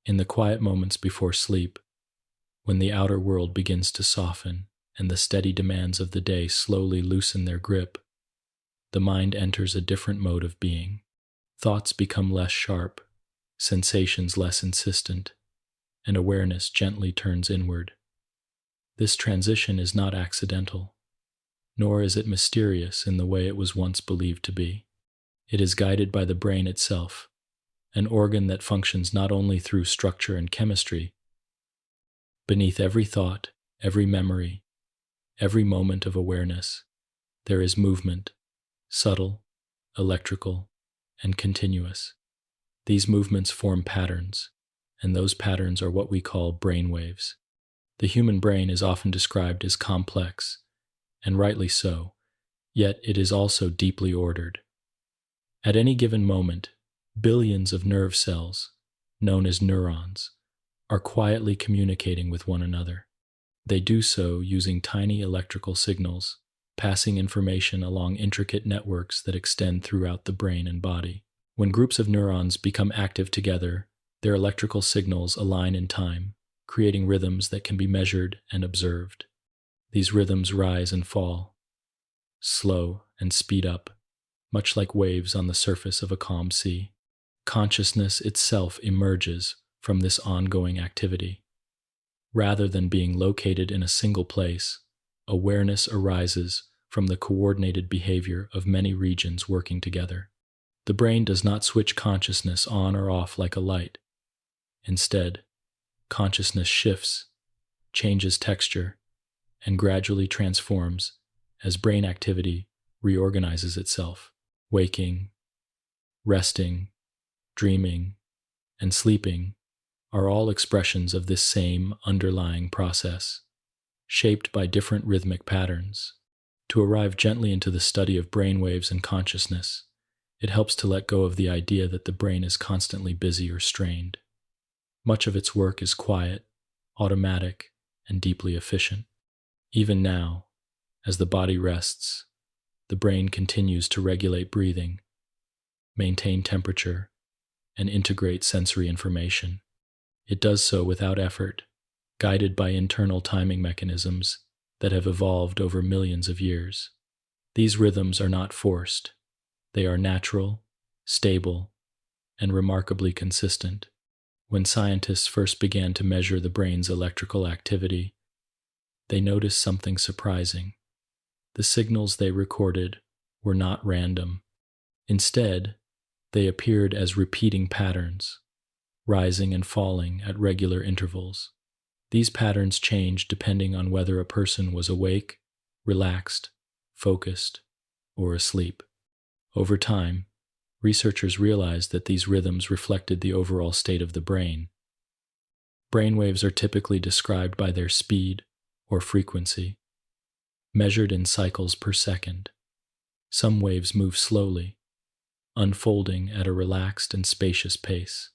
In the quiet moments before sleep, when the outer world begins to soften and the steady demands of the day slowly loosen their grip, the mind enters a different mode of being. Thoughts become less sharp, sensations less insistent, and awareness gently turns inward. This transition is not accidental, nor is it mysterious in the way it was once believed to be. It is guided by the brain itself, an organ that functions not only through structure and chemistry. Beneath every thought, every memory, every moment of awareness, there is movement, subtle, electrical, and continuous. These movements form patterns, and those patterns are what we call brain waves. The human brain is often described as complex, and rightly so, yet it is also deeply ordered. At any given moment, billions of nerve cells, known as neurons, are quietly communicating with one another. They do so using tiny electrical signals, passing information along intricate networks that extend throughout the brain and body. When groups of neurons become active together, their electrical signals align in time, creating rhythms that can be measured and observed. These rhythms rise and fall, slow and speed up, much like waves on the surface of a calm sea. Consciousness itself emerges from this ongoing activity. Rather than being located in a single place, awareness arises from the coordinated behavior of many regions working together. The brain does not switch consciousness on or off like a light. Instead, consciousness shifts, changes texture, and gradually transforms as brain activity reorganizes itself. Waking, resting, dreaming, and sleeping are all expressions of this same underlying process, shaped by different rhythmic patterns. To arrive gently into the study of brainwaves and consciousness, it helps to let go of the idea that the brain is constantly busy or strained. Much of its work is quiet, automatic, and deeply efficient. Even now, as the body rests, the brain continues to regulate breathing, maintain temperature, and integrate sensory information. It does so without effort, guided by internal timing mechanisms that have evolved over millions of years. These rhythms are not forced. They are natural, stable, and remarkably consistent. When scientists first began to measure the brain's electrical activity, they noticed something surprising. The signals they recorded were not random. Instead, they appeared as repeating patterns, rising and falling at regular intervals. These patterns changed depending on whether a person was awake, relaxed, focused, or asleep. Over time, researchers realized that these rhythms reflected the overall state of the brain. Brainwaves are typically described by their speed or frequency, measured in cycles per second. Some waves move slowly, unfolding at a relaxed and spacious pace.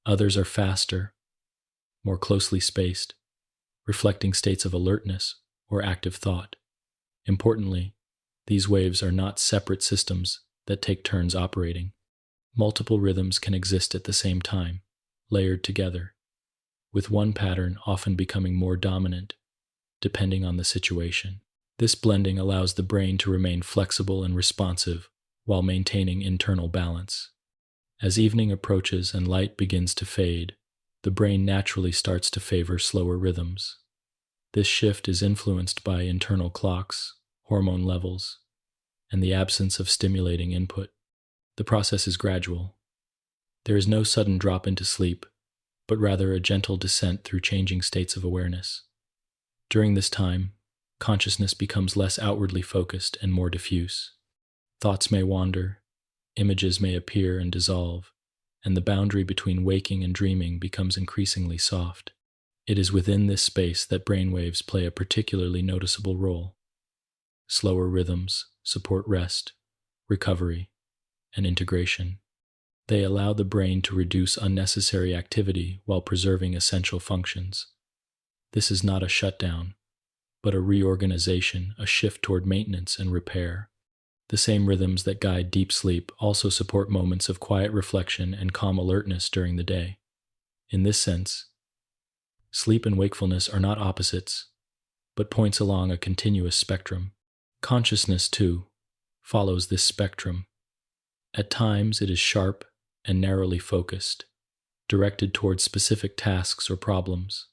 Others are faster, more closely spaced, reflecting states of alertness or active thought. Importantly, these waves are not separate systems that take turns operating. Multiple rhythms can exist at the same time, layered together, with one pattern often becoming more dominant, depending on the situation. This blending allows the brain to remain flexible and responsive while maintaining internal balance. As evening approaches and light begins to fade, the brain naturally starts to favor slower rhythms. This shift is influenced by internal clocks, hormone levels, and the absence of stimulating input. The process is gradual. There is no sudden drop into sleep, but rather a gentle descent through changing states of awareness. During this time, consciousness becomes less outwardly focused and more diffuse. Thoughts may wander, images may appear and dissolve, and the boundary between waking and dreaming becomes increasingly soft. It is within this space that brainwaves play a particularly noticeable role. Slower rhythms support rest, recovery, and integration. They allow the brain to reduce unnecessary activity while preserving essential functions. This is not a shutdown, but a reorganization, a shift toward maintenance and repair. The same rhythms that guide deep sleep also support moments of quiet reflection and calm alertness during the day. In this sense, sleep and wakefulness are not opposites, but points along a continuous spectrum. Consciousness, too, follows this spectrum. At times it is sharp and narrowly focused, directed towards specific tasks or problems.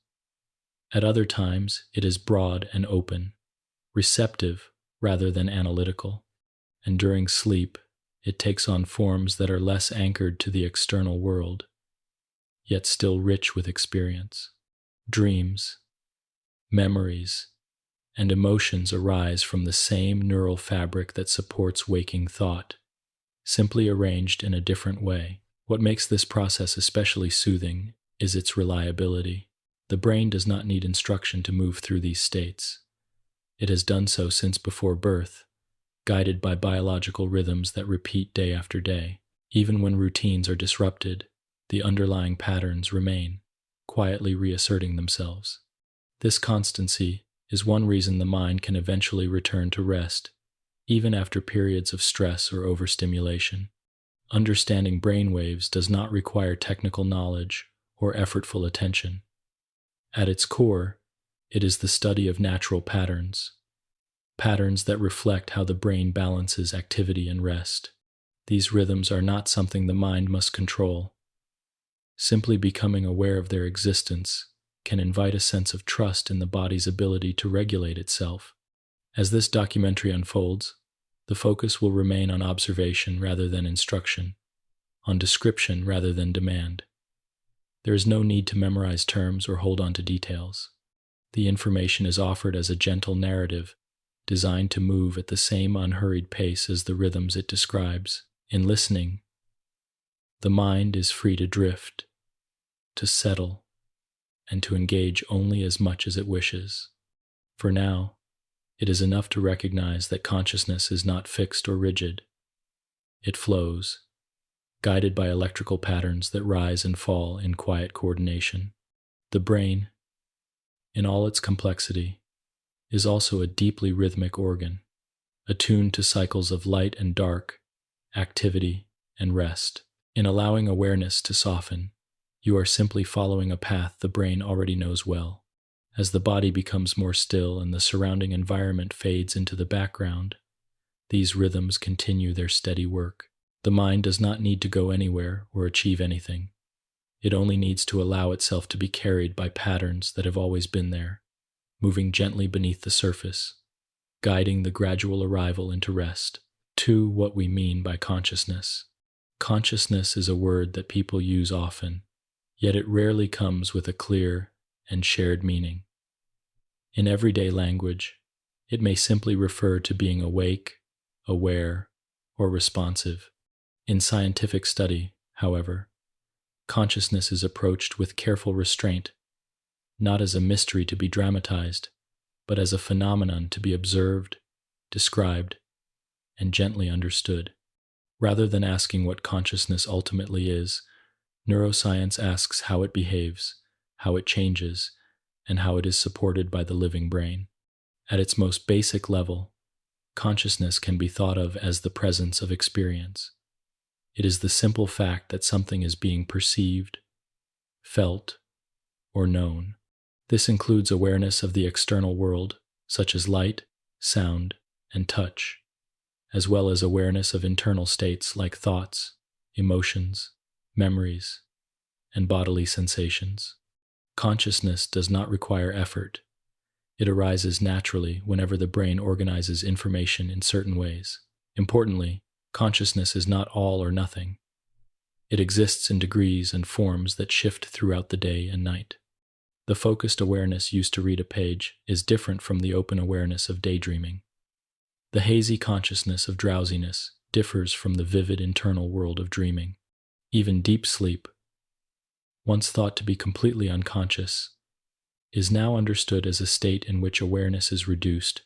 At other times it is broad and open, receptive rather than analytical. And during sleep, it takes on forms that are less anchored to the external world, yet still rich with experience. Dreams, memories, and emotions arise from the same neural fabric that supports waking thought, simply arranged in a different way. What makes this process especially soothing is its reliability. The brain does not need instruction to move through these states. It has done so since before birth, guided by biological rhythms that repeat day after day. Even when routines are disrupted, the underlying patterns remain, quietly reasserting themselves. This constancy is one reason the mind can eventually return to rest, even after periods of stress or overstimulation. Understanding brainwaves does not require technical knowledge or effortful attention. At its core, it is the study of natural patterns that reflect how the brain balances activity and rest. These rhythms are not something the mind must control. Simply becoming aware of their existence can invite a sense of trust in the body's ability to regulate itself. As this documentary unfolds, the focus will remain on observation rather than instruction, on description rather than demand. There is no need to memorize terms or hold on to details. The information is offered as a gentle narrative, designed to move at the same unhurried pace as the rhythms it describes. In listening, the mind is free to drift, to settle, and to engage only as much as it wishes. For now, it is enough to recognize that consciousness is not fixed or rigid. It flows, guided by electrical patterns that rise and fall in quiet coordination. The brain, in all its complexity, is also a deeply rhythmic organ, attuned to cycles of light and dark, activity and rest. In allowing awareness to soften, you are simply following a path the brain already knows well. As the body becomes more still and the surrounding environment fades into the background, these rhythms continue their steady work. The mind does not need to go anywhere or achieve anything. It only needs to allow itself to be carried by patterns that have always been there, moving gently beneath the surface, guiding the gradual arrival into rest. To what we mean by consciousness. Consciousness is a word that people use often, yet it rarely comes with a clear and shared meaning. In everyday language, it may simply refer to being awake, aware, or responsive. In scientific study, however, consciousness is approached with careful restraint, not as a mystery to be dramatized, but as a phenomenon to be observed, described, and gently understood. Rather than asking what consciousness ultimately is, neuroscience asks how it behaves, how it changes, and how it is supported by the living brain. At its most basic level, consciousness can be thought of as the presence of experience. It is the simple fact that something is being perceived, felt, or known. This includes awareness of the external world, such as light, sound, and touch, as well as awareness of internal states like thoughts, emotions, memories, and bodily sensations. Consciousness does not require effort. It arises naturally whenever the brain organizes information in certain ways. Importantly, consciousness is not all or nothing. It exists in degrees and forms that shift throughout the day and night. The focused awareness used to read a page is different from the open awareness of daydreaming. The hazy consciousness of drowsiness differs from the vivid internal world of dreaming. Even deep sleep, once thought to be completely unconscious, is now understood as a state in which awareness is reduced,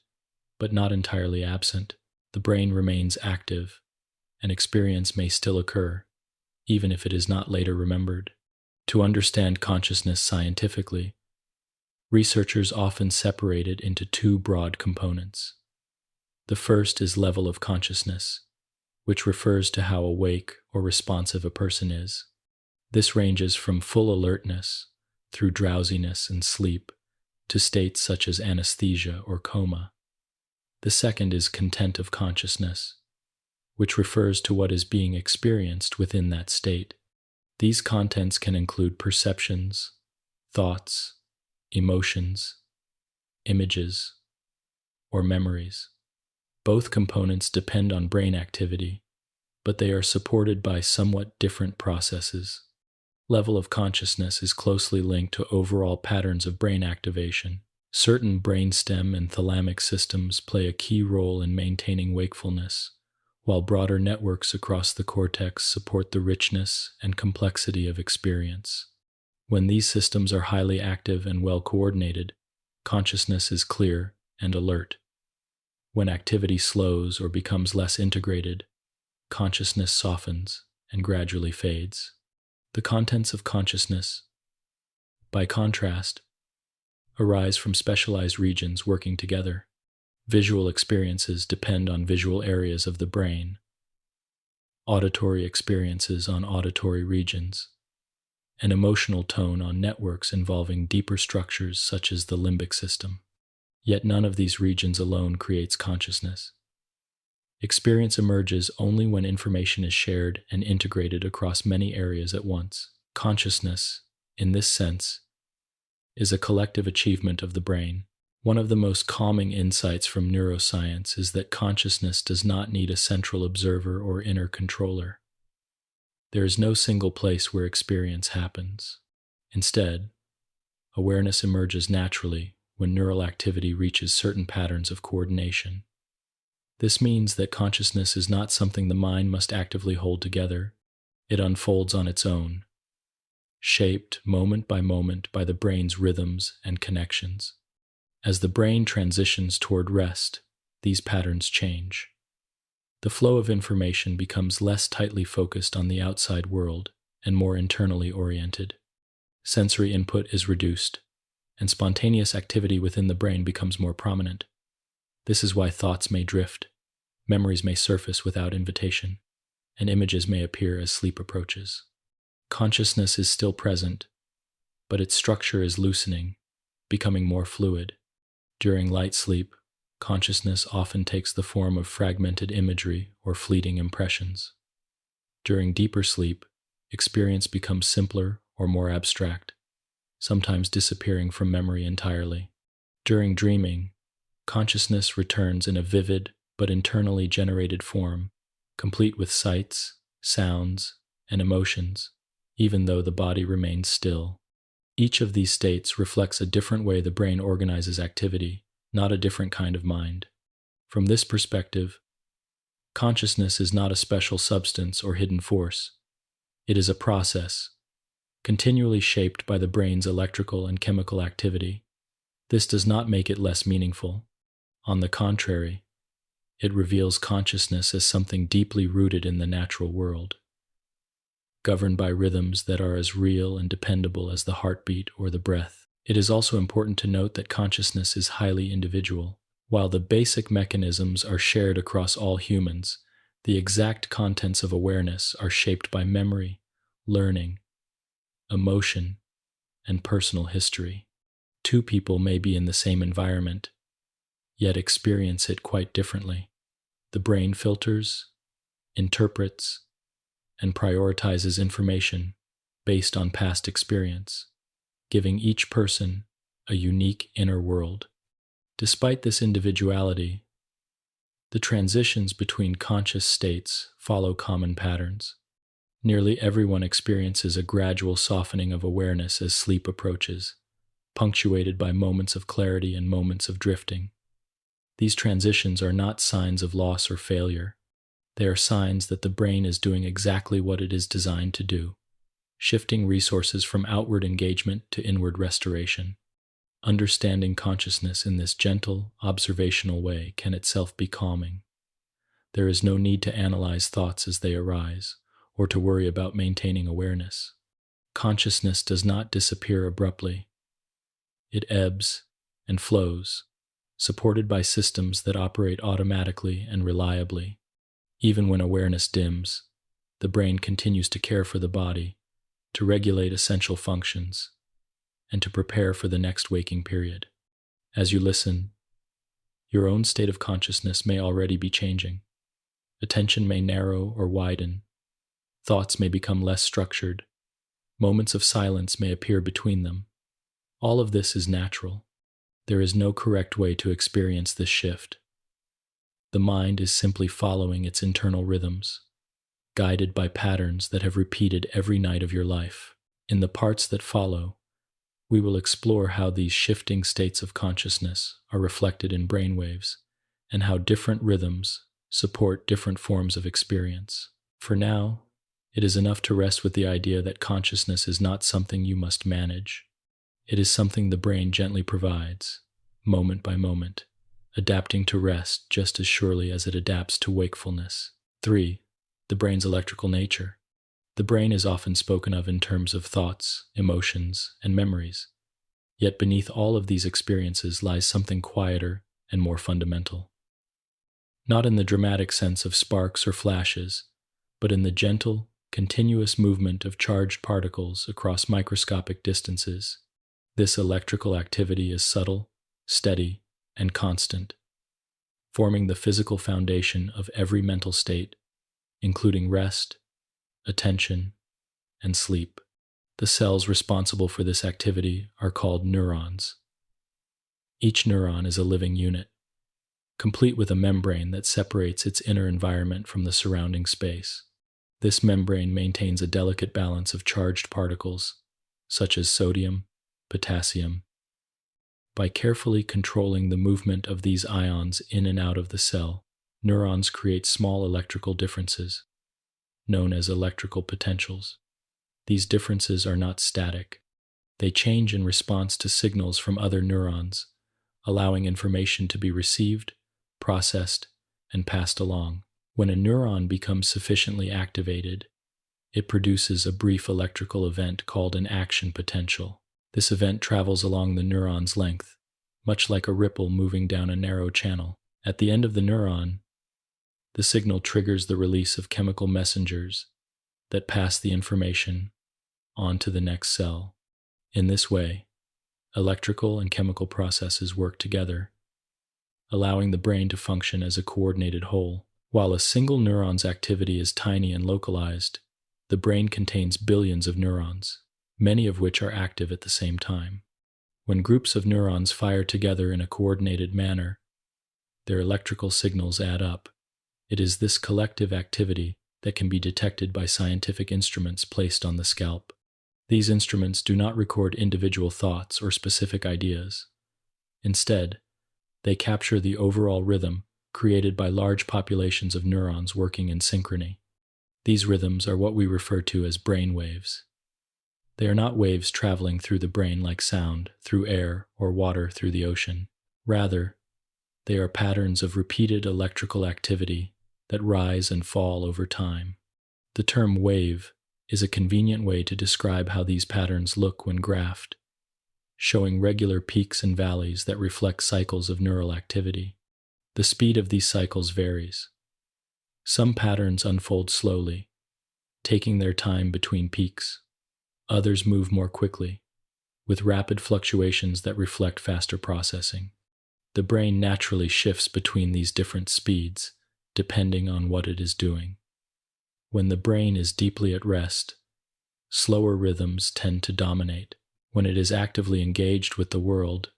but not entirely absent. The brain remains active, and experience may still occur, even if it is not later remembered. To understand consciousness scientifically, researchers often separate it into two broad components. The first is level of consciousness, which refers to how awake or responsive a person is. This ranges from full alertness through drowsiness and sleep to states such as anesthesia or coma. The second is content of consciousness, which refers to what is being experienced within that state. These contents can include perceptions, thoughts, emotions, images, or memories. Both components depend on brain activity, but they are supported by somewhat different processes. Level of consciousness is closely linked to overall patterns of brain activation. Certain brainstem and thalamic systems play a key role in maintaining wakefulness, while broader networks across the cortex support the richness and complexity of experience. When these systems are highly active and well coordinated, consciousness is clear and alert. When activity slows or becomes less integrated, consciousness softens and gradually fades. The contents of consciousness, by contrast, arise from specialized regions working together. Visual experiences depend on visual areas of the brain, auditory experiences on auditory regions, and emotional tone on networks involving deeper structures such as the limbic system. Yet none of these regions alone creates consciousness. Experience emerges only when information is shared and integrated across many areas at once. Consciousness, in this sense, is a collective achievement of the brain. One of the most calming insights from neuroscience is that consciousness does not need a central observer or inner controller. There is no single place where experience happens. Instead, awareness emerges naturally when neural activity reaches certain patterns of coordination. This means that consciousness is not something the mind must actively hold together. It unfolds on its own, shaped moment by the brain's rhythms and connections. As the brain transitions toward rest, these patterns change. The flow of information becomes less tightly focused on the outside world and more internally oriented. Sensory input is reduced, and spontaneous activity within the brain becomes more prominent. This is why thoughts may drift, memories may surface without invitation, and images may appear as sleep approaches. Consciousness is still present, but its structure is loosening, becoming more fluid. During light sleep, consciousness often takes the form of fragmented imagery or fleeting impressions. During deeper sleep, experience becomes simpler or more abstract, sometimes disappearing from memory entirely. During dreaming, consciousness returns in a vivid but internally generated form, complete with sights, sounds, and emotions, even though the body remains still. Each of these states reflects a different way the brain organizes activity, not a different kind of mind. From this perspective, consciousness is not a special substance or hidden force. It is a process, continually shaped by the brain's electrical and chemical activity. This does not make it less meaningful. On the contrary, it reveals consciousness as something deeply rooted in the natural world, governed by rhythms that are as real and dependable as the heartbeat or the breath. It is also important to note that consciousness is highly individual. While the basic mechanisms are shared across all humans, the exact contents of awareness are shaped by memory, learning, emotion, and personal history. Two people may be in the same environment, yet experience it quite differently. The brain filters, interprets, and prioritizes information based on past experience, giving each person a unique inner world. Despite this individuality, the transitions between conscious states follow common patterns. Nearly everyone experiences a gradual softening of awareness as sleep approaches, punctuated by moments of clarity and moments of drifting. These transitions are not signs of loss or failure. They are signs that the brain is doing exactly what it is designed to do, shifting resources from outward engagement to inward restoration. Understanding consciousness in this gentle, observational way can itself be calming. There is no need to analyze thoughts as they arise, or to worry about maintaining awareness. Consciousness does not disappear abruptly. It ebbs and flows, supported by systems that operate automatically and reliably. Even when awareness dims, the brain continues to care for the body, to regulate essential functions, and to prepare for the next waking period. As you listen, your own state of consciousness may already be changing. Attention may narrow or widen. Thoughts may become less structured. Moments of silence may appear between them. All of this is natural. There is no correct way to experience this shift. The mind is simply following its internal rhythms, guided by patterns that have repeated every night of your life. In the parts that follow, we will explore how these shifting states of consciousness are reflected in brainwaves and how different rhythms support different forms of experience. For now, it is enough to rest with the idea that consciousness is not something you must manage. It is something the brain gently provides, moment by moment, adapting to rest just as surely as it adapts to wakefulness. 3. The brain's electrical nature. The brain is often spoken of in terms of thoughts, emotions, and memories. Yet beneath all of these experiences lies something quieter and more fundamental. Not in the dramatic sense of sparks or flashes, but in the gentle, continuous movement of charged particles across microscopic distances. This electrical activity is subtle, steady, and constant, forming the physical foundation of every mental state, including rest, attention, and sleep. The cells responsible for this activity are called neurons. Each neuron is a living unit, complete with a membrane that separates its inner environment from the surrounding space. This membrane maintains a delicate balance of charged particles, such as sodium, potassium. By carefully controlling the movement of these ions in and out of the cell, neurons create small electrical differences, known as electrical potentials. These differences are not static. They change in response to signals from other neurons, allowing information to be received, processed, and passed along. When a neuron becomes sufficiently activated, it produces a brief electrical event called an action potential. This event travels along the neuron's length, much like a ripple moving down a narrow channel. At the end of the neuron, the signal triggers the release of chemical messengers that pass the information on to the next cell. In this way, electrical and chemical processes work together, allowing the brain to function as a coordinated whole. While a single neuron's activity is tiny and localized, the brain contains billions of neurons, many of which are active at the same time. When groups of neurons fire together in a coordinated manner, their electrical signals add up. It is this collective activity that can be detected by scientific instruments placed on the scalp. These instruments do not record individual thoughts or specific ideas. Instead, they capture the overall rhythm created by large populations of neurons working in synchrony. These rhythms are what we refer to as brain waves. They are not waves traveling through the brain like sound through air or water through the ocean. Rather, they are patterns of repeated electrical activity that rise and fall over time. The term wave is a convenient way to describe how these patterns look when graphed, showing regular peaks and valleys that reflect cycles of neural activity. The speed of these cycles varies. Some patterns unfold slowly, taking their time between peaks. Others move more quickly, with rapid fluctuations that reflect faster processing. The brain naturally shifts between these different speeds, depending on what it is doing. When the brain is deeply at rest, slower rhythms tend to dominate. When it is actively engaged with the world,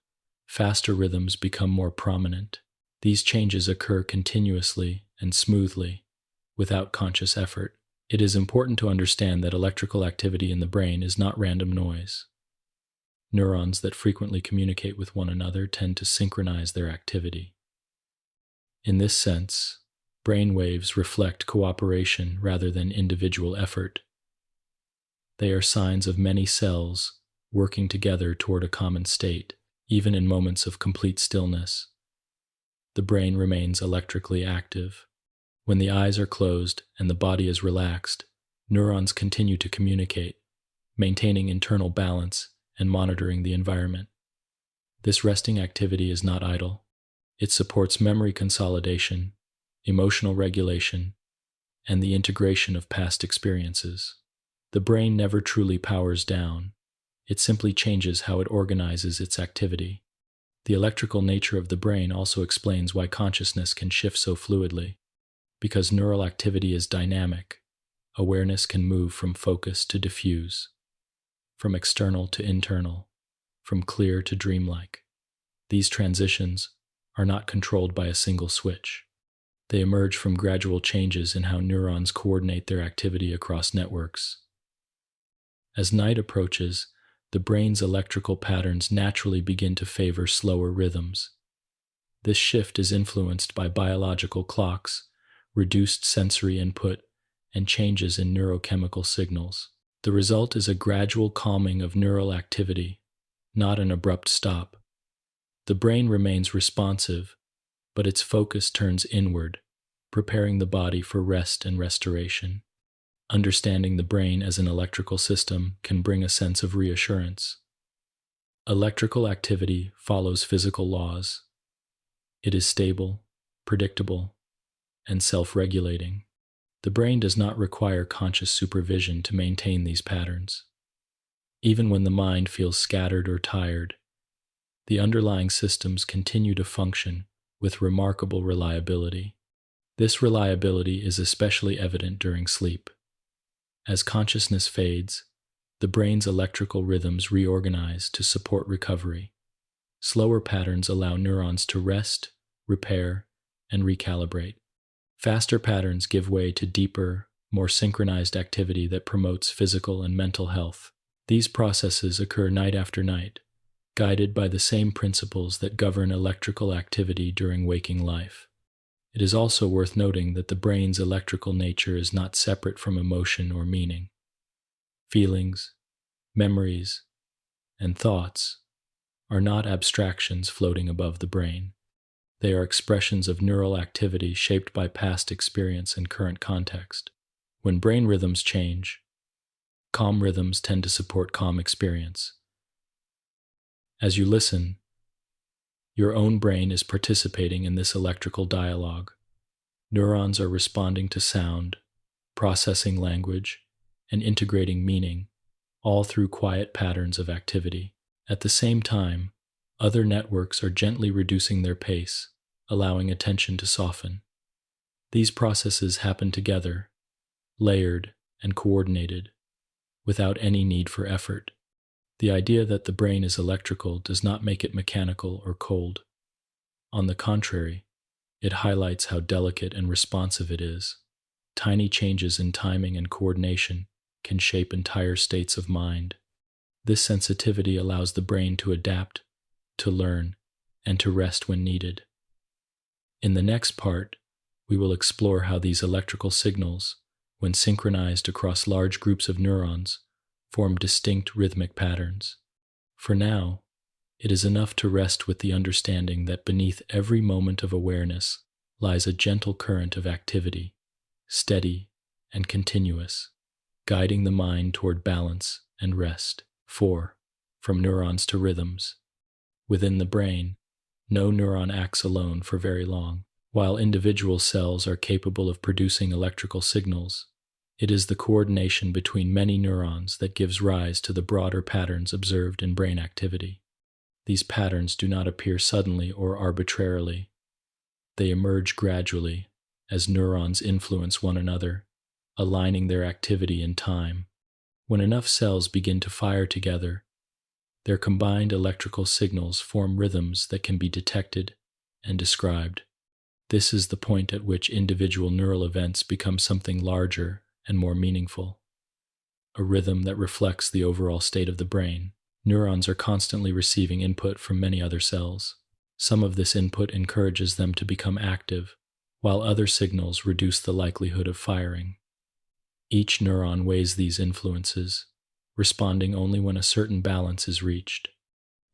faster rhythms become more prominent. These changes occur continuously and smoothly, without conscious effort. It is important to understand that electrical activity in the brain is not random noise. Neurons that frequently communicate with one another tend to synchronize their activity. In this sense, brain waves reflect cooperation rather than individual effort. They are signs of many cells working together toward a common state. Even in moments of complete stillness, the brain remains electrically active. When the eyes are closed and the body is relaxed, neurons continue to communicate, maintaining internal balance and monitoring the environment. This resting activity is not idle. It supports memory consolidation, emotional regulation, and the integration of past experiences. The brain never truly powers down. It simply changes how it organizes its activity. The electrical nature of the brain also explains why consciousness can shift so fluidly. Because neural activity is dynamic, awareness can move from focus to diffuse, from external to internal, from clear to dreamlike. These transitions are not controlled by a single switch. They emerge from gradual changes in how neurons coordinate their activity across networks. As night approaches, the brain's electrical patterns naturally begin to favor slower rhythms. This shift is influenced by biological clocks, reduced sensory input, and changes in neurochemical signals. The result is a gradual calming of neural activity, not an abrupt stop. The brain remains responsive, but its focus turns inward, preparing the body for rest and restoration. Understanding the brain as an electrical system can bring a sense of reassurance. Electrical activity follows physical laws. It is stable, predictable, and self-regulating. The brain does not require conscious supervision to maintain these patterns. Even when the mind feels scattered or tired, the underlying systems continue to function with remarkable reliability. This reliability is especially evident during sleep. As consciousness fades, the brain's electrical rhythms reorganize to support recovery. Slower patterns allow neurons to rest, repair, and recalibrate. Faster patterns give way to deeper, more synchronized activity that promotes physical and mental health. These processes occur night after night, guided by the same principles that govern electrical activity during waking life. It is also worth noting that the brain's electrical nature is not separate from emotion or meaning. Feelings, memories, and thoughts are not abstractions floating above the brain. They are expressions of neural activity shaped by past experience and current context. When brain rhythms change, calm rhythms tend to support calm experience. As you listen, your own brain is participating in this electrical dialogue. Neurons are responding to sound, processing language, and integrating meaning, all through quiet patterns of activity. At the same time, other networks are gently reducing their pace, allowing attention to soften. These processes happen together, layered and coordinated, without any need for effort. The idea that the brain is electrical does not make it mechanical or cold. On the contrary, it highlights how delicate and responsive it is. Tiny changes in timing and coordination can shape entire states of mind. This sensitivity allows the brain to adapt, to learn, and to rest when needed. In the next part, we will explore how these electrical signals, when synchronized across large groups of neurons, form distinct rhythmic patterns. For now, it is enough to rest with the understanding that beneath every moment of awareness lies a gentle current of activity, steady and continuous, guiding the mind toward balance and rest. 4. From neurons to rhythms. Within the brain, no neuron acts alone for very long. While individual cells are capable of producing electrical signals, it is the coordination between many neurons that gives rise to the broader patterns observed in brain activity. These patterns do not appear suddenly or arbitrarily. They emerge gradually as neurons influence one another, aligning their activity in time. When enough cells begin to fire together, their combined electrical signals form rhythms that can be detected and described. This is the point at which individual neural events become something larger and more meaningful, a rhythm that reflects the overall state of the brain. Neurons are constantly receiving input from many other cells. Some of this input encourages them to become active, while other signals reduce the likelihood of firing. Each neuron weighs these influences, responding only when a certain balance is reached.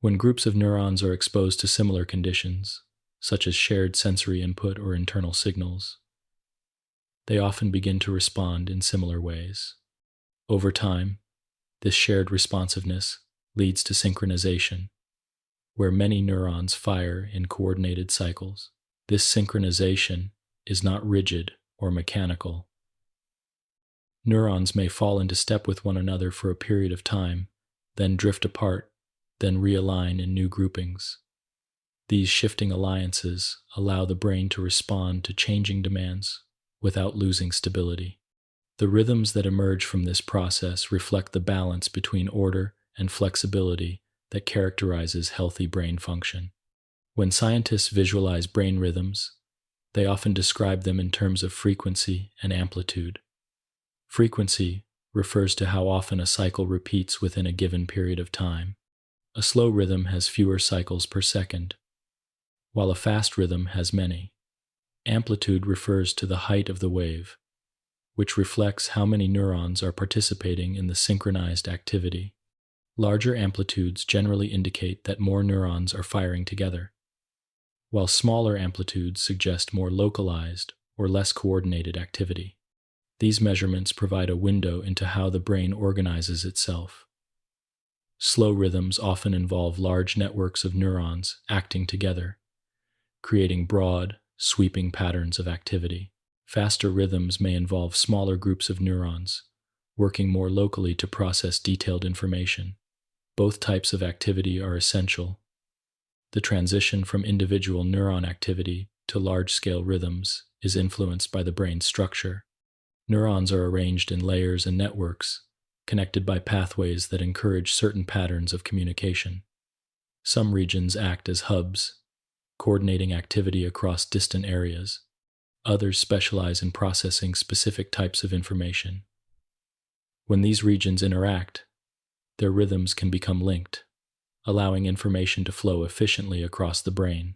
When groups of neurons are exposed to similar conditions, such as shared sensory input or internal signals, they often begin to respond in similar ways. Over time, this shared responsiveness leads to synchronization, where many neurons fire in coordinated cycles. This synchronization is not rigid or mechanical. Neurons may fall into step with one another for a period of time, then drift apart, then realign in new groupings. These shifting alliances allow the brain to respond to changing demands without losing stability. The rhythms that emerge from this process reflect the balance between order and flexibility that characterizes healthy brain function. When scientists visualize brain rhythms, they often describe them in terms of frequency and amplitude. Frequency refers to how often a cycle repeats within a given period of time. A slow rhythm has fewer cycles per second, while a fast rhythm has many. Amplitude refers to the height of the wave, which reflects how many neurons are participating in the synchronized activity. Larger amplitudes generally indicate that more neurons are firing together, while smaller amplitudes suggest more localized or less coordinated activity. These measurements provide a window into how the brain organizes itself. Slow rhythms often involve large networks of neurons acting together, creating broad, sweeping patterns of activity. Faster rhythms may involve smaller groups of neurons, working more locally to process detailed information. Both types of activity are essential. The transition from individual neuron activity to large-scale rhythms is influenced by the brain's structure. Neurons are arranged in layers and networks, connected by pathways that encourage certain patterns of communication. Some regions act as hubs, coordinating activity across distant areas. Others specialize in processing specific types of information. When these regions interact, their rhythms can become linked, allowing information to flow efficiently across the brain.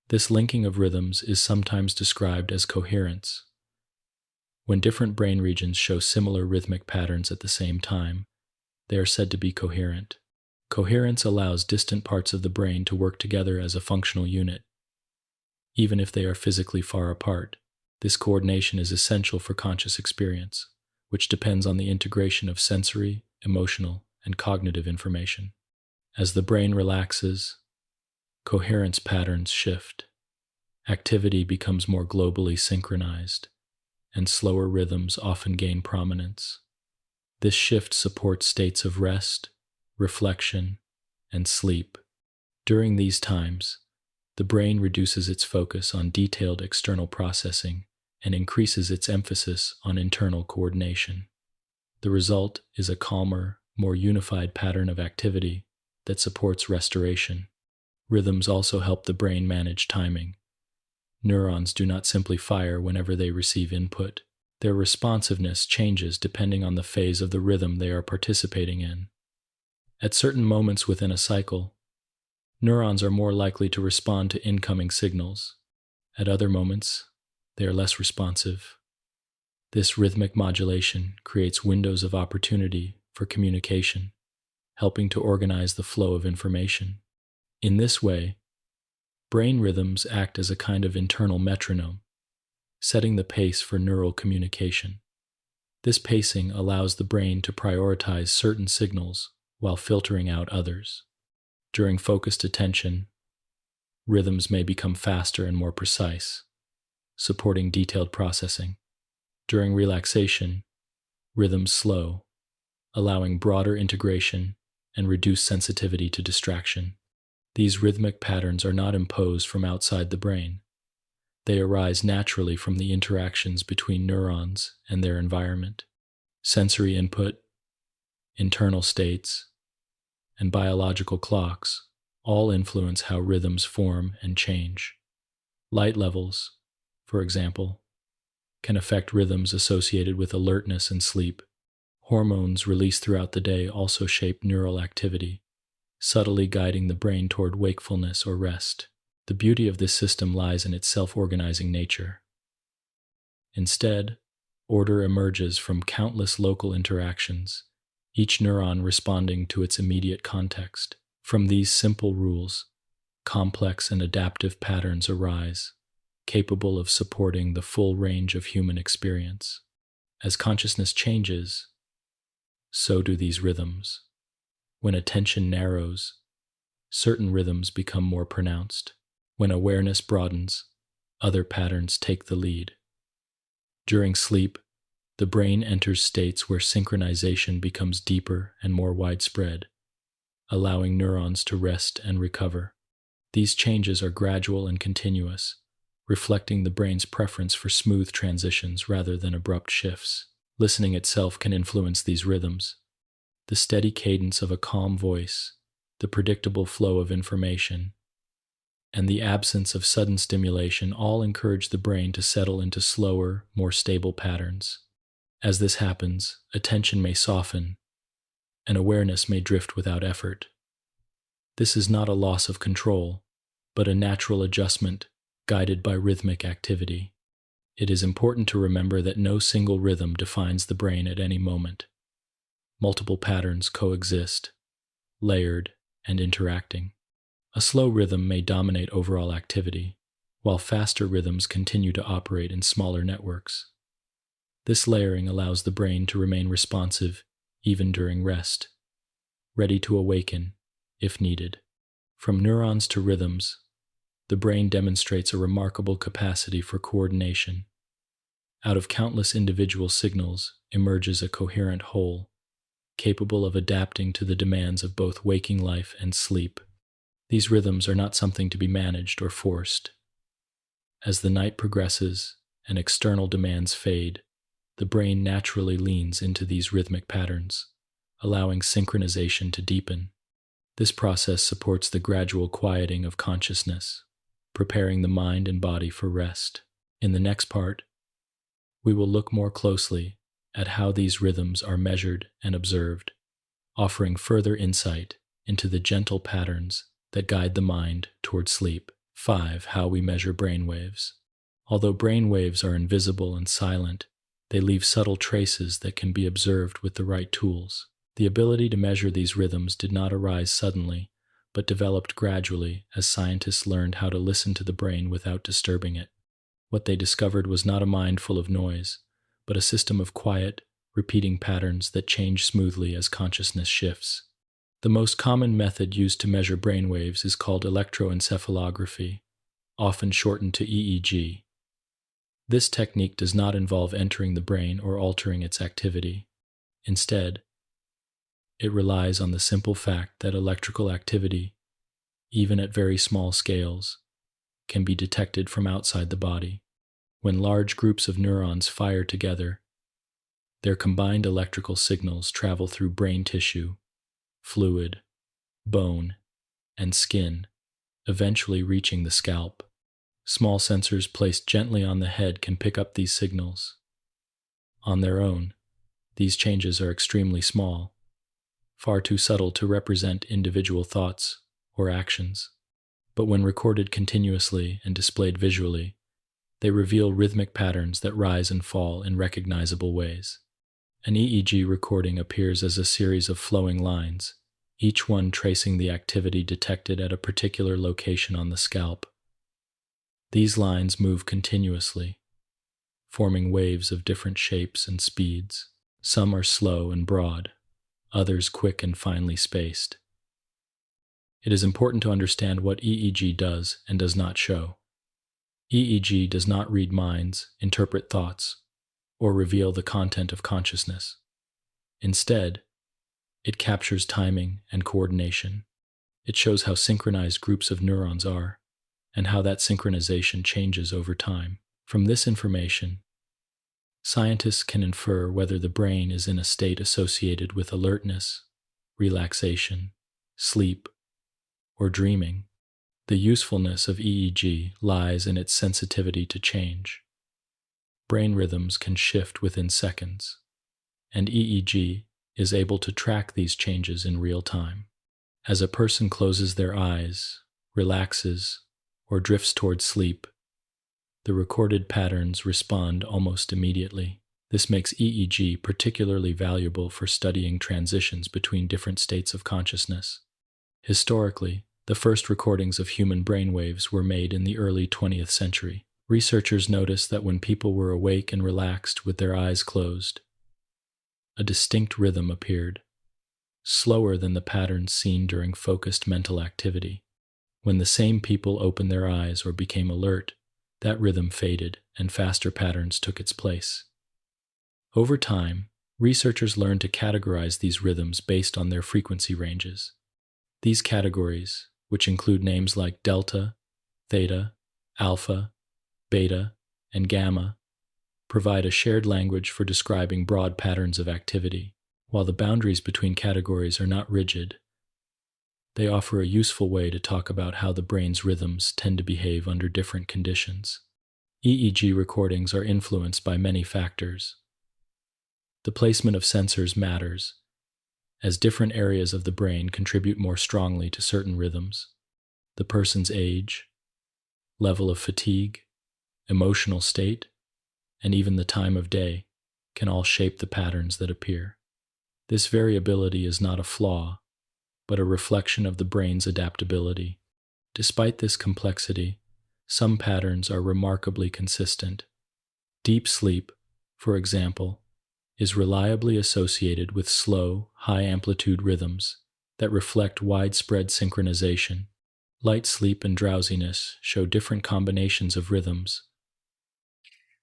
This linking of rhythms is sometimes described as coherence. When different brain regions show similar rhythmic patterns at the same time, they are said to be coherent. Coherence allows distant parts of the brain to work together as a functional unit. Even if they are physically far apart, this coordination is essential for conscious experience, which depends on the integration of sensory, emotional, and cognitive information. As the brain relaxes, coherence patterns shift. Activity becomes more globally synchronized, and slower rhythms often gain prominence. This shift supports states of rest, reflection, and sleep. During these times, the brain reduces its focus on detailed external processing and increases its emphasis on internal coordination. The result is a calmer, more unified pattern of activity that supports restoration. Rhythms also help the brain manage timing. Neurons do not simply fire whenever they receive input. Their responsiveness changes depending on the phase of the rhythm they are participating in. At certain moments within a cycle, neurons are more likely to respond to incoming signals. At other moments, they are less responsive. This rhythmic modulation creates windows of opportunity for communication, helping to organize the flow of information. In this way, brain rhythms act as a kind of internal metronome, setting the pace for neural communication. This pacing allows the brain to prioritize certain signals while filtering out others. During focused attention, rhythms may become faster and more precise, supporting detailed processing. During relaxation, rhythms slow, allowing broader integration and reduced sensitivity to distraction. These rhythmic patterns are not imposed from outside the brain. They arise naturally from the interactions between neurons and their environment. Sensory input, internal states, and biological clocks all influence how rhythms form and change. Light levels, for example, can affect rhythms associated with alertness and sleep. Hormones released throughout the day also shape neural activity, subtly guiding the brain toward wakefulness or rest. The beauty of this system lies in its self-organizing nature. Instead, order emerges from countless local interactions, each neuron responding to its immediate context. From these simple rules, complex and adaptive patterns arise, capable of supporting the full range of human experience. As consciousness changes, so do these rhythms. When attention narrows, certain rhythms become more pronounced. When awareness broadens, other patterns take the lead. During sleep, the brain enters states where synchronization becomes deeper and more widespread, allowing neurons to rest and recover. These changes are gradual and continuous, reflecting the brain's preference for smooth transitions rather than abrupt shifts. Listening itself can influence these rhythms. The steady cadence of a calm voice, the predictable flow of information, and the absence of sudden stimulation all encourage the brain to settle into slower, more stable patterns. As this happens, attention may soften, and awareness may drift without effort. This is not a loss of control, but a natural adjustment guided by rhythmic activity. It is important to remember that no single rhythm defines the brain at any moment. Multiple patterns coexist, layered and interacting. A slow rhythm may dominate overall activity, while faster rhythms continue to operate in smaller networks. This layering allows the brain to remain responsive even during rest, ready to awaken if needed. From neurons to rhythms, the brain demonstrates a remarkable capacity for coordination. Out of countless individual signals emerges a coherent whole, capable of adapting to the demands of both waking life and sleep. These rhythms are not something to be managed or forced. As the night progresses and external demands fade, the brain naturally leans into these rhythmic patterns, allowing synchronization to deepen. This process supports the gradual quieting of consciousness, preparing the mind and body for rest. In the next part, we will look more closely at how these rhythms are measured and observed, offering further insight into the gentle patterns that guide the mind toward sleep. 5. How we measure brain waves. Although brain waves are invisible and silent, they leave subtle traces that can be observed with the right tools. The ability to measure these rhythms did not arise suddenly, but developed gradually as scientists learned how to listen to the brain without disturbing it. What they discovered was not a mind full of noise, but a system of quiet, repeating patterns that change smoothly as consciousness shifts. The most common method used to measure brain waves is called electroencephalography, often shortened to EEG. This technique does not involve entering the brain or altering its activity. Instead, it relies on the simple fact that electrical activity, even at very small scales, can be detected from outside the body. When large groups of neurons fire together, their combined electrical signals travel through brain tissue, fluid, bone, and skin, eventually reaching the scalp. Small sensors placed gently on the head can pick up these signals. On their own, these changes are extremely small, far too subtle to represent individual thoughts or actions. But when recorded continuously and displayed visually, they reveal rhythmic patterns that rise and fall in recognizable ways. An EEG recording appears as a series of flowing lines, each one tracing the activity detected at a particular location on the scalp. These lines move continuously, forming waves of different shapes and speeds. Some are slow and broad, others quick and finely spaced. It is important to understand what EEG does and does not show. EEG does not read minds, interpret thoughts, or reveal the content of consciousness. Instead, it captures timing and coordination. It shows how synchronized groups of neurons are, and how that synchronization changes over time. From this information, scientists can infer whether the brain is in a state associated with alertness, relaxation, sleep, or dreaming. The usefulness of EEG lies in its sensitivity to change. Brain rhythms can shift within seconds, and EEG is able to track these changes in real time. As a person closes their eyes, relaxes, or drifts toward sleep, the recorded patterns respond almost immediately. This makes EEG particularly valuable for studying transitions between different states of consciousness. Historically, the first recordings of human brainwaves were made in the early 20th century. Researchers noticed that when people were awake and relaxed with their eyes closed, a distinct rhythm appeared, slower than the patterns seen during focused mental activity. When the same people opened their eyes or became alert, that rhythm faded and faster patterns took its place. Over time, researchers learned to categorize these rhythms based on their frequency ranges. These categories, which include names like delta, theta, alpha, beta, and gamma, provide a shared language for describing broad patterns of activity. While the boundaries between categories are not rigid, they offer a useful way to talk about how the brain's rhythms tend to behave under different conditions. EEG recordings are influenced by many factors. The placement of sensors matters, as different areas of the brain contribute more strongly to certain rhythms. The person's age, level of fatigue, emotional state, and even the time of day can all shape the patterns that appear. This variability is not a flaw, but a reflection of the brain's adaptability. Despite this complexity, some patterns are remarkably consistent. Deep sleep, for example, is reliably associated with slow, high-amplitude rhythms that reflect widespread synchronization. Light sleep and drowsiness show different combinations of rhythms,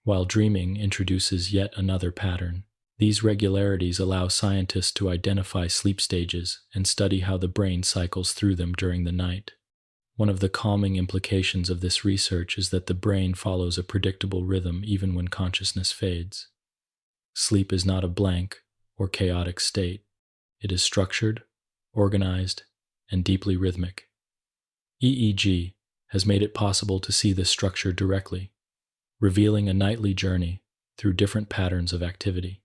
while dreaming introduces yet another pattern. These regularities allow scientists to identify sleep stages and study how the brain cycles through them during the night. One of the calming implications of this research is that the brain follows a predictable rhythm even when consciousness fades. Sleep is not a blank or chaotic state. It is structured, organized, and deeply rhythmic. EEG has made it possible to see this structure directly, revealing a nightly journey through different patterns of activity.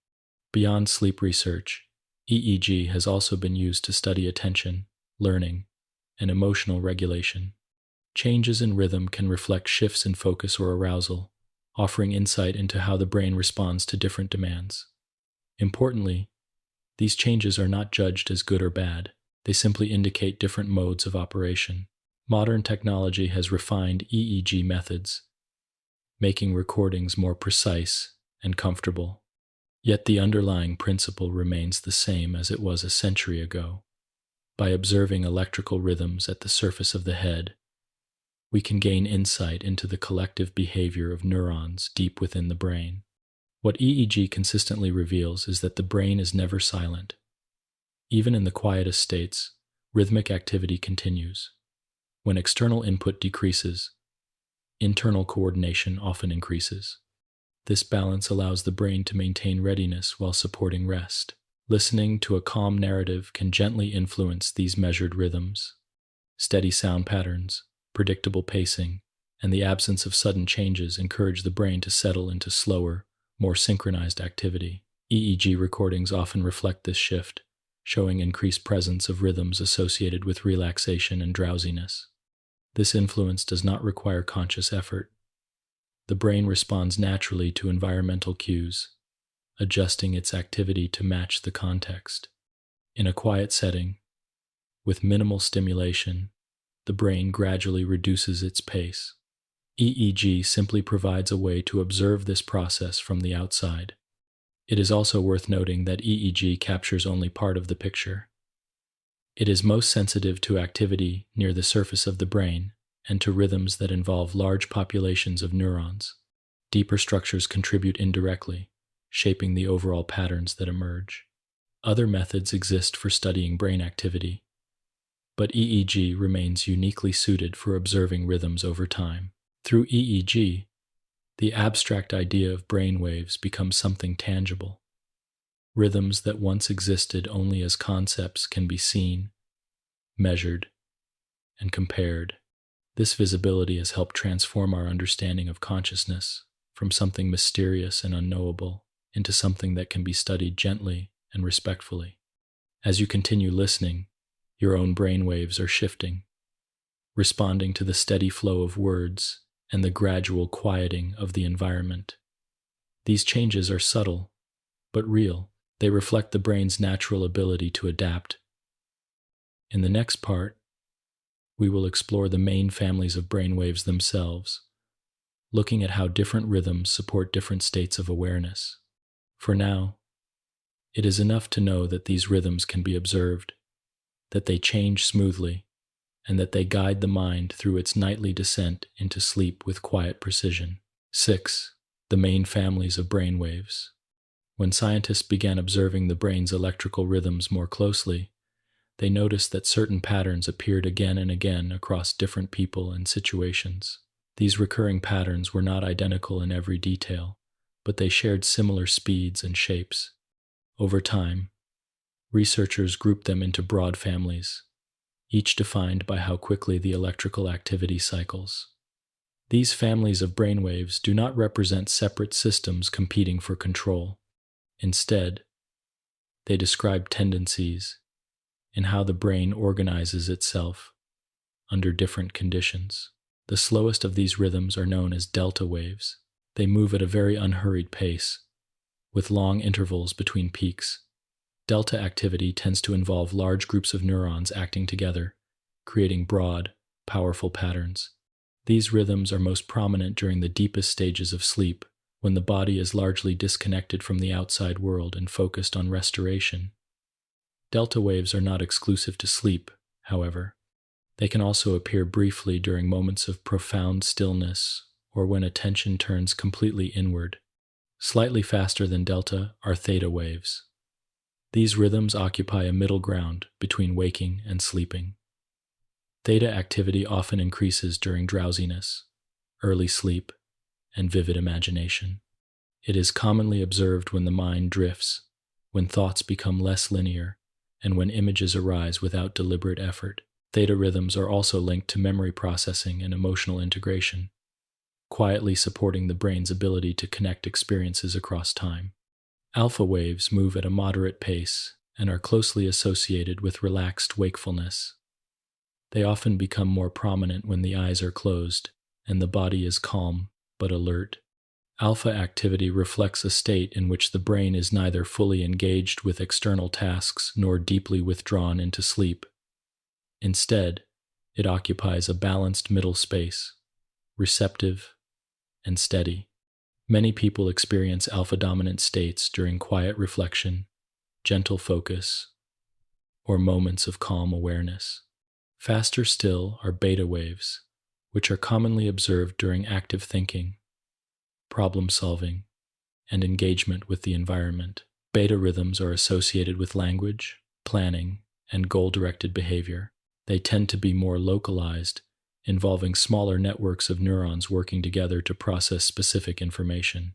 Beyond sleep research, EEG has also been used to study attention, learning, and emotional regulation. Changes in rhythm can reflect shifts in focus or arousal, offering insight into how the brain responds to different demands. Importantly, these changes are not judged as good or bad. They simply indicate different modes of operation. Modern technology has refined EEG methods, making recordings more precise and comfortable. Yet the underlying principle remains the same as it was a century ago. By observing electrical rhythms at the surface of the head, we can gain insight into the collective behavior of neurons deep within the brain. What EEG consistently reveals is that the brain is never silent. Even in the quietest states, rhythmic activity continues. When external input decreases, internal coordination often increases. This balance allows the brain to maintain readiness while supporting rest. Listening to a calm narrative can gently influence these measured rhythms. Steady sound patterns, predictable pacing, and the absence of sudden changes encourage the brain to settle into slower, more synchronized activity. EEG recordings often reflect this shift, showing increased presence of rhythms associated with relaxation and drowsiness. This influence does not require conscious effort. The brain responds naturally to environmental cues, adjusting its activity to match the context. In a quiet setting, with minimal stimulation, the brain gradually reduces its pace. EEG simply provides a way to observe this process from the outside. It is also worth noting that EEG captures only part of the picture. It is most sensitive to activity near the surface of the brain and to rhythms that involve large populations of neurons. Deeper structures contribute indirectly, shaping the overall patterns that emerge. Other methods exist for studying brain activity, but EEG remains uniquely suited for observing rhythms over time. Through EEG, the abstract idea of brain waves becomes something tangible. Rhythms that once existed only as concepts can be seen, measured, and compared. This visibility has helped transform our understanding of consciousness from something mysterious and unknowable into something that can be studied gently and respectfully. As you continue listening, your own brain waves are shifting, responding to the steady flow of words and the gradual quieting of the environment. These changes are subtle, but real. They reflect the brain's natural ability to adapt. In the next part, we will explore the main families of brainwaves themselves, looking at how different rhythms support different states of awareness. For now, it is enough to know that these rhythms can be observed, that they change smoothly, and that they guide the mind through its nightly descent into sleep with quiet precision. 6. The main families of brainwaves. When scientists began observing the brain's electrical rhythms more closely, they noticed that certain patterns appeared again and again across different people and situations. These recurring patterns were not identical in every detail, but they shared similar speeds and shapes. Over time, researchers grouped them into broad families, each defined by how quickly the electrical activity cycles. These families of brainwaves do not represent separate systems competing for control. Instead, they describe tendencies in how the brain organizes itself under different conditions. The slowest of these rhythms are known as delta waves. They move at a very unhurried pace, with long intervals between peaks. Delta activity tends to involve large groups of neurons acting together, creating broad, powerful patterns. These rhythms are most prominent during the deepest stages of sleep, when the body is largely disconnected from the outside world and focused on restoration. Delta waves are not exclusive to sleep, however. They can also appear briefly during moments of profound stillness or when attention turns completely inward. Slightly faster than delta are theta waves. These rhythms occupy a middle ground between waking and sleeping. Theta activity often increases during drowsiness, early sleep, and vivid imagination. It is commonly observed when the mind drifts, when thoughts become less linear, and when images arise without deliberate effort. Theta rhythms are also linked to memory processing and emotional integration, quietly supporting the brain's ability to connect experiences across time. Alpha waves move at a moderate pace and are closely associated with relaxed wakefulness. They often become more prominent when the eyes are closed and the body is calm but alert. Alpha activity reflects a state in which the brain is neither fully engaged with external tasks nor deeply withdrawn into sleep. Instead, it occupies a balanced middle space, receptive and steady. Many people experience alpha-dominant states during quiet reflection, gentle focus, or moments of calm awareness. Faster still are beta waves, which are commonly observed during active thinking, problem-solving, and engagement with the environment. Beta rhythms are associated with language, planning, and goal-directed behavior. They tend to be more localized, involving smaller networks of neurons working together to process specific information.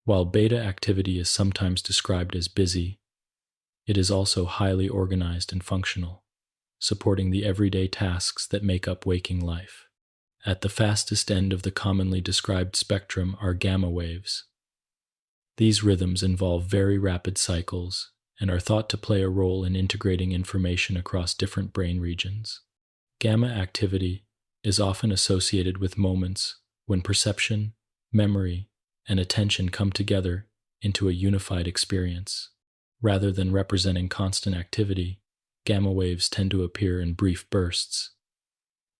While beta activity is sometimes described as busy, it is also highly organized and functional, supporting the everyday tasks that make up waking life. At the fastest end of the commonly described spectrum are gamma waves. These rhythms involve very rapid cycles and are thought to play a role in integrating information across different brain regions. Gamma activity is often associated with moments when perception, memory, and attention come together into a unified experience. Rather than representing constant activity, gamma waves tend to appear in brief bursts,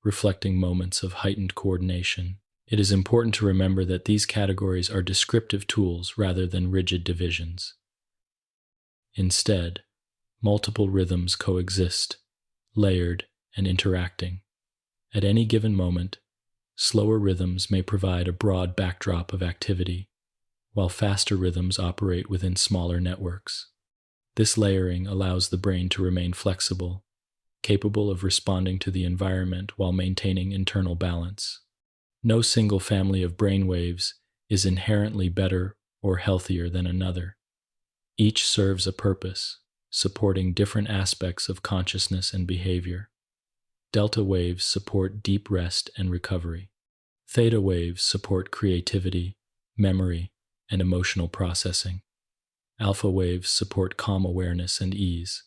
reflecting moments of heightened coordination. It is important to remember that these categories are descriptive tools rather than rigid divisions. Instead, multiple rhythms coexist, layered and interacting. At any given moment, slower rhythms may provide a broad backdrop of activity, while faster rhythms operate within smaller networks. This layering allows the brain to remain flexible, capable of responding to the environment while maintaining internal balance. No single family of brain waves is inherently better or healthier than another. Each serves a purpose, supporting different aspects of consciousness and behavior. Delta waves support deep rest and recovery. Theta waves support creativity, memory, and emotional processing. Alpha waves support calm awareness and ease.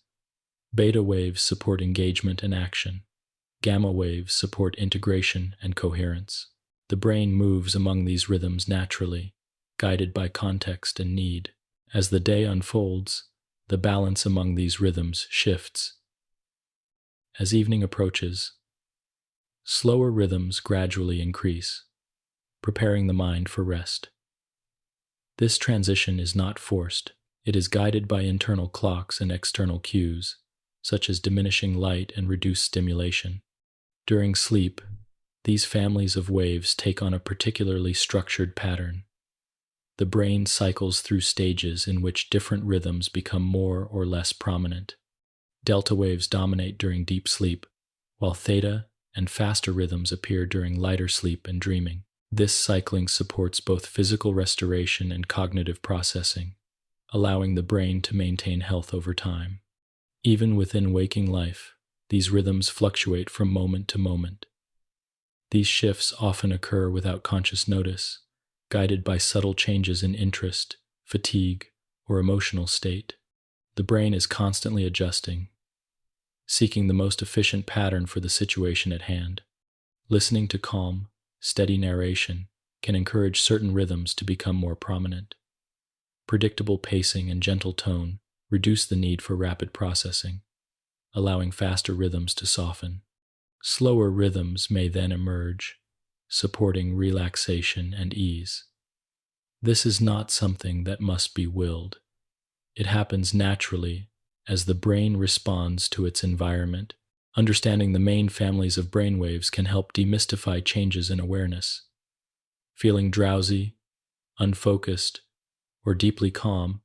Beta waves support engagement and action. Gamma waves support integration and coherence. The brain moves among these rhythms naturally, guided by context and need. As the day unfolds, the balance among these rhythms shifts. As evening approaches, slower rhythms gradually increase, preparing the mind for rest. This transition is not forced. It is guided by internal clocks and external cues, such as diminishing light and reduced stimulation. During sleep, these families of waves take on a particularly structured pattern. The brain cycles through stages in which different rhythms become more or less prominent. Delta waves dominate during deep sleep, while theta and faster rhythms appear during lighter sleep and dreaming. This cycling supports both physical restoration and cognitive processing, allowing the brain to maintain health over time. Even within waking life, these rhythms fluctuate from moment to moment. These shifts often occur without conscious notice, guided by subtle changes in interest, fatigue, or emotional state. The brain is constantly adjusting, seeking the most efficient pattern for the situation at hand. Listening to calm, steady narration can encourage certain rhythms to become more prominent. Predictable pacing and gentle tone reduce the need for rapid processing, allowing faster rhythms to soften. Slower rhythms may then emerge, supporting relaxation and ease. This is not something that must be willed. It happens naturally as the brain responds to its environment. Understanding the main families of brainwaves can help demystify changes in awareness. Feeling drowsy, unfocused, or deeply calm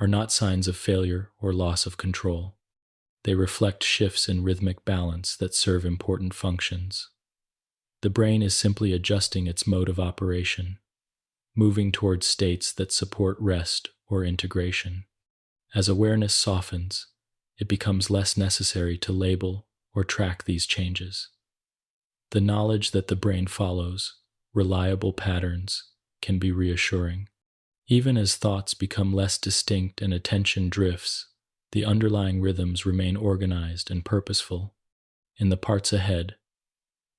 are not signs of failure or loss of control. They reflect shifts in rhythmic balance that serve important functions. The brain is simply adjusting its mode of operation, moving towards states that support rest or integration. As awareness softens, it becomes less necessary to label or track these changes. The knowledge that the brain follows reliable patterns can be reassuring. Even as thoughts become less distinct and attention drifts, the underlying rhythms remain organized and purposeful. In the parts ahead,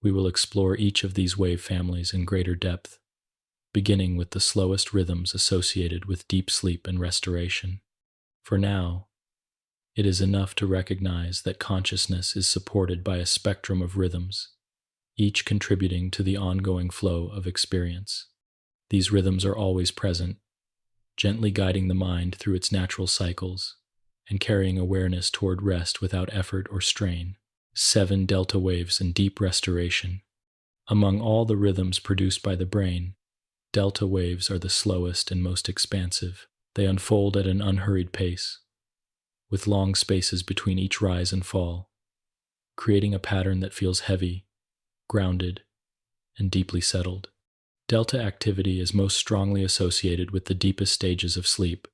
we will explore each of these wave families in greater depth, beginning with the slowest rhythms associated with deep sleep and restoration. For now, it is enough to recognize that consciousness is supported by a spectrum of rhythms, each contributing to the ongoing flow of experience. These rhythms are always present, gently guiding the mind through its natural cycles and carrying awareness toward rest without effort or strain. 7 delta waves and deep restoration. Among all the rhythms produced by the brain, delta waves are the slowest and most expansive. They unfold at an unhurried pace, with long spaces between each rise and fall, creating a pattern that feels heavy, grounded, and deeply settled. Delta activity is most strongly associated with the deepest stages of sleep,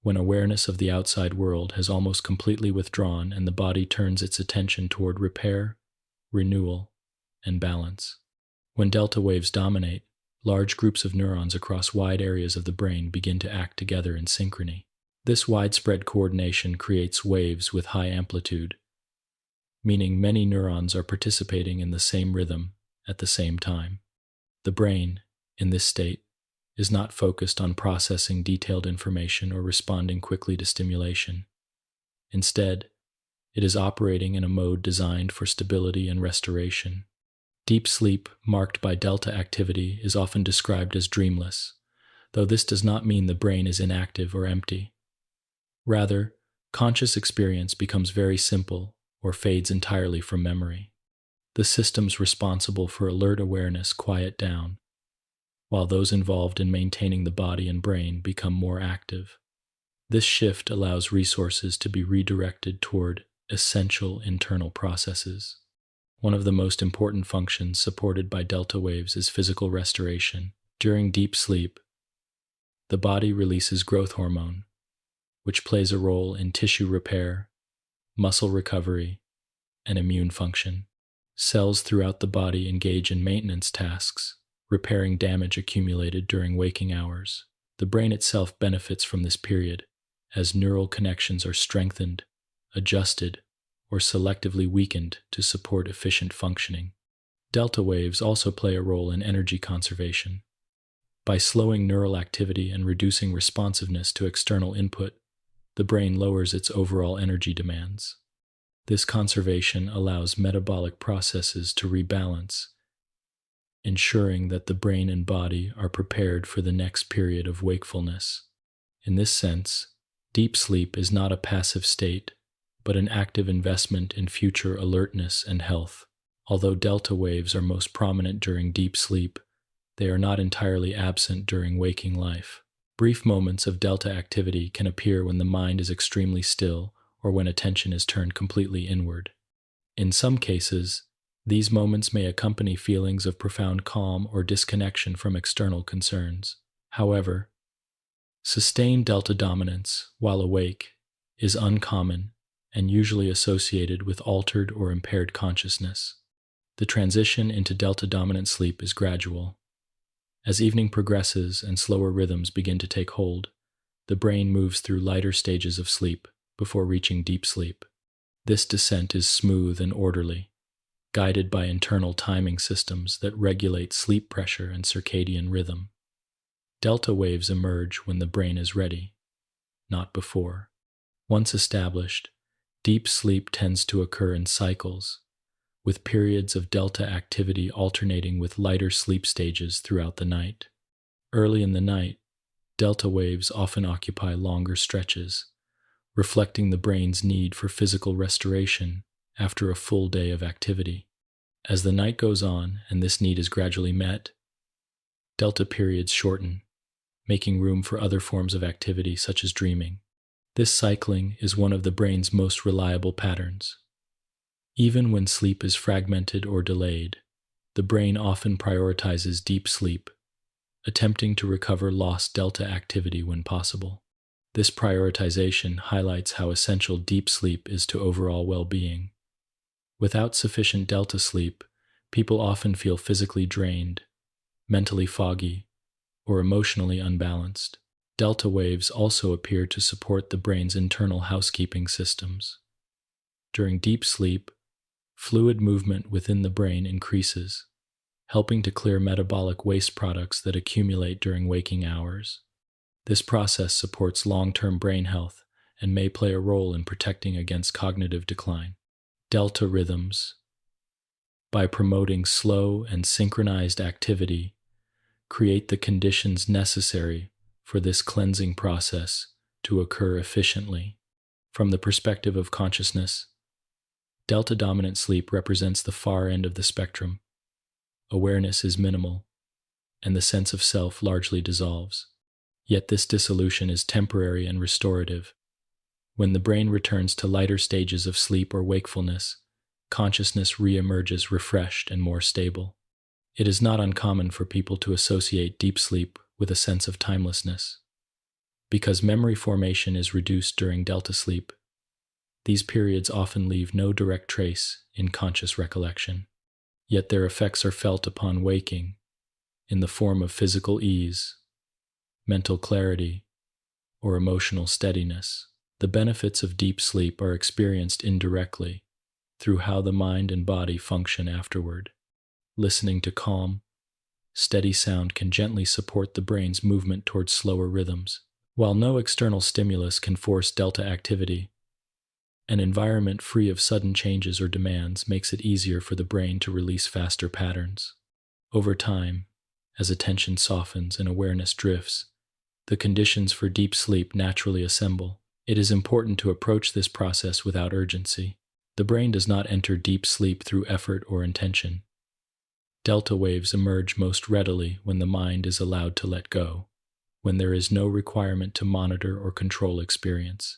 when awareness of the outside world has almost completely withdrawn and the body turns its attention toward repair, renewal, and balance. When delta waves dominate, large groups of neurons across wide areas of the brain begin to act together in synchrony. This widespread coordination creates waves with high amplitude, meaning many neurons are participating in the same rhythm at the same time. The brain, in this state, is not focused on processing detailed information or responding quickly to stimulation. Instead, it is operating in a mode designed for stability and restoration. Deep sleep, marked by delta activity, is often described as dreamless, though this does not mean the brain is inactive or empty. Rather, conscious experience becomes very simple or fades entirely from memory. The systems responsible for alert awareness quiet down, while those involved in maintaining the body and brain become more active. This shift allows resources to be redirected toward essential internal processes. One of the most important functions supported by delta waves is physical restoration. During deep sleep, the body releases growth hormone, which plays a role in tissue repair, muscle recovery, and immune function. Cells throughout the body engage in maintenance tasks, repairing damage accumulated during waking hours. The brain itself benefits from this period, as neural connections are strengthened, adjusted, or selectively weakened to support efficient functioning. Delta waves also play a role in energy conservation. By slowing neural activity and reducing responsiveness to external input, the brain lowers its overall energy demands. This conservation allows metabolic processes to rebalance, ensuring that the brain and body are prepared for the next period of wakefulness. In this sense, deep sleep is not a passive state, but an active investment in future alertness and health. Although delta waves are most prominent during deep sleep, they are not entirely absent during waking life. Brief moments of delta activity can appear when the mind is extremely still or when attention is turned completely inward. In some cases, these moments may accompany feelings of profound calm or disconnection from external concerns. However, sustained delta dominance while awake is uncommon and usually associated with altered or impaired consciousness. The transition into delta dominant sleep is gradual. As evening progresses and slower rhythms begin to take hold, the brain moves through lighter stages of sleep before reaching deep sleep. This descent is smooth and orderly, guided by internal timing systems that regulate sleep pressure and circadian rhythm. Delta waves emerge when the brain is ready, not before. Once established, deep sleep tends to occur in cycles, with periods of delta activity alternating with lighter sleep stages throughout the night. Early in the night, delta waves often occupy longer stretches, reflecting the brain's need for physical restoration after a full day of activity. As the night goes on and this need is gradually met, delta periods shorten, making room for other forms of activity such as dreaming. This cycling is one of the brain's most reliable patterns. Even when sleep is fragmented or delayed, the brain often prioritizes deep sleep, attempting to recover lost delta activity when possible. This prioritization highlights how essential deep sleep is to overall well-being. Without sufficient delta sleep, people often feel physically drained, mentally foggy, or emotionally unbalanced. Delta waves also appear to support the brain's internal housekeeping systems. During deep sleep, fluid movement within the brain increases, helping to clear metabolic waste products that accumulate during waking hours. This process supports long-term brain health and may play a role in protecting against cognitive decline. Delta rhythms. By promoting slow and synchronized activity, create the conditions necessary for this cleansing process to occur efficiently. From the perspective of consciousness, delta dominant sleep represents the far end of the spectrum. Awareness is minimal, and the sense of self largely dissolves. Yet this dissolution is temporary and restorative. When the brain returns to lighter stages of sleep or wakefulness, consciousness re-emerges refreshed and more stable. It is not uncommon for people to associate deep sleep with a sense of timelessness. Because memory formation is reduced during delta sleep, these periods often leave no direct trace in conscious recollection. Yet their effects are felt upon waking in the form of physical ease, mental clarity, or emotional steadiness. The benefits of deep sleep are experienced indirectly through how the mind and body function afterward. Listening to calm, steady sound can gently support the brain's movement towards slower rhythms. While no external stimulus can force delta activity, an environment free of sudden changes or demands makes it easier for the brain to release faster patterns. Over time, as attention softens and awareness drifts, the conditions for deep sleep naturally assemble. It is important to approach this process without urgency. The brain does not enter deep sleep through effort or intention. Delta waves emerge most readily when the mind is allowed to let go, when there is no requirement to monitor or control experience.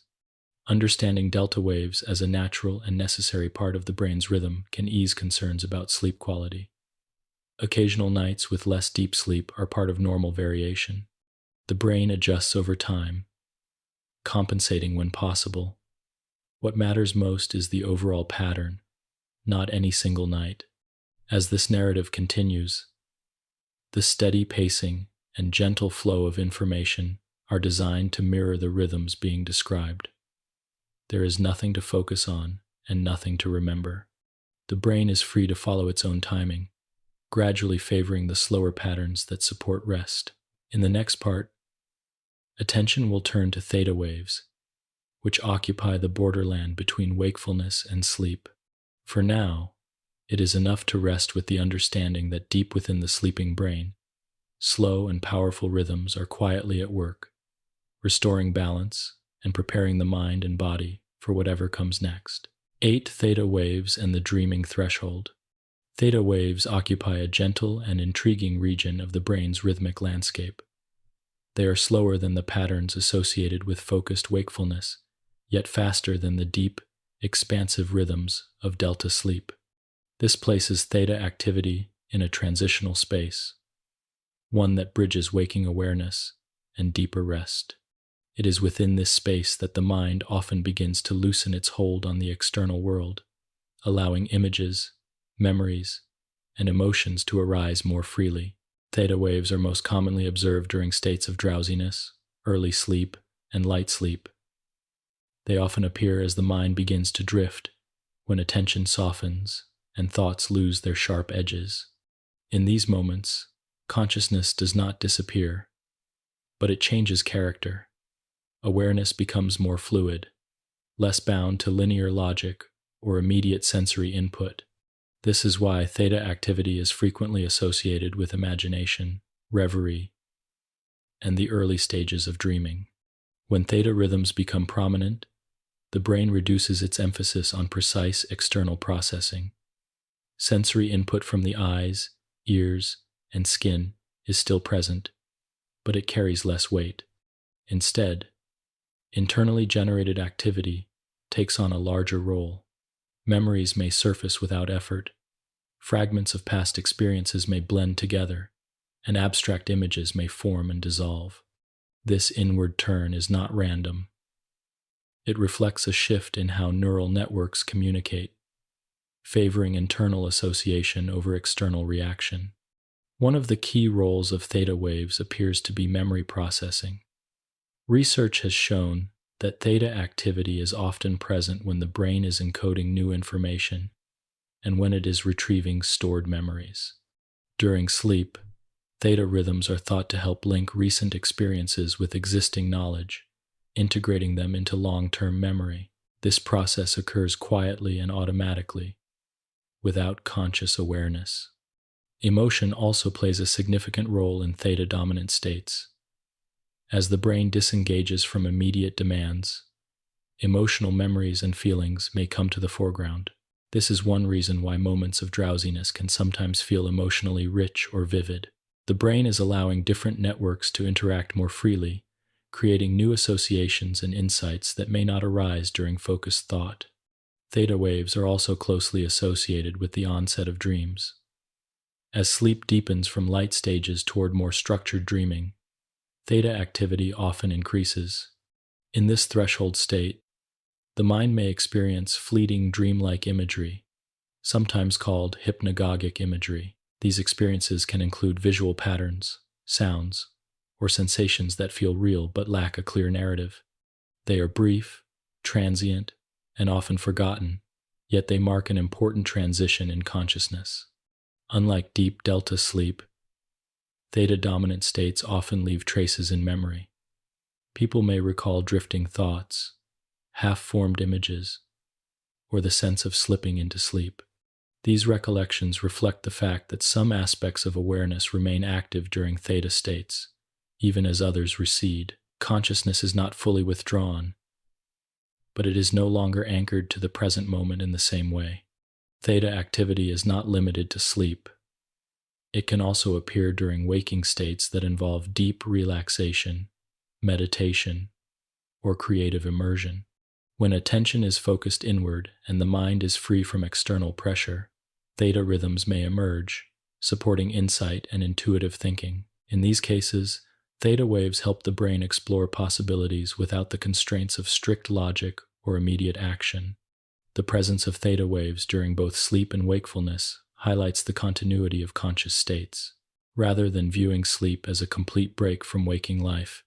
Understanding delta waves as a natural and necessary part of the brain's rhythm can ease concerns about sleep quality. Occasional nights with less deep sleep are part of normal variation. The brain adjusts over time, compensating when possible. What matters most is the overall pattern, not any single night. As this narrative continues, the steady pacing and gentle flow of information are designed to mirror the rhythms being described. There is nothing to focus on and nothing to remember. The brain is free to follow its own timing, gradually favoring the slower patterns that support rest. In the next part, attention will turn to theta waves, which occupy the borderland between wakefulness and sleep. For now, it is enough to rest with the understanding that deep within the sleeping brain, slow and powerful rhythms are quietly at work, restoring balance and preparing the mind and body for whatever comes next. 8. Theta waves and the dreaming threshold. Theta waves occupy a gentle and intriguing region of the brain's rhythmic landscape. They are slower than the patterns associated with focused wakefulness, yet faster than the deep, expansive rhythms of delta sleep. This places theta activity in a transitional space, one that bridges waking awareness and deeper rest. It is within this space that the mind often begins to loosen its hold on the external world, allowing images, memories, and emotions to arise more freely. Theta waves are most commonly observed during states of drowsiness, early sleep, and light sleep. They often appear as the mind begins to drift, when attention softens and thoughts lose their sharp edges. In these moments, consciousness does not disappear, but it changes character. Awareness becomes more fluid, less bound to linear logic or immediate sensory input. This is why theta activity is frequently associated with imagination, reverie, and the early stages of dreaming. When theta rhythms become prominent, the brain reduces its emphasis on precise external processing. Sensory input from the eyes, ears, and skin is still present, but it carries less weight. Instead, internally generated activity takes on a larger role. Memories may surface without effort, fragments of past experiences may blend together, and abstract images may form and dissolve. This inward turn is not random. It reflects a shift in how neural networks communicate, favoring internal association over external reaction. One of the key roles of theta waves appears to be memory processing. Research has shown that theta activity is often present when the brain is encoding new information and when it is retrieving stored memories. During sleep, theta rhythms are thought to help link recent experiences with existing knowledge, integrating them into long-term memory. This process occurs quietly and automatically, without conscious awareness. Emotion also plays a significant role in theta-dominant states. As the brain disengages from immediate demands, emotional memories and feelings may come to the foreground. This is one reason why moments of drowsiness can sometimes feel emotionally rich or vivid. The brain is allowing different networks to interact more freely, creating new associations and insights that may not arise during focused thought. Theta waves are also closely associated with the onset of dreams. As sleep deepens from light stages toward more structured dreaming, theta activity often increases. In this threshold state, the mind may experience fleeting dreamlike imagery, sometimes called hypnagogic imagery. These experiences can include visual patterns, sounds, or sensations that feel real but lack a clear narrative. They are brief, transient, and often forgotten, yet they mark an important transition in consciousness. Unlike deep delta sleep, theta-dominant states often leave traces in memory. People may recall drifting thoughts, half-formed images, or the sense of slipping into sleep. These recollections reflect the fact that some aspects of awareness remain active during theta states, even as others recede. Consciousness is not fully withdrawn, but it is no longer anchored to the present moment in the same way. Theta activity is not limited to sleep. It can also appear during waking states that involve deep relaxation, meditation, or creative immersion. When attention is focused inward and the mind is free from external pressure, theta rhythms may emerge, supporting insight and intuitive thinking. In these cases, theta waves help the brain explore possibilities without the constraints of strict logic or immediate action. The presence of theta waves during both sleep and wakefulness highlights the continuity of conscious states. Rather than viewing sleep as a complete break from waking life,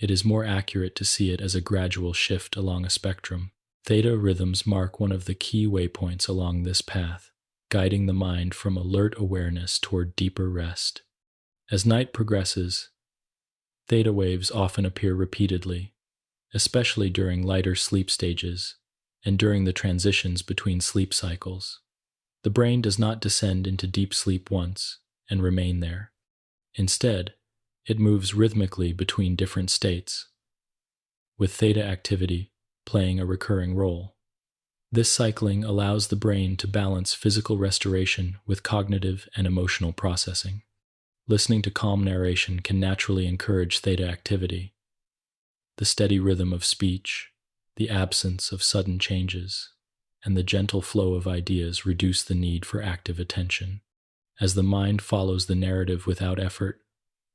it is more accurate to see it as a gradual shift along a spectrum. Theta rhythms mark one of the key waypoints along this path, guiding the mind from alert awareness toward deeper rest. As night progresses, theta waves often appear repeatedly, especially during lighter sleep stages and during the transitions between sleep cycles. The brain does not descend into deep sleep once and remain there. Instead, it moves rhythmically between different states, with theta activity playing a recurring role. This cycling allows the brain to balance physical restoration with cognitive and emotional processing. Listening to calm narration can naturally encourage theta activity. The steady rhythm of speech, the absence of sudden changes, and the gentle flow of ideas reduce the need for active attention. As the mind follows the narrative without effort,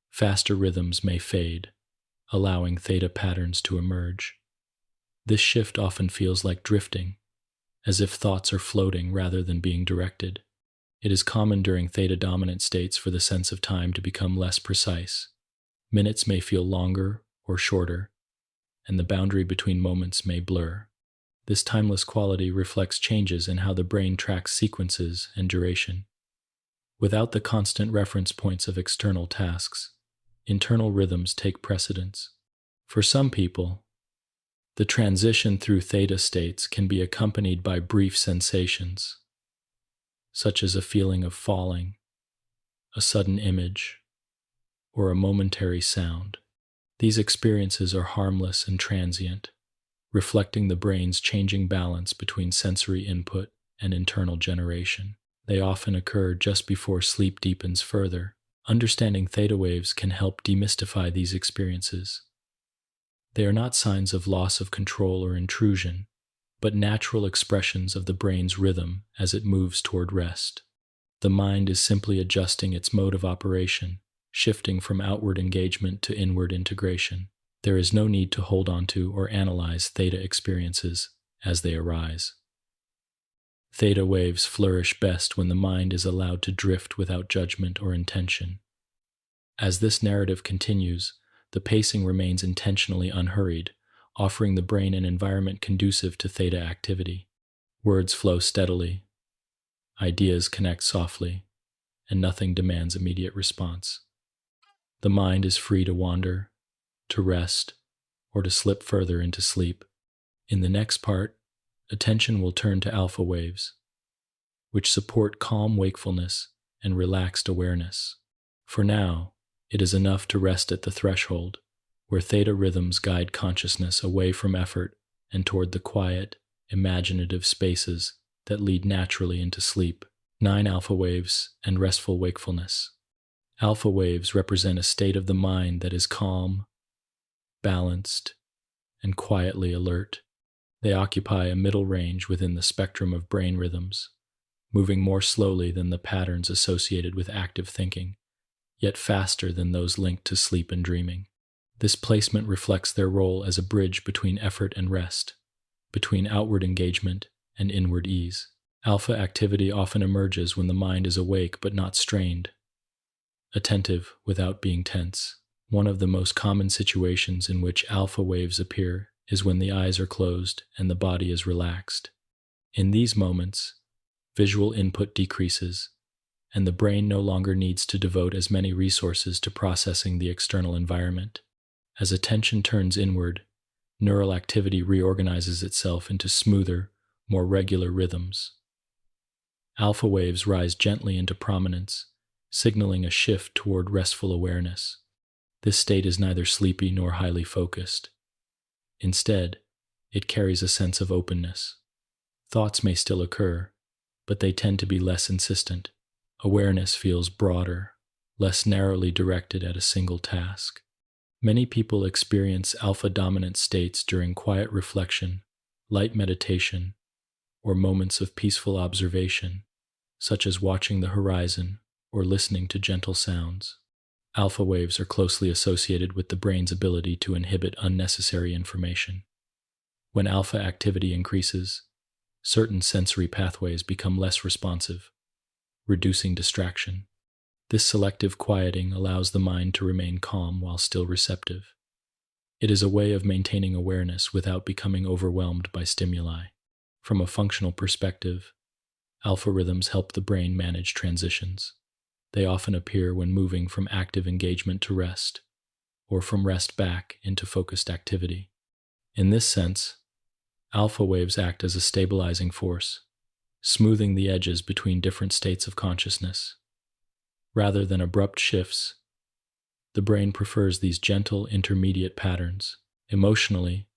faster rhythms may fade, allowing theta patterns to emerge. This shift often feels like drifting, as if thoughts are floating rather than being directed. It is common during theta-dominant states for the sense of time to become less precise. Minutes may feel longer or shorter, and the boundary between moments may blur. This timeless quality reflects changes in how the brain tracks sequences and duration. Without the constant reference points of external tasks, internal rhythms take precedence. For some people, the transition through theta states can be accompanied by brief sensations, such as a feeling of falling, a sudden image, or a momentary sound. These experiences are harmless and transient, reflecting the brain's changing balance between sensory input and internal generation. They often occur just before sleep deepens further. Understanding theta waves can help demystify these experiences. They are not signs of loss of control or intrusion, but natural expressions of the brain's rhythm as it moves toward rest. The mind is simply adjusting its mode of operation, shifting from outward engagement to inward integration. There is no need to hold onto or analyze theta experiences as they arise. Theta waves flourish best when the mind is allowed to drift without judgment or intention. As this narrative continues, the pacing remains intentionally unhurried, offering the brain an environment conducive to theta activity. Words flow steadily, ideas connect softly, and nothing demands immediate response. The mind is free to wander, to rest, or to slip further into sleep. In the next part, attention will turn to alpha waves, which support calm wakefulness and relaxed awareness. For now, it is enough to rest at the threshold, where theta rhythms guide consciousness away from effort and toward the quiet, imaginative spaces that lead naturally into sleep. 9 alpha waves and restful wakefulness. Alpha waves represent a state of the mind that is calm, balanced, and quietly alert. They occupy a middle range within the spectrum of brain rhythms, moving more slowly than the patterns associated with active thinking, yet faster than those linked to sleep and dreaming. This placement reflects their role as a bridge between effort and rest, between outward engagement and inward ease. Alpha activity often emerges when the mind is awake but not strained, attentive without being tense. One of the most common situations in which alpha waves appear is when the eyes are closed and the body is relaxed. In these moments, visual input decreases, and the brain no longer needs to devote as many resources to processing the external environment. As attention turns inward, neural activity reorganizes itself into smoother, more regular rhythms. Alpha waves rise gently into prominence, signaling a shift toward restful awareness. This state is neither sleepy nor highly focused. Instead, it carries a sense of openness. Thoughts may still occur, but they tend to be less insistent. Awareness feels broader, less narrowly directed at a single task. Many people experience alpha-dominant states during quiet reflection, light meditation, or moments of peaceful observation, such as watching the horizon or listening to gentle sounds. Alpha waves are closely associated with the brain's ability to inhibit unnecessary information. When alpha activity increases, certain sensory pathways become less responsive, reducing distraction. This selective quieting allows the mind to remain calm while still receptive. It is a way of maintaining awareness without becoming overwhelmed by stimuli. From a functional perspective, alpha rhythms help the brain manage transitions. They often appear when moving from active engagement to rest, or from rest back into focused activity. In this sense, alpha waves act as a stabilizing force, smoothing the edges between different states of consciousness. Rather than abrupt shifts, the brain prefers these gentle intermediate patterns. Emotionally,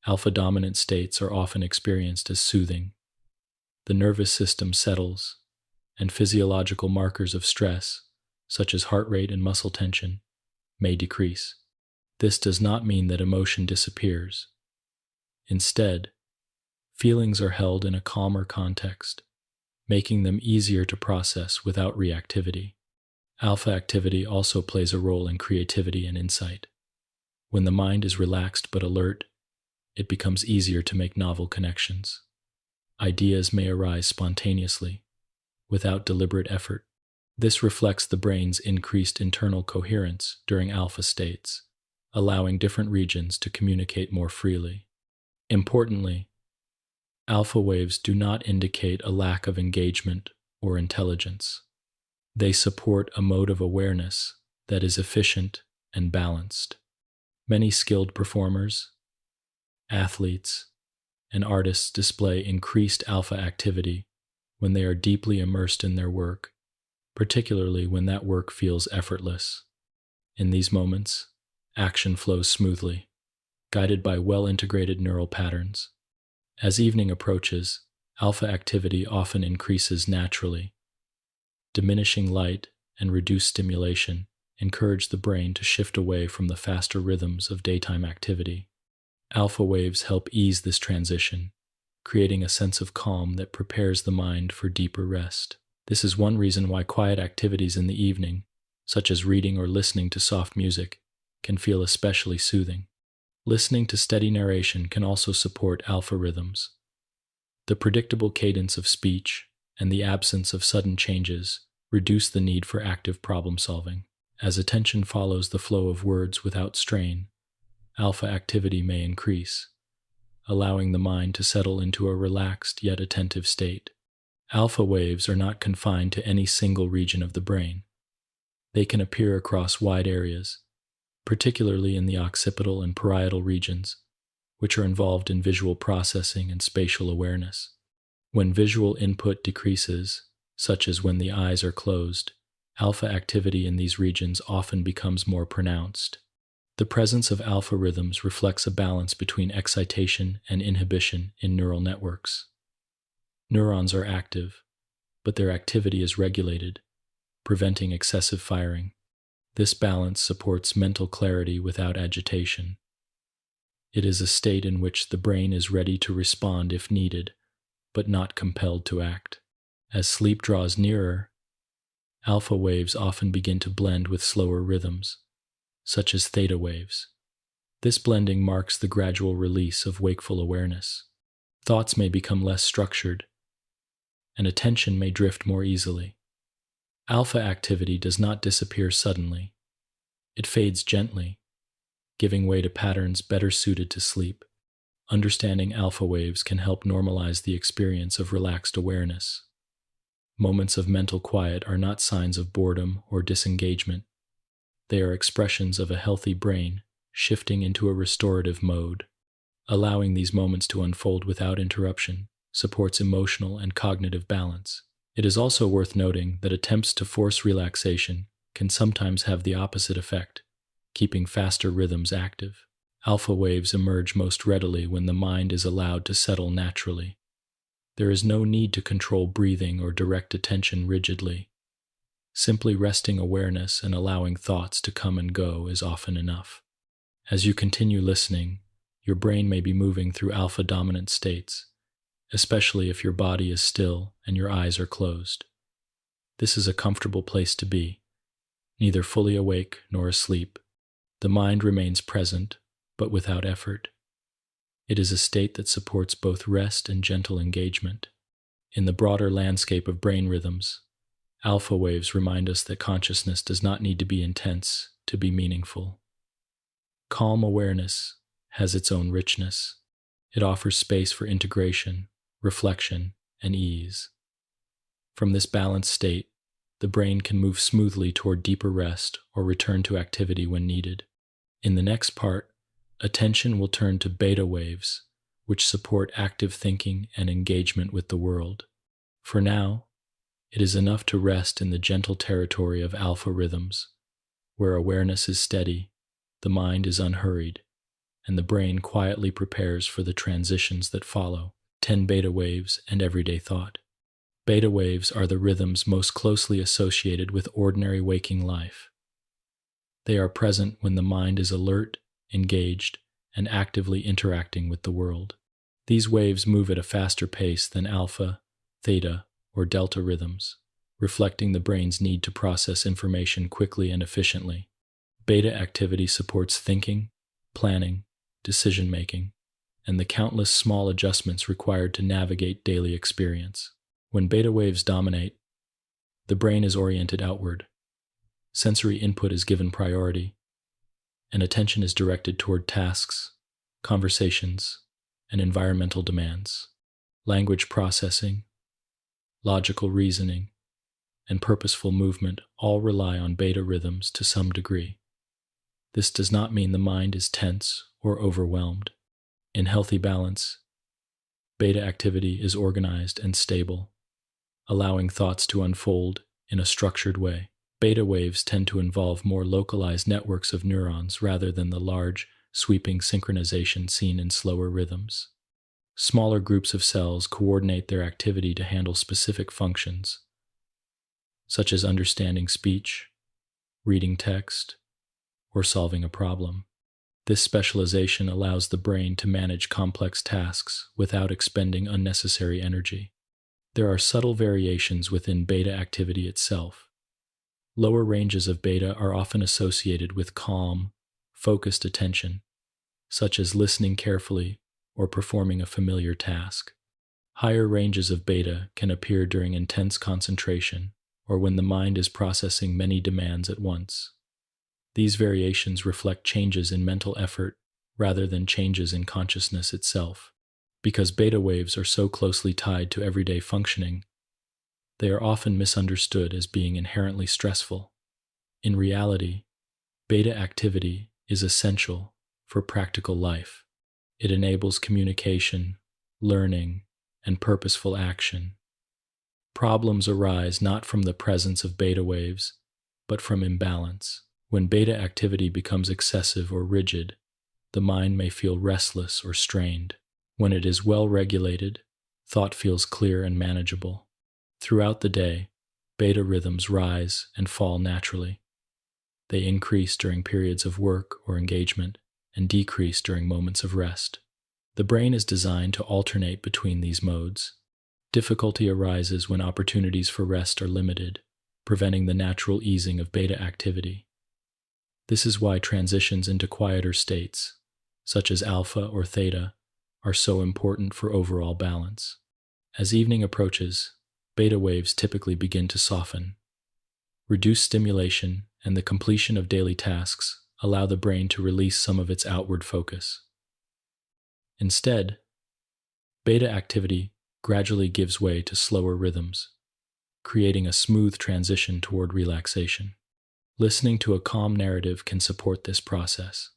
alpha-dominant states are often experienced as soothing, the nervous system settles, and physiological markers of stress, such as heart rate and muscle tension, may decrease. This does not mean that emotion disappears. Instead, feelings are held in a calmer context, making them easier to process without reactivity. Alpha activity also plays a role in creativity and insight. When the mind is relaxed but alert, it becomes easier to make novel connections. Ideas may arise spontaneously, without deliberate effort. This reflects the brain's increased internal coherence during alpha states, allowing different regions to communicate more freely. Importantly, alpha waves do not indicate a lack of engagement or intelligence. They support a mode of awareness that is efficient and balanced. Many skilled performers, athletes, and artists display increased alpha activity when they are deeply immersed in their work, particularly when that work feels effortless. In these moments, action flows smoothly, guided by well-integrated neural patterns. As evening approaches, alpha activity often increases naturally. Diminishing light and reduced stimulation encourage the brain to shift away from the faster rhythms of daytime activity. Alpha waves help ease this transition, creating a sense of calm that prepares the mind for deeper rest. This is one reason why quiet activities in the evening, such as reading or listening to soft music, can feel especially soothing. Listening to steady narration can also support alpha rhythms. The predictable cadence of speech and the absence of sudden changes reduce the need for active problem solving. As attention follows the flow of words without strain, alpha activity may increase, allowing the mind to settle into a relaxed yet attentive state. Alpha waves are not confined to any single region of the brain. They can appear across wide areas, particularly in the occipital and parietal regions, which are involved in visual processing and spatial awareness. When visual input decreases, such as when the eyes are closed, alpha activity in these regions often becomes more pronounced. The presence of alpha rhythms reflects a balance between excitation and inhibition in neural networks. Neurons are active, but their activity is regulated, preventing excessive firing. This balance supports mental clarity without agitation. It is a state in which the brain is ready to respond if needed, but not compelled to act. As sleep draws nearer, alpha waves often begin to blend with slower rhythms, such as theta waves. This blending marks the gradual release of wakeful awareness. Thoughts may become less structured, and attention may drift more easily. Alpha activity does not disappear suddenly. It fades gently, giving way to patterns better suited to sleep. Understanding alpha waves can help normalize the experience of relaxed awareness. Moments of mental quiet are not signs of boredom or disengagement. They are expressions of a healthy brain shifting into a restorative mode. Allowing these moments to unfold without interruption supports emotional and cognitive balance. It is also worth noting that attempts to force relaxation can sometimes have the opposite effect, keeping faster rhythms active. Alpha waves emerge most readily when the mind is allowed to settle naturally. There is no need to control breathing or direct attention rigidly. Simply resting awareness and allowing thoughts to come and go is often enough. As you continue listening, your brain may be moving through alpha-dominant states, especially if your body is still and your eyes are closed. This is a comfortable place to be, neither fully awake nor asleep. The mind remains present, but without effort. It is a state that supports both rest and gentle engagement. In the broader landscape of brain rhythms, alpha waves remind us that consciousness does not need to be intense to be meaningful. Calm awareness has its own richness. It offers space for integration, reflection, and ease. From this balanced state, the brain can move smoothly toward deeper rest or return to activity when needed. In the next part, attention will turn to beta waves, which support active thinking and engagement with the world. For now, it is enough to rest in the gentle territory of alpha rhythms, where awareness is steady, the mind is unhurried, and the brain quietly prepares for the transitions that follow. 10 beta waves, and everyday thought. Beta waves are the rhythms most closely associated with ordinary waking life. They are present when the mind is alert, engaged, and actively interacting with the world. These waves move at a faster pace than alpha, theta, or delta rhythms, reflecting the brain's need to process information quickly and efficiently. Beta activity supports thinking, planning, decision-making, and the countless small adjustments required to navigate daily experience. When beta waves dominate, the brain is oriented outward, sensory input is given priority, and attention is directed toward tasks, conversations, and environmental demands. Language processing, logical reasoning, and purposeful movement all rely on beta rhythms to some degree. This does not mean the mind is tense or overwhelmed. In healthy balance, beta activity is organized and stable, allowing thoughts to unfold in a structured way. Beta waves tend to involve more localized networks of neurons rather than the large, sweeping synchronization seen in slower rhythms. Smaller groups of cells coordinate their activity to handle specific functions, such as understanding speech, reading text, or solving a problem. This specialization allows the brain to manage complex tasks without expending unnecessary energy. There are subtle variations within beta activity itself. Lower ranges of beta are often associated with calm, focused attention, such as listening carefully or performing a familiar task. Higher ranges of beta can appear during intense concentration or when the mind is processing many demands at once. These variations reflect changes in mental effort rather than changes in consciousness itself. Because beta waves are so closely tied to everyday functioning, they are often misunderstood as being inherently stressful. In reality, beta activity is essential for practical life. It enables communication, learning, and purposeful action. Problems arise not from the presence of beta waves, but from imbalance. When beta activity becomes excessive or rigid, the mind may feel restless or strained. When it is well regulated, thought feels clear and manageable. Throughout the day, beta rhythms rise and fall naturally. They increase during periods of work or engagement and decrease during moments of rest. The brain is designed to alternate between these modes. Difficulty arises when opportunities for rest are limited, preventing the natural easing of beta activity. This is why transitions into quieter states, such as alpha or theta, are so important for overall balance. As evening approaches, beta waves typically begin to soften. Reduced stimulation and the completion of daily tasks allow the brain to release some of its outward focus. Instead, beta activity gradually gives way to slower rhythms, creating a smooth transition toward relaxation. Listening to a calm narrative can support this process.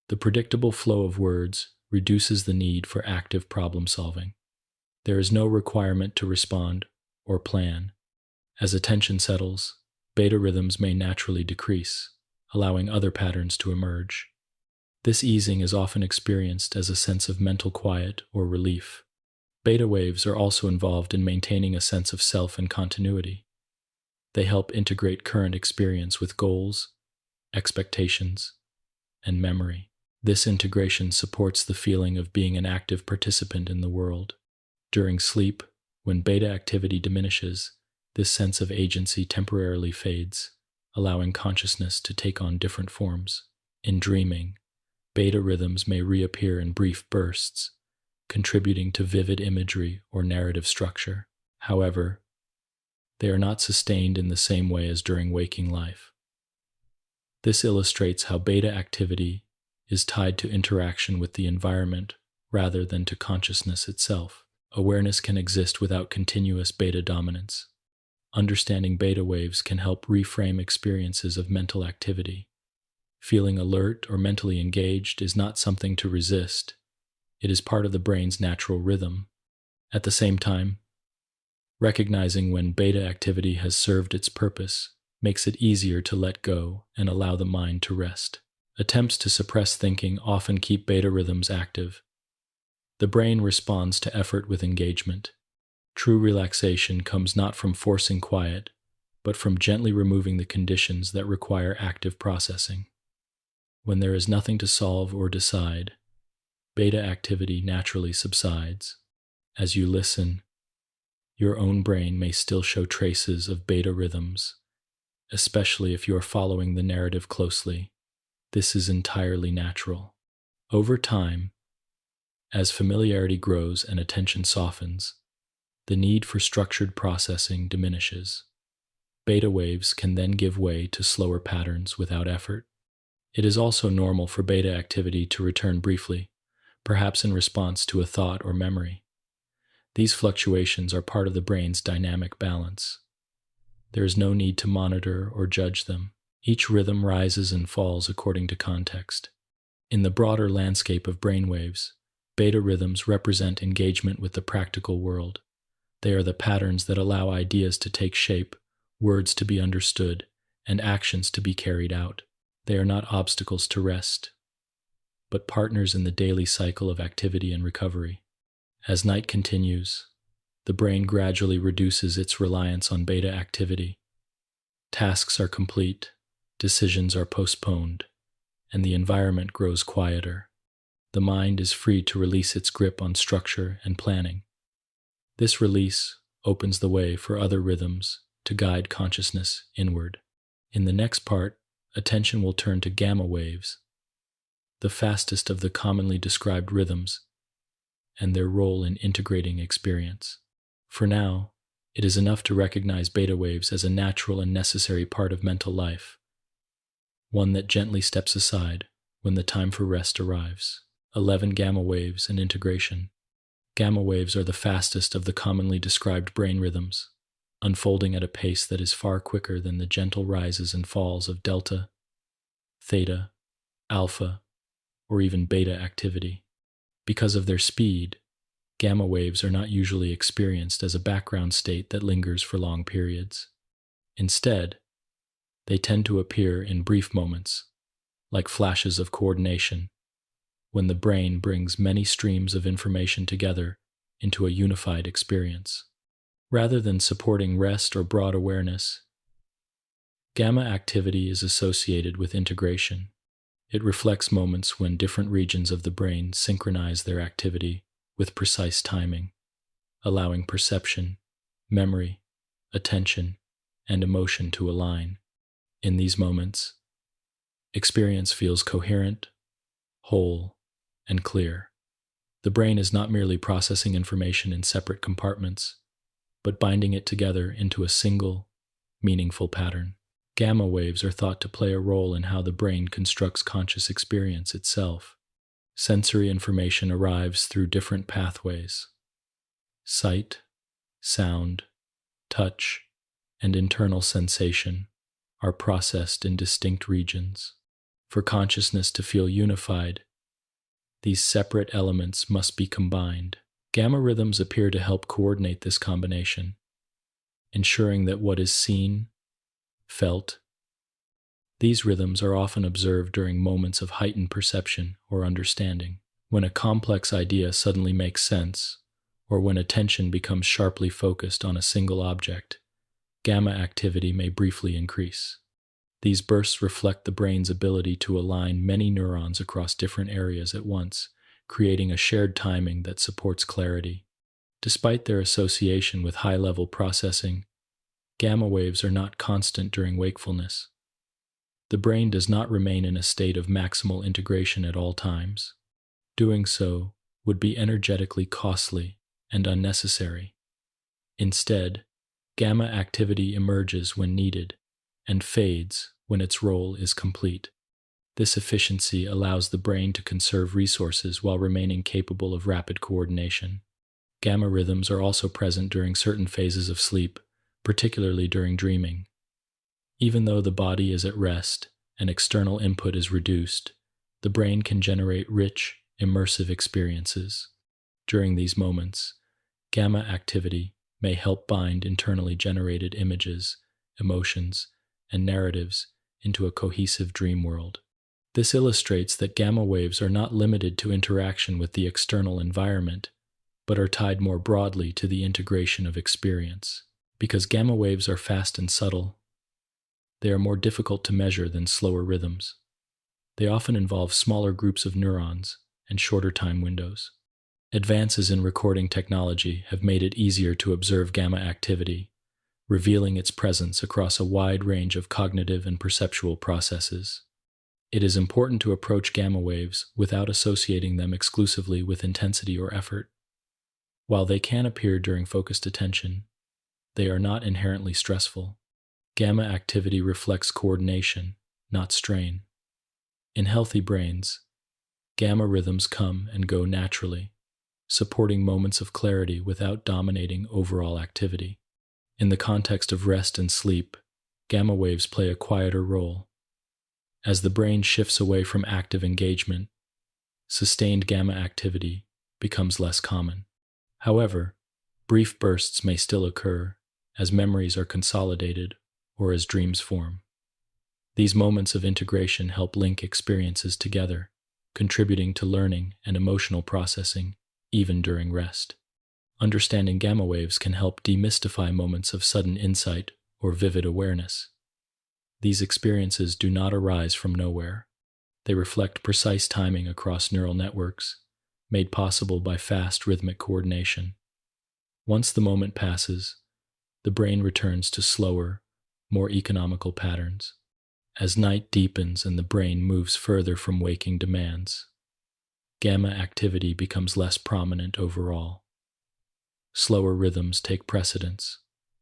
The predictable flow of words reduces the need for active problem solving. There is no requirement to respond or plan. As attention settles, beta rhythms may naturally decrease, allowing other patterns to emerge. This easing is often experienced as a sense of mental quiet or relief. Beta waves are also involved in maintaining a sense of self and continuity. They help integrate current experience with goals, expectations, and memory. This integration supports the feeling of being an active participant in the world. During sleep, when beta activity diminishes, this sense of agency temporarily fades, allowing consciousness to take on different forms. In dreaming, beta rhythms may reappear in brief bursts, contributing to vivid imagery or narrative structure. However, they are not sustained in the same way as during waking life. This illustrates how beta activity is tied to interaction with the environment rather than to consciousness itself. Awareness can exist without continuous beta dominance. Understanding beta waves can help reframe experiences of mental activity. Feeling alert or mentally engaged is not something to resist. It is part of the brain's natural rhythm. At the same time, recognizing when beta activity has served its purpose makes it easier to let go and allow the mind to rest. Attempts to suppress thinking often keep beta rhythms active. The brain responds to effort with engagement. True relaxation comes not from forcing quiet, but from gently removing the conditions that require active processing. When there is nothing to solve or decide, beta activity naturally subsides. As you listen, your own brain may still show traces of beta rhythms, especially if you are following the narrative closely. This is entirely natural. Over time, as familiarity grows and attention softens, the need for structured processing diminishes. Beta waves can then give way to slower patterns without effort. It is also normal for beta activity to return briefly, perhaps in response to a thought or memory. These fluctuations are part of the brain's dynamic balance. There is no need to monitor or judge them. Each rhythm rises and falls according to context. In the broader landscape of brainwaves, beta rhythms represent engagement with the practical world. They are the patterns that allow ideas to take shape, words to be understood, and actions to be carried out. They are not obstacles to rest, but partners in the daily cycle of activity and recovery. As night continues, the brain gradually reduces its reliance on beta activity. Tasks are complete, decisions are postponed, and the environment grows quieter. The mind is free to release its grip on structure and planning. This release opens the way for other rhythms to guide consciousness inward. In the next part, attention will turn to gamma waves, the fastest of the commonly described rhythms, and their role in integrating experience. For now, it is enough to recognize beta waves as a natural and necessary part of mental life, one that gently steps aside when the time for rest arrives. 11 gamma waves and integration. Gamma waves are the fastest of the commonly described brain rhythms, unfolding at a pace that is far quicker than the gentle rises and falls of delta, theta, alpha, or even beta activity. Because of their speed, gamma waves are not usually experienced as a background state that lingers for long periods. Instead, they tend to appear in brief moments, like flashes of coordination, when the brain brings many streams of information together into a unified experience. Rather than supporting rest or broad awareness, gamma activity is associated with integration. It reflects moments when different regions of the brain synchronize their activity with precise timing, allowing perception, memory, attention, and emotion to align. In these moments, experience feels coherent, whole, and clear. The brain is not merely processing information in separate compartments, but binding it together into a single, meaningful pattern. Gamma waves are thought to play a role in how the brain constructs conscious experience itself. Sensory information arrives through different pathways. Sight, sound, touch, and internal sensation are processed in distinct regions. For consciousness to feel unified, these separate elements must be combined. Gamma rhythms appear to help coordinate this combination, ensuring that what is seen, felt. These rhythms are often observed during moments of heightened perception or understanding, when a complex idea suddenly makes sense, or when attention becomes sharply focused on a single object. Gamma activity may briefly increase. These bursts reflect the brain's ability to align many neurons across different areas at once, creating a shared timing that supports clarity. Despite their association with high-level processing, gamma waves are not constant during wakefulness. The brain does not remain in a state of maximal integration at all times. Doing so would be energetically costly and unnecessary. Instead, gamma activity emerges when needed and fades when its role is complete. This efficiency allows the brain to conserve resources while remaining capable of rapid coordination. Gamma rhythms are also present during certain phases of sleep, particularly during dreaming. Even though the body is at rest and external input is reduced, the brain can generate rich, immersive experiences. During these moments, gamma activity may help bind internally generated images, emotions, and narratives into a cohesive dream world. This illustrates that gamma waves are not limited to interaction with the external environment, but are tied more broadly to the integration of experience. Because gamma waves are fast and subtle, they are more difficult to measure than slower rhythms. They often involve smaller groups of neurons and shorter time windows. Advances in recording technology have made it easier to observe gamma activity, revealing its presence across a wide range of cognitive and perceptual processes. It is important to approach gamma waves without associating them exclusively with intensity or effort. While they can appear during focused attention, they are not inherently stressful. Gamma activity reflects coordination, not strain. In healthy brains, gamma rhythms come and go naturally, supporting moments of clarity without dominating overall activity. In the context of rest and sleep, gamma waves play a quieter role. As the brain shifts away from active engagement, sustained gamma activity becomes less common. However, brief bursts may still occur as memories are consolidated or as dreams form. These moments of integration help link experiences together, contributing to learning and emotional processing even during rest. Understanding gamma waves can help demystify moments of sudden insight or vivid awareness. These experiences do not arise from nowhere. They reflect precise timing across neural networks, made possible by fast rhythmic coordination. Once the moment passes, the brain returns to slower, more economical patterns. As night deepens and the brain moves further from waking demands, gamma activity becomes less prominent overall. Slower rhythms take precedence,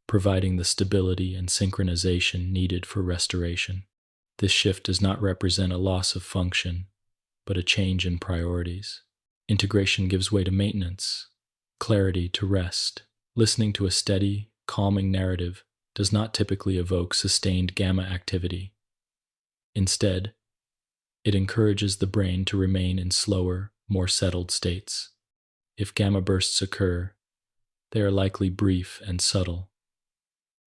providing the stability and synchronization needed for restoration. This shift does not represent a loss of function, but a change in priorities. Integration gives way to maintenance, clarity to rest. Listening to a steady, calming narrative does not typically evoke sustained gamma activity. Instead, it encourages the brain to remain in slower, more settled states. If gamma bursts occur, they are likely brief and subtle.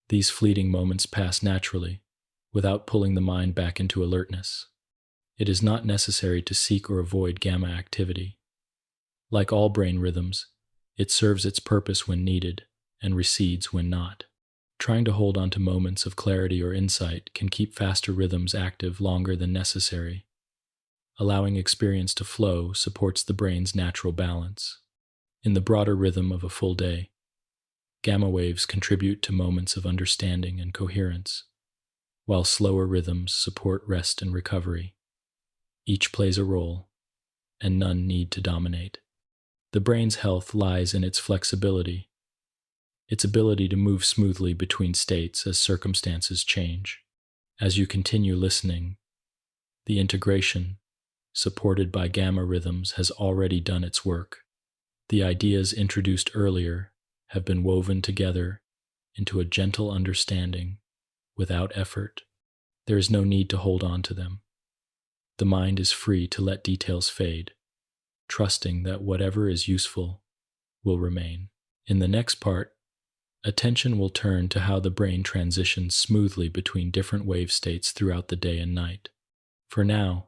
These fleeting moments pass naturally, without pulling the mind back into alertness. It is not necessary to seek or avoid gamma activity. Like all brain rhythms, it serves its purpose when needed and recedes when not. Trying to hold on to moments of clarity or insight can keep faster rhythms active longer than necessary. Allowing experience to flow supports the brain's natural balance. In the broader rhythm of a full day, gamma waves contribute to moments of understanding and coherence, while slower rhythms support rest and recovery. Each plays a role, and none need to dominate. The brain's health lies in its flexibility, its ability to move smoothly between states as circumstances change. As you continue listening, the integration, supported by gamma rhythms, has already done its work. The ideas introduced earlier have been woven together into a gentle understanding without effort. There is no need to hold on to them. The mind is free to let details fade, trusting that whatever is useful will remain. In the next part, attention will turn to how the brain transitions smoothly between different wave states throughout the day and night. For now,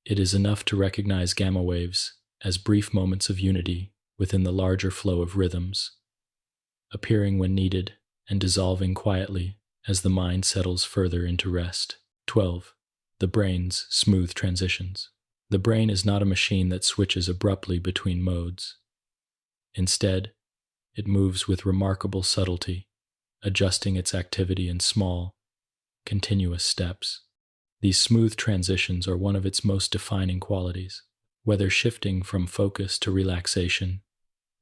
it is enough to recognize gamma waves as brief moments of unity within the larger flow of rhythms, appearing when needed and dissolving quietly as the mind settles further into rest. 12. The brain's smooth transitions. The brain is not a machine that switches abruptly between modes. Instead, it moves with remarkable subtlety, adjusting its activity in small, continuous steps. These smooth transitions are one of its most defining qualities. Whether shifting from focus to relaxation,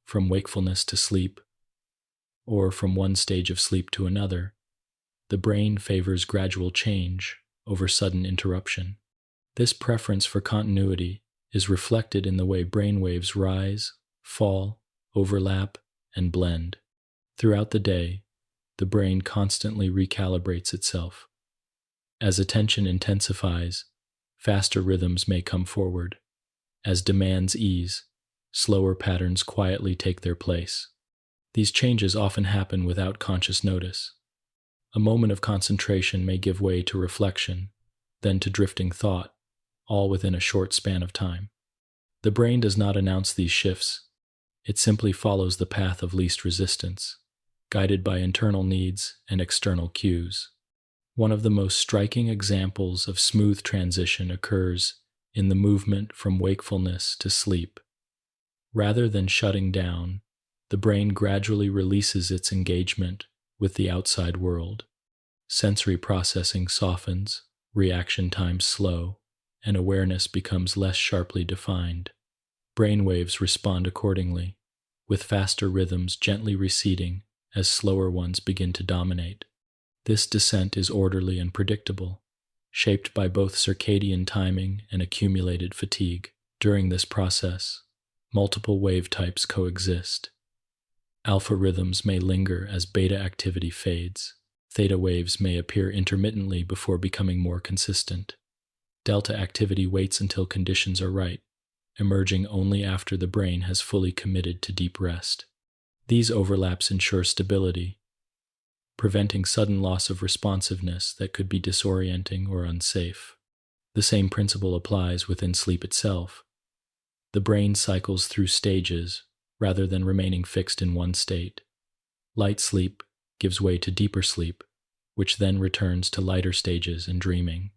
from wakefulness to sleep, or from one stage of sleep to another, the brain favors gradual change over sudden interruption. This preference for continuity is reflected in the way brain waves rise, fall, overlap, and blend. Throughout the day, the brain constantly recalibrates itself. As attention intensifies, faster rhythms may come forward. As demands ease, slower patterns quietly take their place. These changes often happen without conscious notice. A moment of concentration may give way to reflection, then to drifting thought, all within a short span of time. The brain does not announce these shifts, it simply follows the path of least resistance, guided by internal needs and external cues. One of the most striking examples of smooth transition occurs in the movement from wakefulness to sleep. Rather than shutting down, the brain gradually releases its engagement with the outside world. Sensory processing softens, reaction times slow, and awareness becomes less sharply defined. Brain waves respond accordingly, with faster rhythms gently receding as slower ones begin to dominate. This descent is orderly and predictable, shaped by both circadian timing and accumulated fatigue. During this process, multiple wave types coexist. Alpha rhythms may linger as beta activity fades. Theta waves may appear intermittently before becoming more consistent. Delta activity waits until conditions are right, emerging only after the brain has fully committed to deep rest. These overlaps ensure stability, preventing sudden loss of responsiveness that could be disorienting or unsafe. The same principle applies within sleep itself. The brain cycles through stages rather than remaining fixed in one state. Light sleep gives way to deeper sleep, which then returns to lighter stages and dreaming.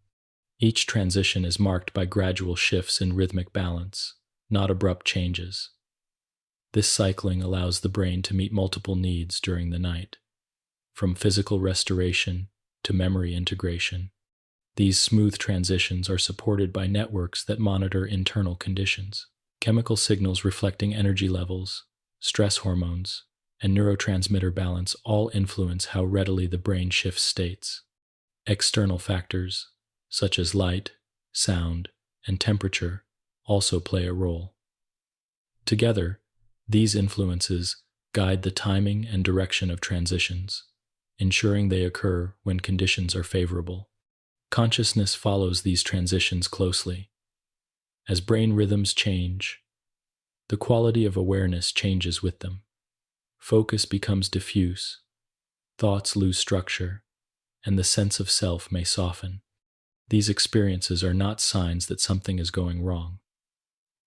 Each transition is marked by gradual shifts in rhythmic balance, not abrupt changes. This cycling allows the brain to meet multiple needs during the night, from physical restoration to memory integration. These smooth transitions are supported by networks that monitor internal conditions. Chemical signals reflecting energy levels, stress hormones, and neurotransmitter balance all influence how readily the brain shifts states. External factors, such as light, sound, and temperature, also play a role. Together, these influences guide the timing and direction of transitions, ensuring they occur when conditions are favorable. Consciousness follows these transitions closely. As brain rhythms change, the quality of awareness changes with them. Focus becomes diffuse, thoughts lose structure, and the sense of self may soften. These experiences are not signs that something is going wrong.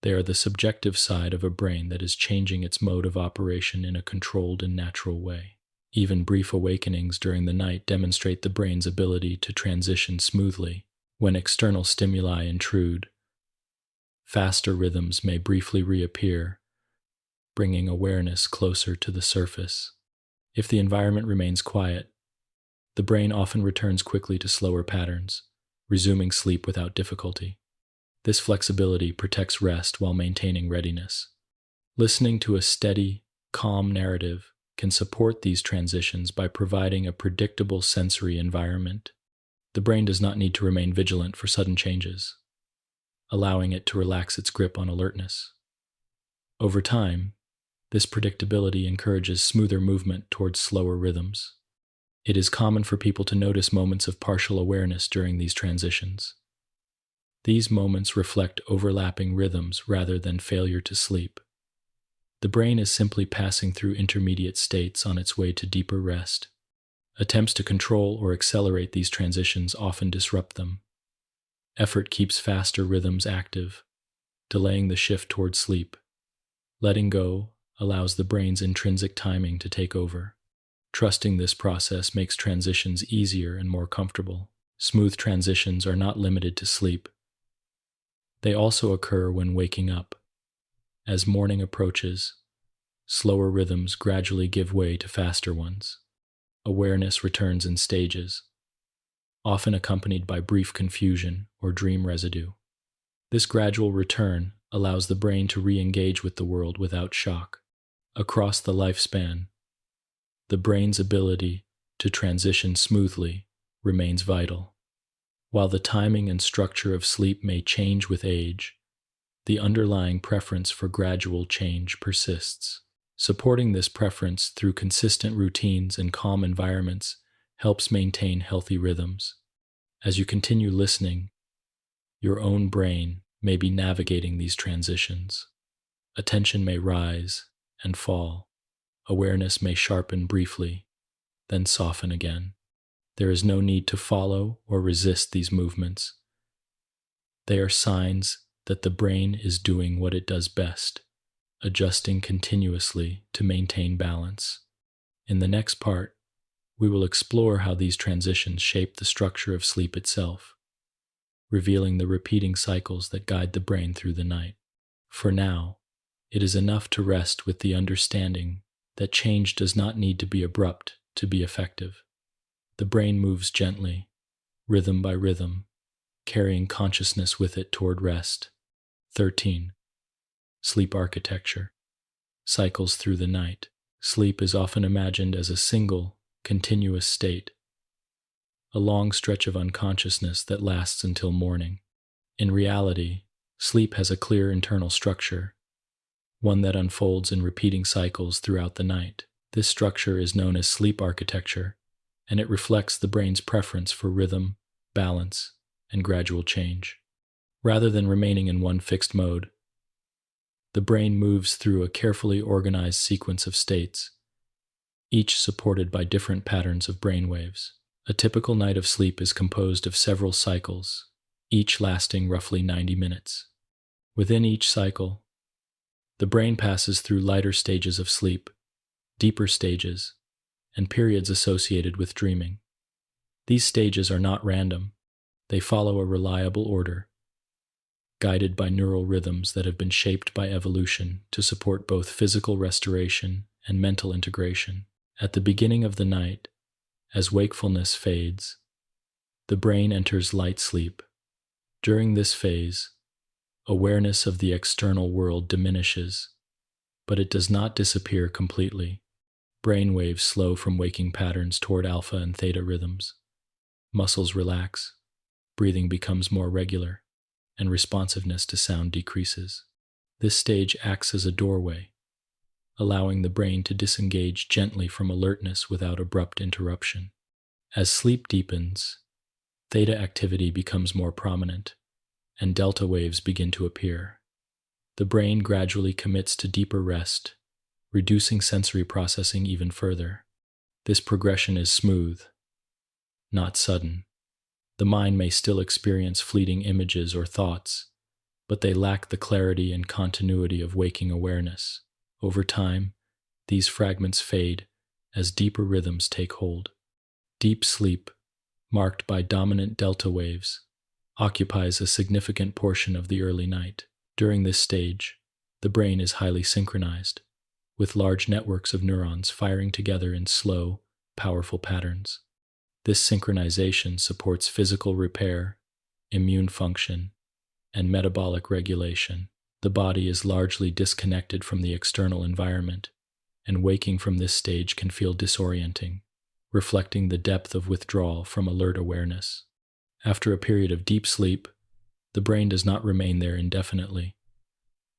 They are the subjective side of a brain that is changing its mode of operation in a controlled and natural way. Even brief awakenings during the night demonstrate the brain's ability to transition smoothly. When external stimuli intrude, faster rhythms may briefly reappear, bringing awareness closer to the surface. If the environment remains quiet, the brain often returns quickly to slower patterns, resuming sleep without difficulty. This flexibility protects rest while maintaining readiness. Listening to a steady, calm narrative can support these transitions by providing a predictable sensory environment. The brain does not need to remain vigilant for sudden changes, allowing it to relax its grip on alertness. Over time, this predictability encourages smoother movement towards slower rhythms. It is common for people to notice moments of partial awareness during these transitions. These moments reflect overlapping rhythms rather than failure to sleep. The brain is simply passing through intermediate states on its way to deeper rest. Attempts to control or accelerate these transitions often disrupt them. Effort keeps faster rhythms active, delaying the shift toward sleep. Letting go allows the brain's intrinsic timing to take over. Trusting this process makes transitions easier and more comfortable. Smooth transitions are not limited to sleep. They also occur when waking up. As morning approaches, slower rhythms gradually give way to faster ones. Awareness returns in stages, often accompanied by brief confusion or dream residue. This gradual return allows the brain to re-engage with the world without shock. Across the lifespan, the brain's ability to transition smoothly remains vital. While the timing and structure of sleep may change with age, the underlying preference for gradual change persists. Supporting this preference through consistent routines and calm environments helps maintain healthy rhythms. As you continue listening, your own brain may be navigating these transitions. Attention may rise and fall. Awareness may sharpen briefly, then soften again. There is no need to follow or resist these movements. They are signs that the brain is doing what it does best, adjusting continuously to maintain balance. In the next part, we will explore how these transitions shape the structure of sleep itself, revealing the repeating cycles that guide the brain through the night. For now, it is enough to rest with the understanding that change does not need to be abrupt to be effective. The brain moves gently, rhythm by rhythm, carrying consciousness with it toward rest. 13. Sleep architecture. Cycles through the night. Sleep is often imagined as a single, continuous state, a long stretch of unconsciousness that lasts until morning. In reality, sleep has a clear internal structure, one that unfolds in repeating cycles throughout the night. This structure is known as sleep architecture, and it reflects the brain's preference for rhythm, balance, and gradual change. Rather than remaining in one fixed mode, the brain moves through a carefully organized sequence of states, each supported by different patterns of brain waves. A typical night of sleep is composed of several cycles, each lasting roughly 90 minutes. Within each cycle, the brain passes through lighter stages of sleep, deeper stages, and periods associated with dreaming. These stages are not random. They follow a reliable order, guided by neural rhythms that have been shaped by evolution to support both physical restoration and mental integration. At the beginning of the night, as wakefulness fades, the brain enters light sleep. During this phase, awareness of the external world diminishes, but it does not disappear completely. Brain waves slow from waking patterns toward alpha and theta rhythms. Muscles relax, breathing becomes more regular, and responsiveness to sound decreases. This stage acts as a doorway, allowing the brain to disengage gently from alertness without abrupt interruption. As sleep deepens, theta activity becomes more prominent, and delta waves begin to appear. The brain gradually commits to deeper rest, reducing sensory processing even further. This progression is smooth, not sudden. The mind may still experience fleeting images or thoughts, but they lack the clarity and continuity of waking awareness. Over time, these fragments fade as deeper rhythms take hold. Deep sleep, marked by dominant delta waves, occupies a significant portion of the early night. During this stage, the brain is highly synchronized, with large networks of neurons firing together in slow, powerful patterns. This synchronization supports physical repair, immune function, and metabolic regulation. The body is largely disconnected from the external environment, and waking from this stage can feel disorienting, reflecting the depth of withdrawal from alert awareness. After a period of deep sleep, the brain does not remain there indefinitely.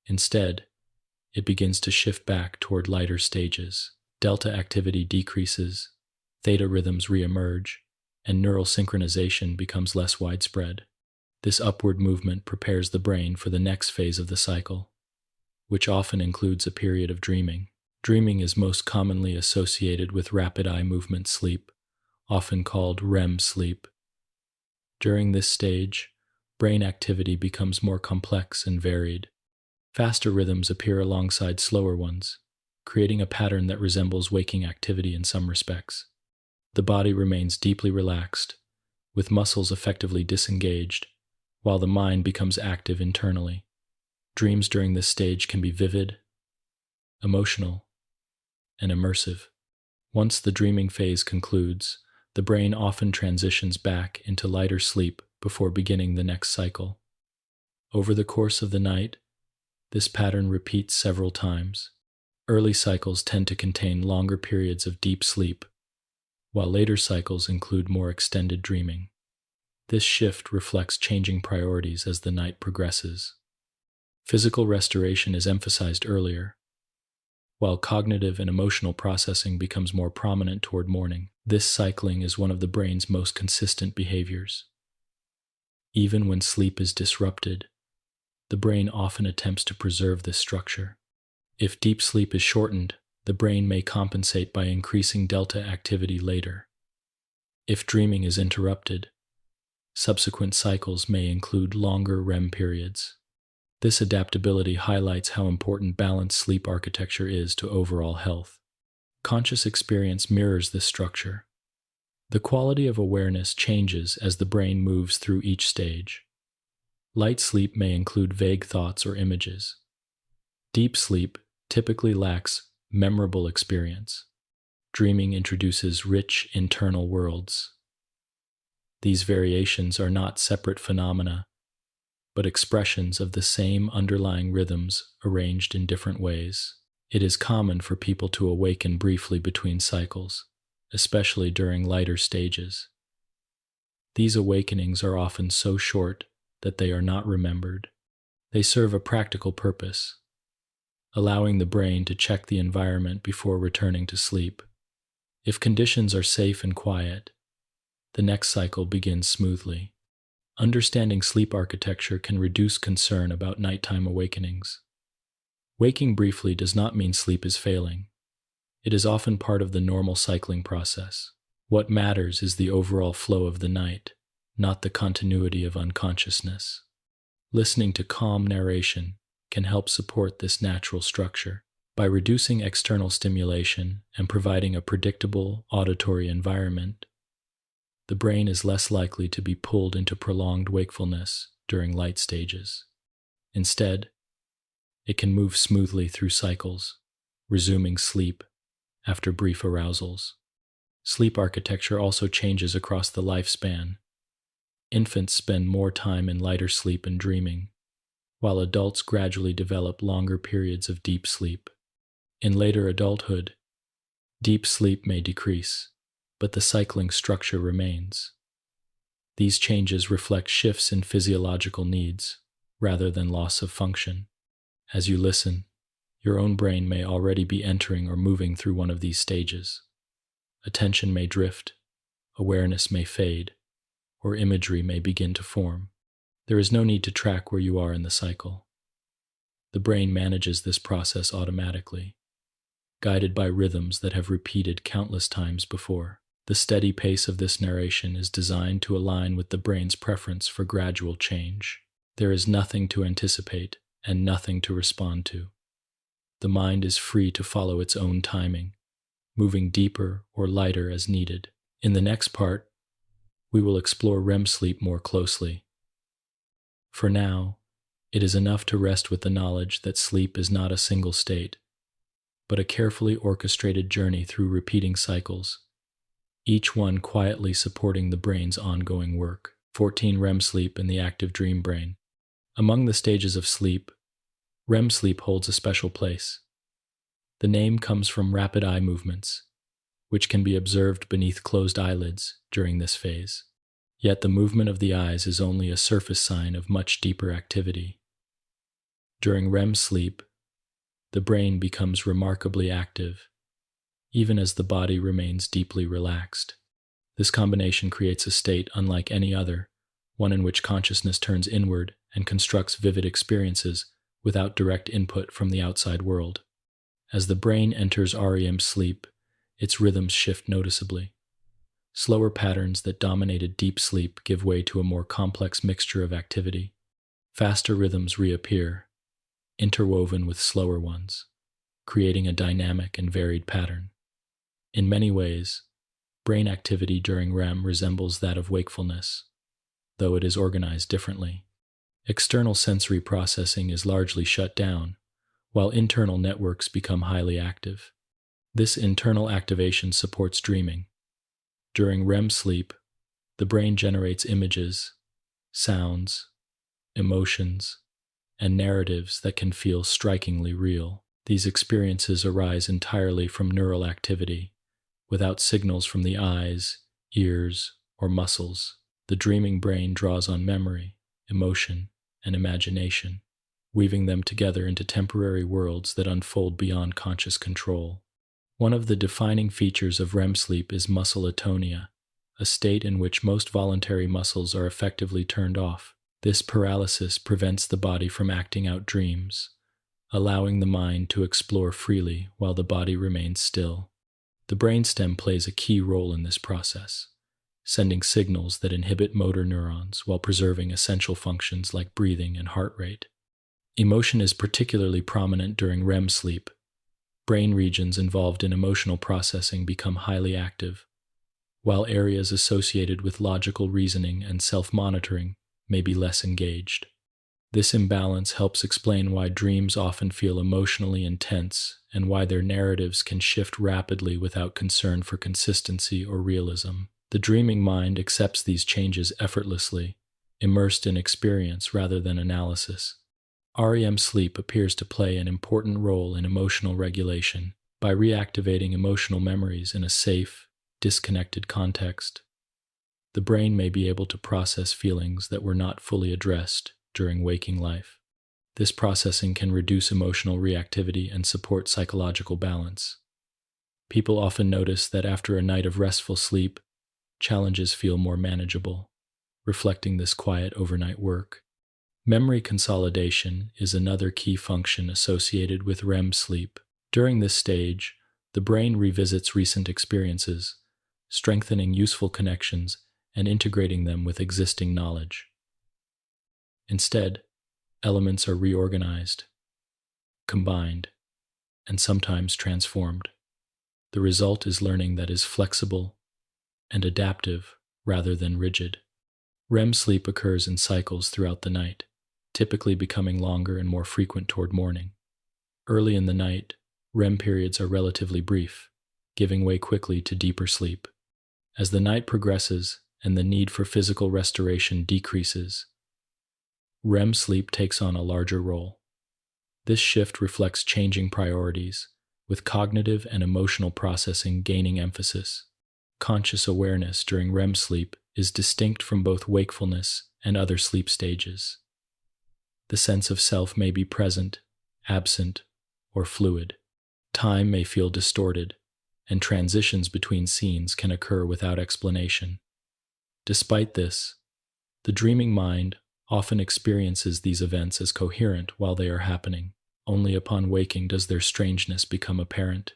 Instead, it begins to shift back toward lighter stages. Delta activity decreases, theta rhythms reemerge, and neural synchronization becomes less widespread. This upward movement prepares the brain for the next phase of the cycle, which often includes a period of dreaming. Dreaming is most commonly associated with rapid eye movement sleep, often called REM sleep. During this stage, brain activity becomes more complex and varied. Faster rhythms appear alongside slower ones, creating a pattern that resembles waking activity in some respects. The body remains deeply relaxed, with muscles effectively disengaged, while the mind becomes active internally. Dreams during this stage can be vivid, emotional, and immersive. Once the dreaming phase concludes, the brain often transitions back into lighter sleep before beginning the next cycle. Over the course of the night, this pattern repeats several times. Early cycles tend to contain longer periods of deep sleep, while later cycles include more extended dreaming. This shift reflects changing priorities as the night progresses. Physical restoration is emphasized earlier, while cognitive and emotional processing becomes more prominent toward morning. This cycling is one of the brain's most consistent behaviors. Even when sleep is disrupted, the brain often attempts to preserve this structure. If deep sleep is shortened, the brain may compensate by increasing delta activity later. If dreaming is interrupted, Subsequent cycles may include longer REM periods. This adaptability highlights how important balanced sleep architecture is to overall health. Conscious experience mirrors this structure. The quality of awareness changes as the brain moves through each stage. Light sleep may include vague thoughts or images. Deep sleep typically lacks memorable experience. Dreaming introduces rich internal worlds. These variations are not separate phenomena, but expressions of the same underlying rhythms arranged in different ways. It is common for people to awaken briefly between cycles, especially during lighter stages. These awakenings are often so short that they are not remembered. They serve a practical purpose, allowing the brain to check the environment before returning to sleep. If conditions are safe and quiet, the next cycle begins smoothly. Understanding sleep architecture can reduce concern about nighttime awakenings. Waking briefly does not mean sleep is failing. It is often part of the normal cycling process. What matters is the overall flow of the night, not the continuity of unconsciousness. Listening to calm narration can help support this natural structure. By reducing external stimulation and providing a predictable auditory environment, the brain is less likely to be pulled into prolonged wakefulness during light stages. Instead, it can move smoothly through cycles, resuming sleep after brief arousals. Sleep architecture also changes across the lifespan. Infants spend more time in lighter sleep and dreaming, while adults gradually develop longer periods of deep sleep. In later adulthood, deep sleep may decrease, but the cycling structure remains. These changes reflect shifts in physiological needs rather than loss of function. As you listen, your own brain may already be entering or moving through one of these stages. Attention may drift, awareness may fade, or imagery may begin to form. There is no need to track where you are in the cycle. The brain manages this process automatically, guided by rhythms that have repeated countless times before. The steady pace of this narration is designed to align with the brain's preference for gradual change. There is nothing to anticipate and nothing to respond to. The mind is free to follow its own timing, moving deeper or lighter as needed. In the next part, we will explore REM sleep more closely. For now, it is enough to rest with the knowledge that sleep is not a single state, but a carefully orchestrated journey through repeating cycles, each one quietly supporting the brain's ongoing work. 14. REM sleep in the active dream brain. Among the stages of sleep, REM sleep holds a special place. The name comes from rapid eye movements, which can be observed beneath closed eyelids during this phase. Yet the movement of the eyes is only a surface sign of much deeper activity. During REM sleep, the brain becomes remarkably active, even as the body remains deeply relaxed. This combination creates a state unlike any other, one in which consciousness turns inward and constructs vivid experiences without direct input from the outside world. As the brain enters REM sleep, its rhythms shift noticeably. Slower patterns that dominated deep sleep give way to a more complex mixture of activity. Faster rhythms reappear, interwoven with slower ones, creating a dynamic and varied pattern. In many ways, brain activity during REM resembles that of wakefulness, though it is organized differently. External sensory processing is largely shut down, while internal networks become highly active. This internal activation supports dreaming. During REM sleep, the brain generates images, sounds, emotions, and narratives that can feel strikingly real. These experiences arise entirely from neural activity, without signals from the eyes, ears, or muscles. The dreaming brain draws on memory, emotion, and imagination, weaving them together into temporary worlds that unfold beyond conscious control. One of the defining features of REM sleep is muscle atonia, a state in which most voluntary muscles are effectively turned off. This paralysis prevents the body from acting out dreams, allowing the mind to explore freely while the body remains still. The brainstem plays a key role in this process, sending signals that inhibit motor neurons while preserving essential functions like breathing and heart rate. Emotion is particularly prominent during REM sleep. Brain regions involved in emotional processing become highly active, while areas associated with logical reasoning and self-monitoring may be less engaged. This imbalance helps explain why dreams often feel emotionally intense and why their narratives can shift rapidly without concern for consistency or realism. The dreaming mind accepts these changes effortlessly, immersed in experience rather than analysis. REM sleep appears to play an important role in emotional regulation by reactivating emotional memories in a safe, disconnected context. The brain may be able to process feelings that were not fully addressed during waking life. This processing can reduce emotional reactivity and support psychological balance. People often notice that after a night of restful sleep, challenges feel more manageable, reflecting this quiet overnight work. Memory consolidation is another key function associated with REM sleep. During this stage, the brain revisits recent experiences, strengthening useful connections and integrating them with existing knowledge. Instead, elements are reorganized, combined, and sometimes transformed. The result is learning that is flexible and adaptive rather than rigid. REM sleep occurs in cycles throughout the night, typically becoming longer and more frequent toward morning. Early in the night, REM periods are relatively brief, giving way quickly to deeper sleep. As the night progresses and the need for physical restoration decreases, REM sleep takes on a larger role. This shift reflects changing priorities, with cognitive and emotional processing gaining emphasis. Conscious awareness during REM sleep is distinct from both wakefulness and other sleep stages. The sense of self may be present, absent, or fluid. Time may feel distorted, and transitions between scenes can occur without explanation. Despite this, the dreaming mind often experiences these events as coherent while they are happening. Only upon waking does their strangeness become apparent.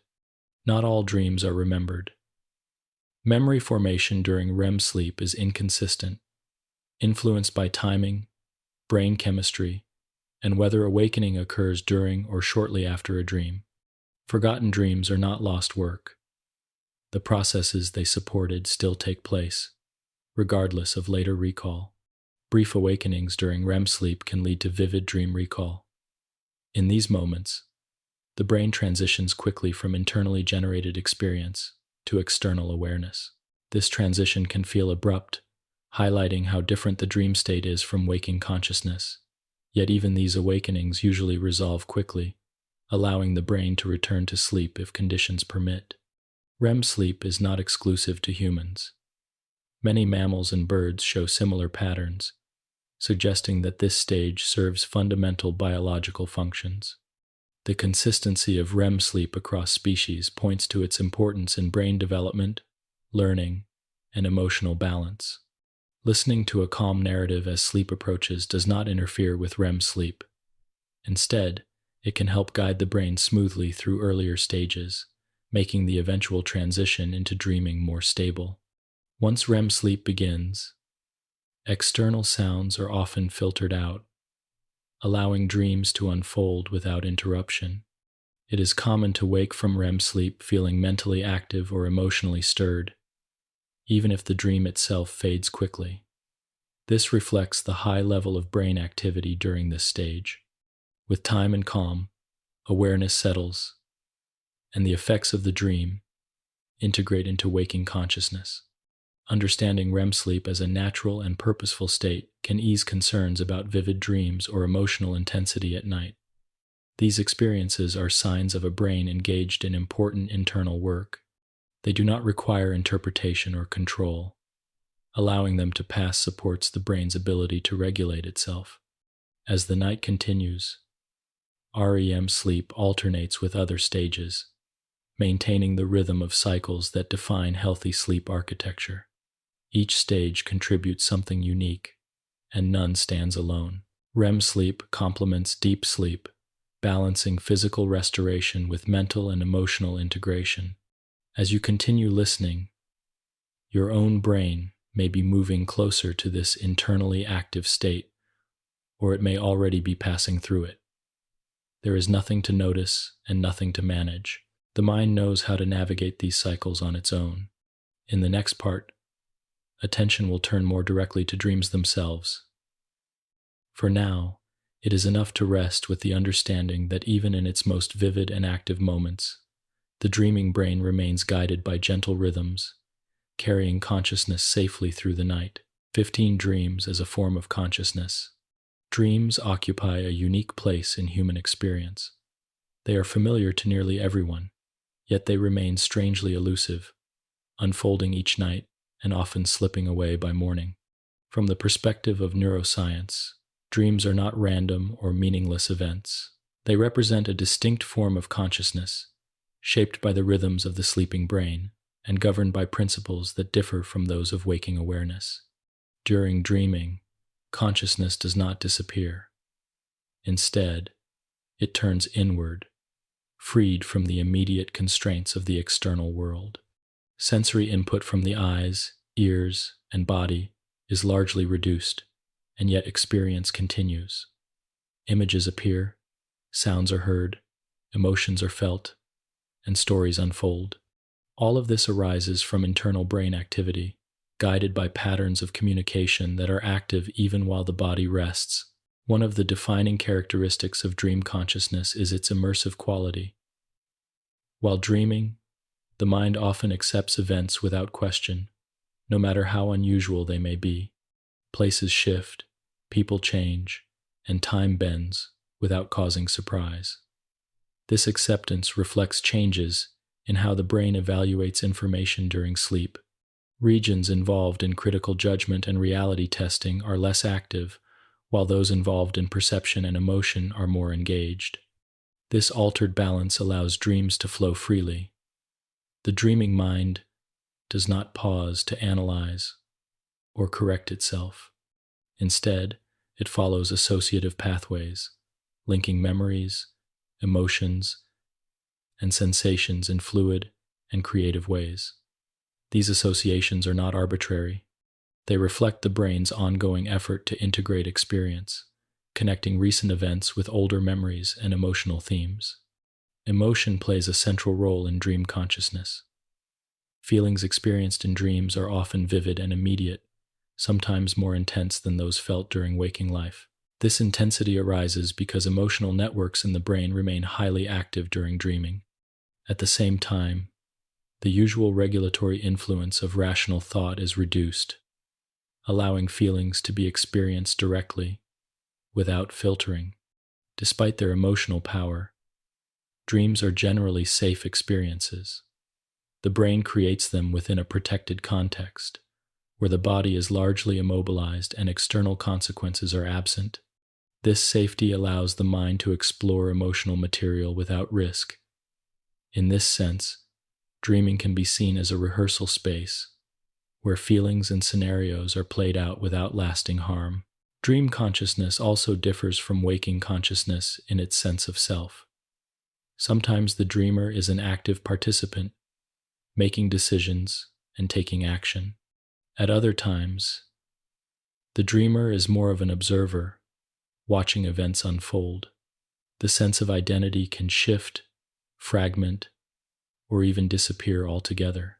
Not all dreams are remembered. Memory formation during REM sleep is inconsistent, influenced by timing, brain chemistry, and whether awakening occurs during or shortly after a dream. Forgotten dreams are not lost work. The processes they supported still take place, regardless of later recall. Brief awakenings during REM sleep can lead to vivid dream recall. In these moments, the brain transitions quickly from internally generated experience to external awareness. This transition can feel abrupt, highlighting how different the dream state is from waking consciousness. Yet even these awakenings usually resolve quickly, allowing the brain to return to sleep if conditions permit. REM sleep is not exclusive to humans. Many mammals and birds show similar patterns, suggesting that this stage serves fundamental biological functions. The consistency of REM sleep across species points to its importance in brain development, learning, and emotional balance. Listening to a calm narrative as sleep approaches does not interfere with REM sleep. Instead, it can help guide the brain smoothly through earlier stages, making the eventual transition into dreaming more stable. Once REM sleep begins, external sounds are often filtered out, allowing dreams to unfold without interruption. It is common to wake from REM sleep feeling mentally active or emotionally stirred, even if the dream itself fades quickly. This reflects the high level of brain activity during this stage. With time and calm, awareness settles, and the effects of the dream integrate into waking consciousness. Understanding REM sleep as a natural and purposeful state can ease concerns about vivid dreams or emotional intensity at night. These experiences are signs of a brain engaged in important internal work. They do not require interpretation or control. Allowing them to pass supports the brain's ability to regulate itself. As the night continues, REM sleep alternates with other stages, maintaining the rhythm of cycles that define healthy sleep architecture. Each stage contributes something unique, and none stands alone. REM sleep complements deep sleep, balancing physical restoration with mental and emotional integration. As you continue listening, your own brain may be moving closer to this internally active state, or it may already be passing through it. There is nothing to notice and nothing to manage. The mind knows how to navigate these cycles on its own. In the next part, attention will turn more directly to dreams themselves. For now, it is enough to rest with the understanding that even in its most vivid and active moments, the dreaming brain remains guided by gentle rhythms, carrying consciousness safely through the night. 15 Dreams as a form of consciousness. Dreams occupy a unique place in human experience. They are familiar to nearly everyone, yet they remain strangely elusive, unfolding each night and often slipping away by morning. From the perspective of neuroscience, dreams are not random or meaningless events. They represent a distinct form of consciousness, shaped by the rhythms of the sleeping brain and governed by principles that differ from those of waking awareness. During dreaming, consciousness does not disappear. Instead, it turns inward, freed from the immediate constraints of the external world. Sensory input from the eyes, ears, and body is largely reduced, and yet experience continues. Images appear, sounds are heard, emotions are felt, and stories unfold. All of this arises from internal brain activity, guided by patterns of communication that are active even while the body rests. One of the defining characteristics of dream consciousness is its immersive quality. While dreaming, the mind often accepts events without question, no matter how unusual they may be. Places shift, people change, and time bends without causing surprise. This acceptance reflects changes in how the brain evaluates information during sleep. Regions involved in critical judgment and reality testing are less active, while those involved in perception and emotion are more engaged. This altered balance allows dreams to flow freely. The dreaming mind does not pause to analyze or correct itself. Instead, it follows associative pathways, linking memories, emotions, and sensations in fluid and creative ways. These associations are not arbitrary. They reflect the brain's ongoing effort to integrate experience, connecting recent events with older memories and emotional themes. Emotion plays a central role in dream consciousness. Feelings experienced in dreams are often vivid and immediate, sometimes more intense than those felt during waking life. This intensity arises because emotional networks in the brain remain highly active during dreaming. At the same time, the usual regulatory influence of rational thought is reduced, allowing feelings to be experienced directly, without filtering. Despite their emotional power, dreams are generally safe experiences. The brain creates them within a protected context, where the body is largely immobilized and external consequences are absent. This safety allows the mind to explore emotional material without risk. In this sense, dreaming can be seen as a rehearsal space, where feelings and scenarios are played out without lasting harm. Dream consciousness also differs from waking consciousness in its sense of self. Sometimes the dreamer is an active participant, making decisions and taking action. At other times, the dreamer is more of an observer, watching events unfold. The sense of identity can shift, fragment, or even disappear altogether.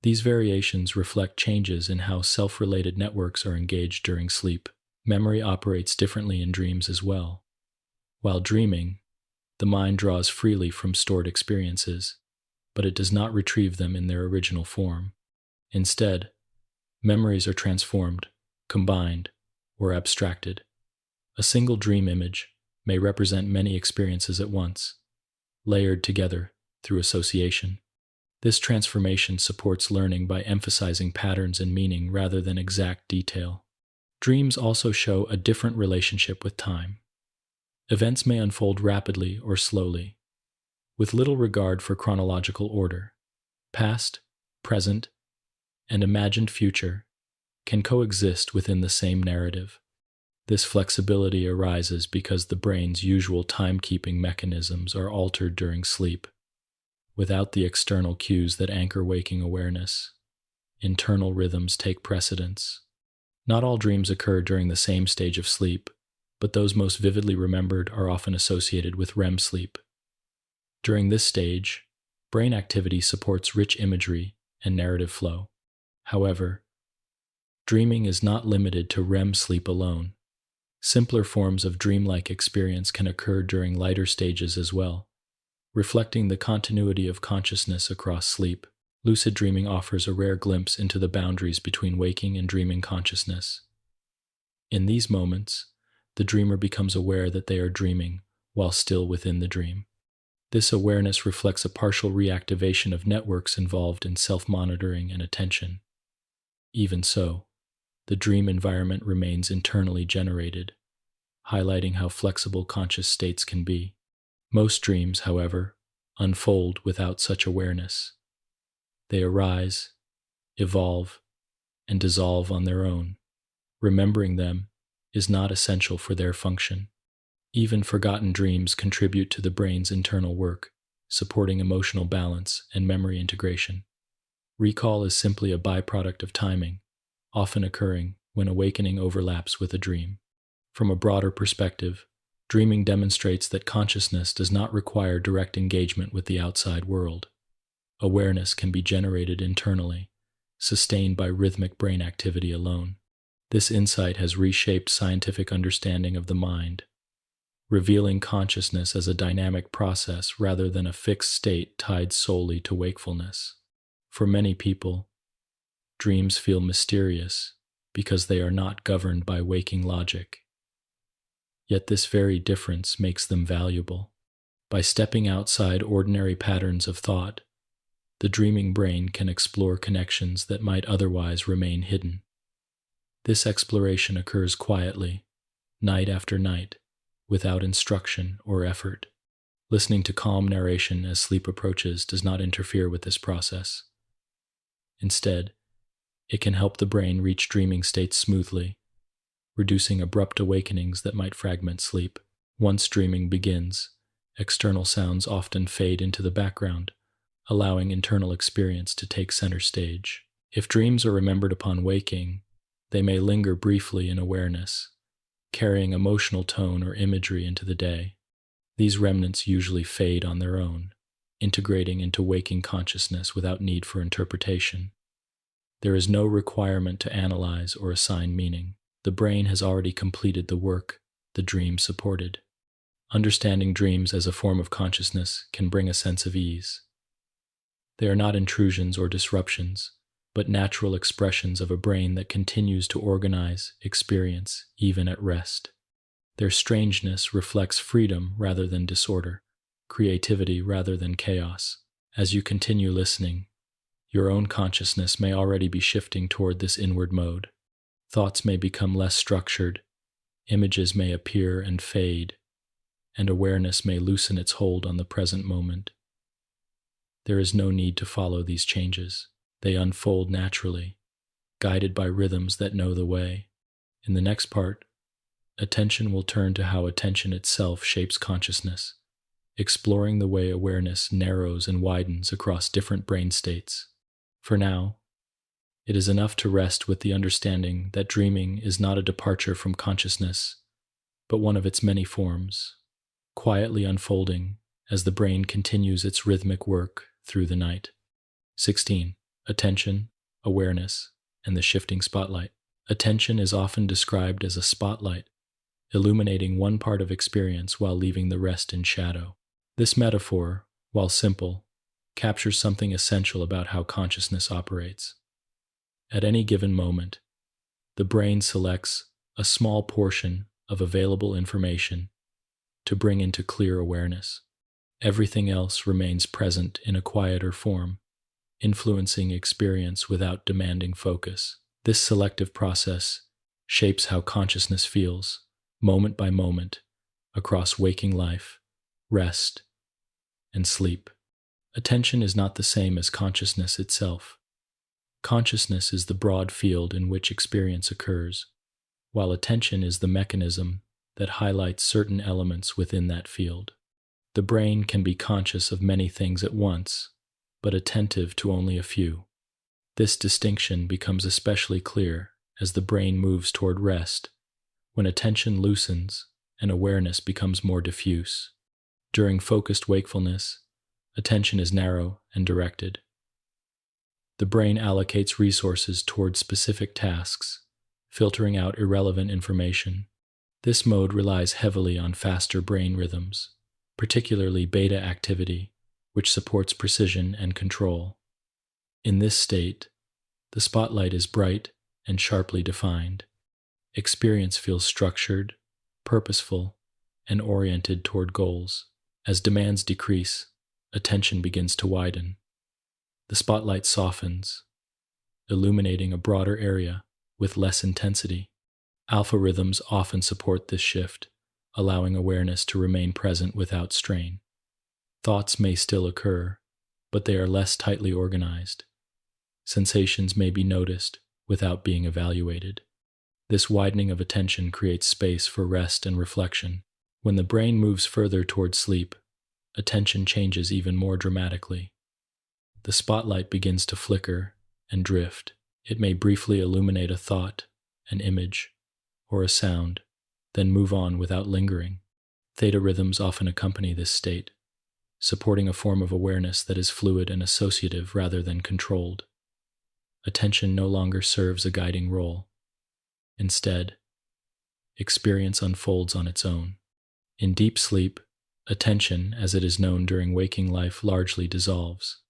These variations reflect changes in how self-related networks are engaged during sleep. Memory operates differently in dreams as well. While dreaming, the mind draws freely from stored experiences, but it does not retrieve them in their original form. Instead, memories are transformed, combined, or abstracted. A single dream image may represent many experiences at once, layered together through association. This transformation supports learning by emphasizing patterns and meaning rather than exact detail. Dreams also show a different relationship with time. Events may unfold rapidly or slowly, with little regard for chronological order. Past, present, and imagined future can coexist within the same narrative. This flexibility arises because the brain's usual timekeeping mechanisms are altered during sleep, without the external cues that anchor waking awareness. internal rhythms take precedence. Not all dreams occur during the same stage of sleep, but those most vividly remembered are often associated with REM sleep. During this stage, brain activity supports rich imagery and narrative flow. However, dreaming is not limited to REM sleep alone. Simpler forms of dreamlike experience can occur during lighter stages as well, reflecting the continuity of consciousness across sleep. Lucid dreaming offers a rare glimpse into the boundaries between waking and dreaming consciousness. In these moments, the dreamer becomes aware that they are dreaming while still within the dream. This awareness reflects a partial reactivation of networks involved in self-monitoring and attention. Even so, the dream environment remains internally generated, highlighting how flexible conscious states can be. Most dreams, however, unfold without such awareness. They arise, evolve, and dissolve on their own. Remembering them is not essential for their function. Even forgotten dreams contribute to the brain's internal work, supporting emotional balance and memory integration. Recall is simply a byproduct of timing, often occurring when awakening overlaps with a dream. From a broader perspective, dreaming demonstrates that consciousness does not require direct engagement with the outside world. Awareness can be generated internally, sustained by rhythmic brain activity alone. This insight has reshaped scientific understanding of the mind, revealing consciousness as a dynamic process rather than a fixed state tied solely to wakefulness. For many people, dreams feel mysterious because they are not governed by waking logic. Yet this very difference makes them valuable. By stepping outside ordinary patterns of thought, the dreaming brain can explore connections that might otherwise remain hidden. This exploration occurs quietly, night after night, without instruction or effort. Listening to calm narration as sleep approaches does not interfere with this process. Instead, it can help the brain reach dreaming states smoothly, reducing abrupt awakenings that might fragment sleep. Once dreaming begins, external sounds often fade into the background, allowing internal experience to take center stage. If dreams are remembered upon waking, they may linger briefly in awareness, carrying emotional tone or imagery into the day. These remnants usually fade on their own, integrating into waking consciousness without need for interpretation. There is no requirement to analyze or assign meaning. The brain has already completed the work the dream supported. Understanding dreams as a form of consciousness can bring a sense of ease. They are not intrusions or disruptions, but natural expressions of a brain that continues to organize experience even at rest. Their strangeness reflects freedom rather than disorder, creativity rather than chaos. As you continue listening, your own consciousness may already be shifting toward this inward mode. Thoughts may become less structured, images may appear and fade, and awareness may loosen its hold on the present moment. There is no need to follow these changes. They unfold naturally, guided by rhythms that know the way. In the next part, attention will turn to how attention itself shapes consciousness, exploring the way awareness narrows and widens across different brain states. For now, it is enough to rest with the understanding that dreaming is not a departure from consciousness, but one of its many forms, quietly unfolding as the brain continues its rhythmic work through the night. 16. Attention, awareness, and the shifting spotlight. Attention is often described as a spotlight, illuminating one part of experience while leaving the rest in shadow. This metaphor, while simple, captures something essential about how consciousness operates. At any given moment, the brain selects a small portion of available information to bring into clear awareness. Everything else remains present in a quieter form, influencing experience without demanding focus. This selective process shapes how consciousness feels, moment by moment, across waking life, rest, and sleep. Attention is not the same as consciousness itself. Consciousness is the broad field in which experience occurs, while attention is the mechanism that highlights certain elements within that field. The brain can be conscious of many things at once, but attentive to only a few. This distinction becomes especially clear as the brain moves toward rest, when attention loosens and awareness becomes more diffuse. During focused wakefulness, attention is narrow and directed. The brain allocates resources toward specific tasks, filtering out irrelevant information. This mode relies heavily on faster brain rhythms, particularly beta activity, which supports precision and control. In this state, the spotlight is bright and sharply defined. Experience feels structured, purposeful, and oriented toward goals. As demands decrease, attention begins to widen. The spotlight softens, illuminating a broader area with less intensity. Alpha rhythms often support this shift, allowing awareness to remain present without strain. Thoughts may still occur, but they are less tightly organized. Sensations may be noticed without being evaluated. This widening of attention creates space for rest and reflection. When the brain moves further toward sleep, attention changes even more dramatically. The spotlight begins to flicker and drift. It may briefly illuminate a thought, an image, or a sound, then move on without lingering. Theta rhythms often accompany this state, supporting a form of awareness that is fluid and associative rather than controlled. Attention no longer serves a guiding role. Instead, experience unfolds on its own. In deep sleep, attention, as it is known during waking life, largely dissolves.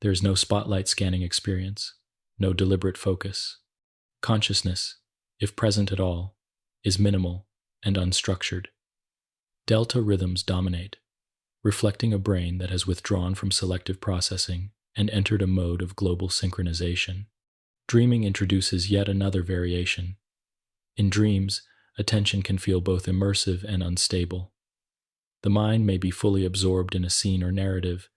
There is no spotlight scanning experience, no deliberate focus. Consciousness, if present at all, is minimal and unstructured. Delta rhythms dominate, reflecting a brain that has withdrawn from selective processing and entered a mode of global synchronization. Dreaming introduces yet another variation. In dreams, attention can feel both immersive and unstable. The mind may be fully absorbed in a scene or narrative,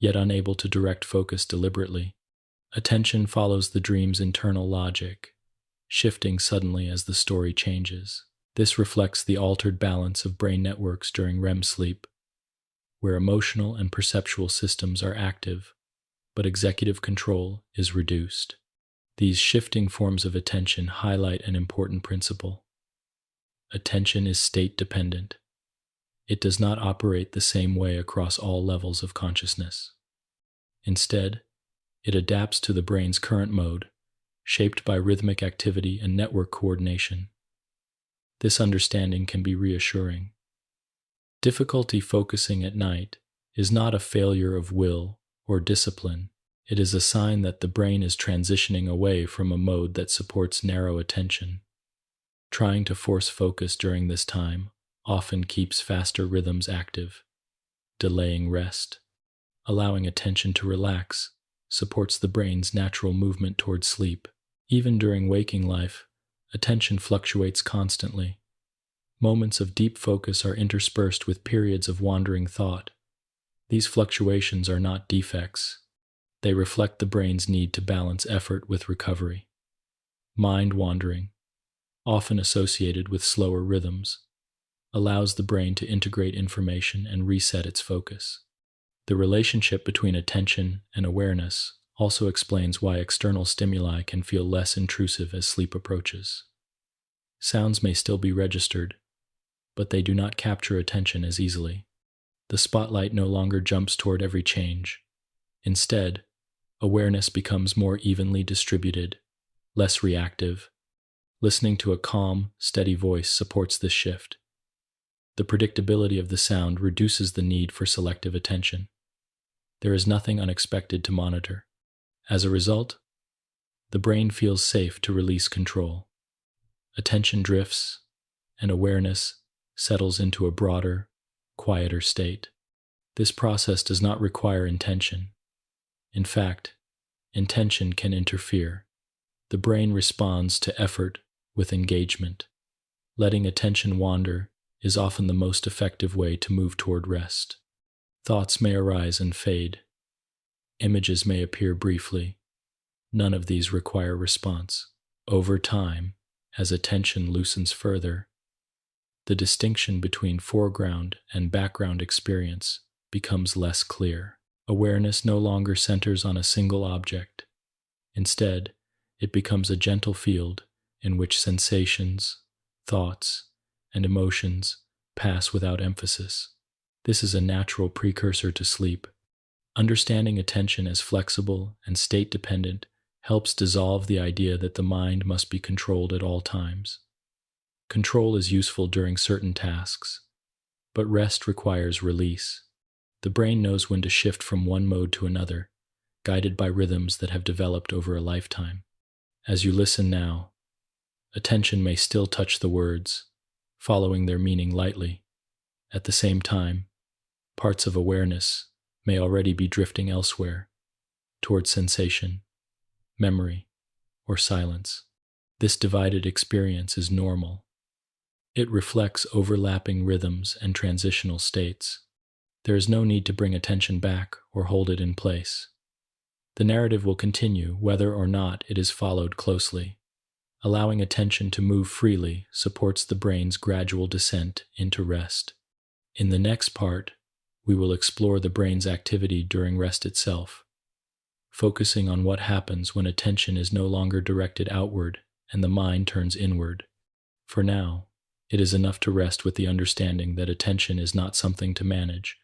yet unable to direct focus deliberately. Attention follows the dream's internal logic, shifting suddenly as the story changes. This reflects the altered balance of brain networks during REM sleep, where emotional and perceptual systems are active, but executive control is reduced. These shifting forms of attention highlight an important principle. Attention is state-dependent. It does not operate the same way across all levels of consciousness. Instead, it adapts to the brain's current mode, shaped by rhythmic activity and network coordination. This understanding can be reassuring. Difficulty focusing at night is not a failure of will or discipline. It is a sign that the brain is transitioning away from a mode that supports narrow attention. Trying to force focus during this time often keeps faster rhythms active, delaying rest. Allowing attention to relax supports the brain's natural movement toward sleep. Even during waking life, attention fluctuates constantly. Moments of deep focus are interspersed with periods of wandering thought. These fluctuations are not defects. They reflect the brain's need to balance effort with recovery. Mind wandering, often associated with slower rhythms, allows the brain to integrate information and reset its focus. The relationship between attention and awareness also explains why external stimuli can feel less intrusive as sleep approaches. Sounds may still be registered, but they do not capture attention as easily. The spotlight no longer jumps toward every change. Instead, awareness becomes more evenly distributed, less reactive. Listening to a calm, steady voice supports this shift. The predictability of the sound reduces the need for selective attention. There is nothing unexpected to monitor. As a result, the brain feels safe to release control. Attention drifts, and awareness settles into a broader, quieter state. This process does not require intention. In fact, intention can interfere. The brain responds to effort with engagement. Letting attention wander is often the most effective way to move toward rest. Thoughts may arise and fade. Images may appear briefly. None of these require response. Over time, as attention loosens further, the distinction between foreground and background experience becomes less clear. Awareness no longer centers on a single object. Instead, it becomes a gentle field in which sensations, thoughts, and emotions pass without emphasis. This is a natural precursor to sleep. Understanding attention as flexible and state-dependent helps dissolve the idea that the mind must be controlled at all times. Control is useful during certain tasks, but rest requires release. The brain knows when to shift from one mode to another, guided by rhythms that have developed over a lifetime. As you listen now, attention may still touch the words, following their meaning lightly. At the same time, parts of awareness may already be drifting elsewhere, toward sensation, memory, or silence. This divided experience is normal. It reflects overlapping rhythms and transitional states. There is no need to bring attention back or hold it in place. The narrative will continue whether or not it is followed closely. Allowing attention to move freely supports the brain's gradual descent into rest. In the next part, we will explore the brain's activity during rest itself, focusing on what happens when attention is no longer directed outward and the mind turns inward. For now, it is enough to rest with the understanding that attention is not something to manage,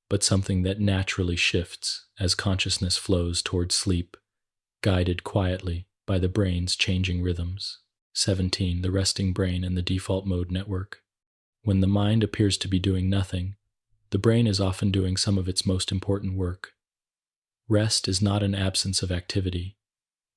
but something that naturally shifts as consciousness flows toward sleep, guided quietly by the brain's changing rhythms. 17. The resting brain and the default mode network. When the mind appears to be doing nothing, the brain is often doing some of its most important work. Rest is not an absence of activity,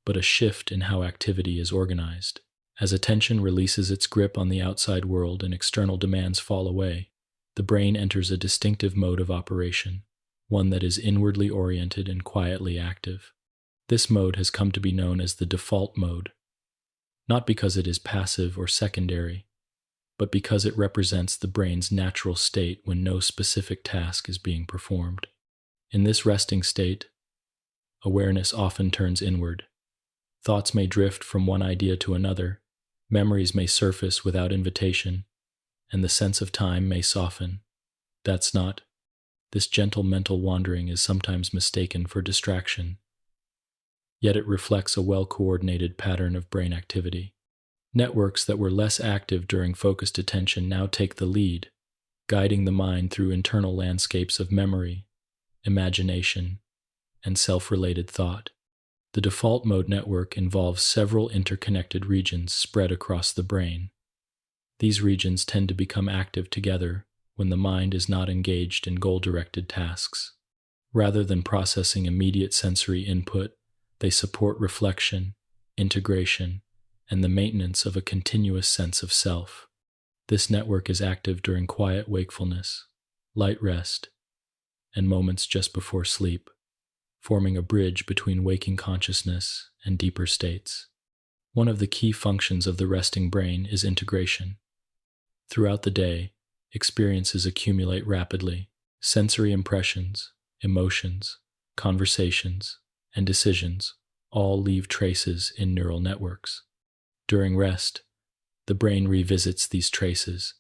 but a shift in how activity is organized. As attention releases its grip on the outside world and external demands fall away, the brain enters a distinctive mode of operation, one that is inwardly oriented and quietly active. This mode has come to be known as the default mode, not because it is passive or secondary, but because it represents the brain's natural state when no specific task is being performed. In this resting state, awareness often turns inward. Thoughts may drift from one idea to another, memories may surface without invitation, and the sense of time may soften. This gentle mental wandering is sometimes mistaken for distraction, yet it reflects a well-coordinated pattern of brain activity. Networks that were less active during focused attention now take the lead, guiding the mind through internal landscapes of memory, imagination, and self-related thought. The default mode network involves several interconnected regions spread across the brain. These regions tend to become active together when the mind is not engaged in goal-directed tasks. Rather than processing immediate sensory input, they support reflection, integration, and the maintenance of a continuous sense of self. This network is active during quiet wakefulness, light rest, and moments just before sleep, forming a bridge between waking consciousness and deeper states. One of the key functions of the resting brain is integration. Throughout the day, experiences accumulate rapidly. Sensory impressions, emotions, conversations, and decisions all leave traces in neural networks. During rest, the brain revisits these traces,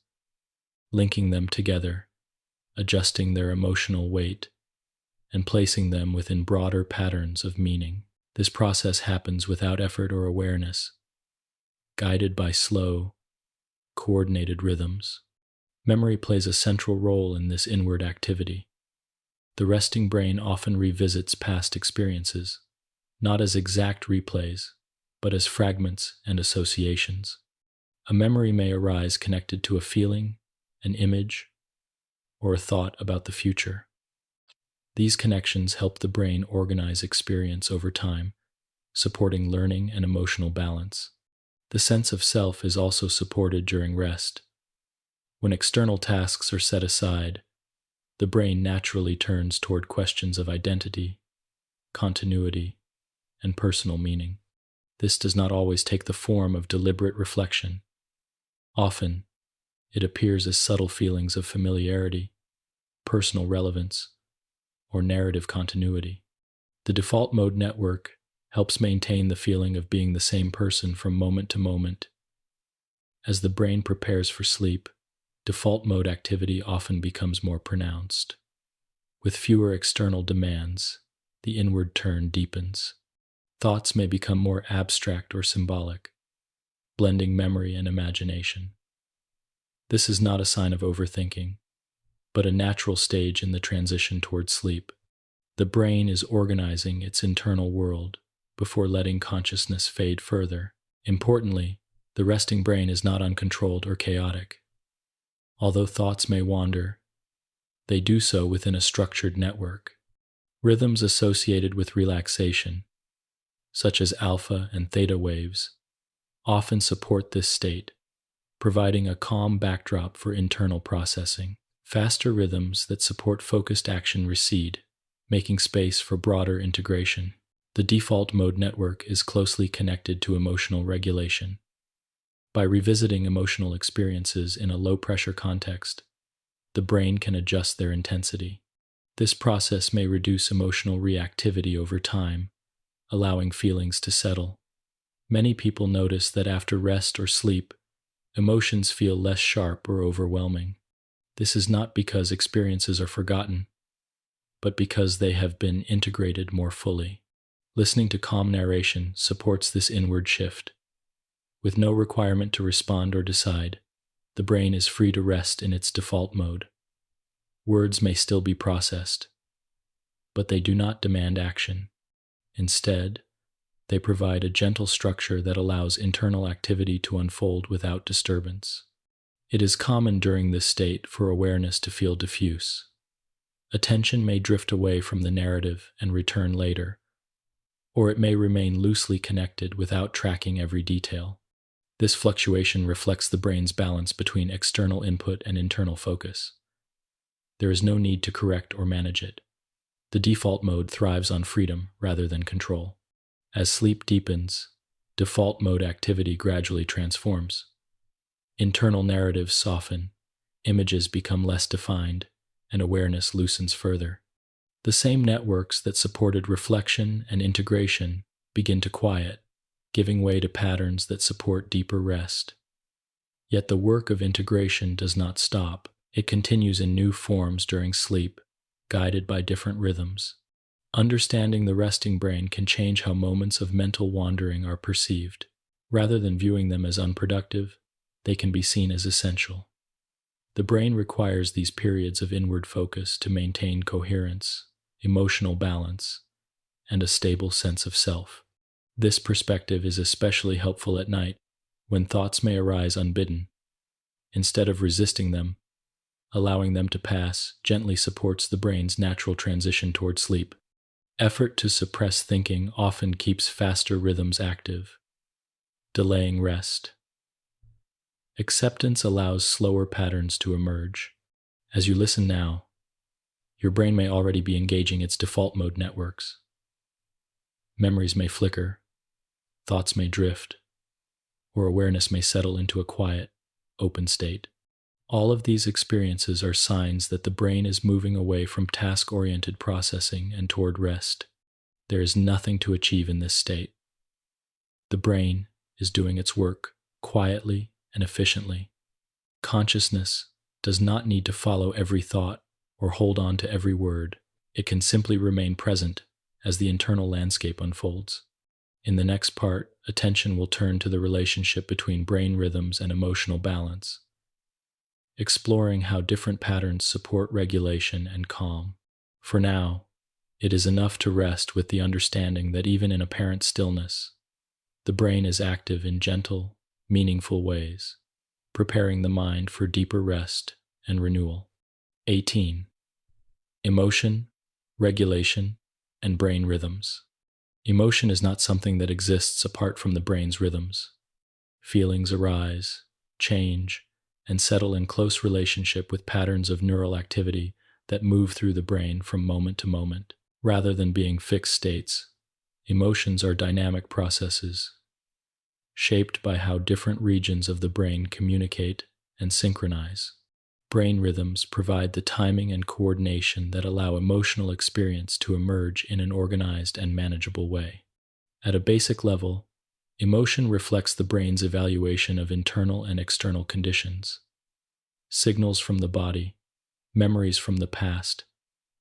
linking them together, adjusting their emotional weight, and placing them within broader patterns of meaning. This process happens without effort or awareness, guided by slow, coordinated rhythms. Memory plays a central role in this inward activity. The resting brain often revisits past experiences, not as exact replays, but as fragments and associations. A memory may arise connected to a feeling, an image, or a thought about the future. These connections help the brain organize experience over time, supporting learning and emotional balance. The sense of self is also supported during rest. When external tasks are set aside, the brain naturally turns toward questions of identity, continuity, and personal meaning. This does not always take the form of deliberate reflection. Often, it appears as subtle feelings of familiarity, personal relevance, or narrative continuity. The default mode network helps maintain the feeling of being the same person from moment to moment. As the brain prepares for sleep, default mode activity often becomes more pronounced. With fewer external demands, the inward turn deepens. Thoughts may become more abstract or symbolic, blending memory and imagination. This is not a sign of overthinking, but a natural stage in the transition toward sleep. The brain is organizing its internal world before letting consciousness fade further. Importantly, the resting brain is not uncontrolled or chaotic. Although thoughts may wander, they do so within a structured network. Rhythms associated with relaxation, such as alpha and theta waves, often support this state, providing a calm backdrop for internal processing. Faster rhythms that support focused action recede, making space for broader integration. The default mode network is closely connected to emotional regulation. By revisiting emotional experiences in a low-pressure context, the brain can adjust their intensity. This process may reduce emotional reactivity over time, allowing feelings to settle. Many people notice that after rest or sleep, emotions feel less sharp or overwhelming. This is not because experiences are forgotten, but because they have been integrated more fully. Listening to calm narration supports this inward shift. With no requirement to respond or decide, the brain is free to rest in its default mode. Words may still be processed, but they do not demand action. Instead, they provide a gentle structure that allows internal activity to unfold without disturbance. It is common during this state for awareness to feel diffuse. Attention may drift away from the narrative and return later, or it may remain loosely connected without tracking every detail. This fluctuation reflects the brain's balance between external input and internal focus. There is no need to correct or manage it. The default mode thrives on freedom rather than control. As sleep deepens, default mode activity gradually transforms. Internal narratives soften, images become less defined, and awareness loosens further. The same networks that supported reflection and integration begin to quiet, giving way to patterns that support deeper rest. Yet the work of integration does not stop. It continues in new forms during sleep, guided by different rhythms. Understanding the resting brain can change how moments of mental wandering are perceived. Rather than viewing them as unproductive, they can be seen as essential. The brain requires these periods of inward focus to maintain coherence, emotional balance, and a stable sense of self. This perspective is especially helpful at night, when thoughts may arise unbidden. Instead of resisting them, allowing them to pass gently supports the brain's natural transition toward sleep. Effort to suppress thinking often keeps faster rhythms active, delaying rest. Acceptance allows slower patterns to emerge. As you listen now, your brain may already be engaging its default mode networks. Memories may flicker, thoughts may drift, or awareness may settle into a quiet, open state. All of these experiences are signs that the brain is moving away from task-oriented processing and toward rest. There is nothing to achieve in this state. The brain is doing its work quietly and efficiently. Consciousness does not need to follow every thought or hold on to every word. It can simply remain present as the internal landscape unfolds. In the next part, attention will turn to the relationship between brain rhythms and emotional balance, exploring how different patterns support regulation and calm. For now, it is enough to rest with the understanding that even in apparent stillness, the brain is active in gentle, meaningful ways, preparing the mind for deeper rest and renewal. 18. Emotion, regulation, and brain rhythms. Emotion is not something that exists apart from the brain's rhythms. Feelings arise, change, and settle in close relationship with patterns of neural activity that move through the brain from moment to moment. Rather than being fixed states, emotions are dynamic processes, shaped by how different regions of the brain communicate and synchronize. Brain rhythms provide the timing and coordination that allow emotional experience to emerge in an organized and manageable way. At a basic level, emotion reflects the brain's evaluation of internal and external conditions. Signals from the body, memories from the past,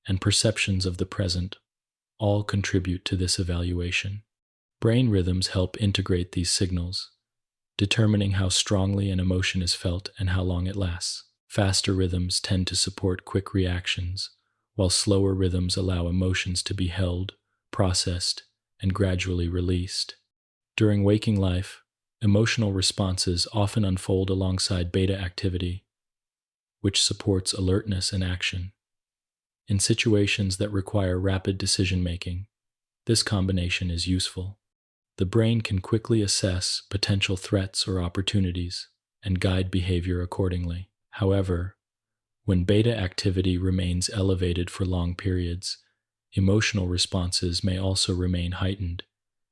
and perceptions of the present all contribute to this evaluation. Brain rhythms help integrate these signals, determining how strongly an emotion is felt and how long it lasts. Faster rhythms tend to support quick reactions, while slower rhythms allow emotions to be held, processed, and gradually released. During waking life, emotional responses often unfold alongside beta activity, which supports alertness and action. In situations that require rapid decision-making, this combination is useful. The brain can quickly assess potential threats or opportunities and guide behavior accordingly. However, when beta activity remains elevated for long periods, emotional responses may also remain heightened,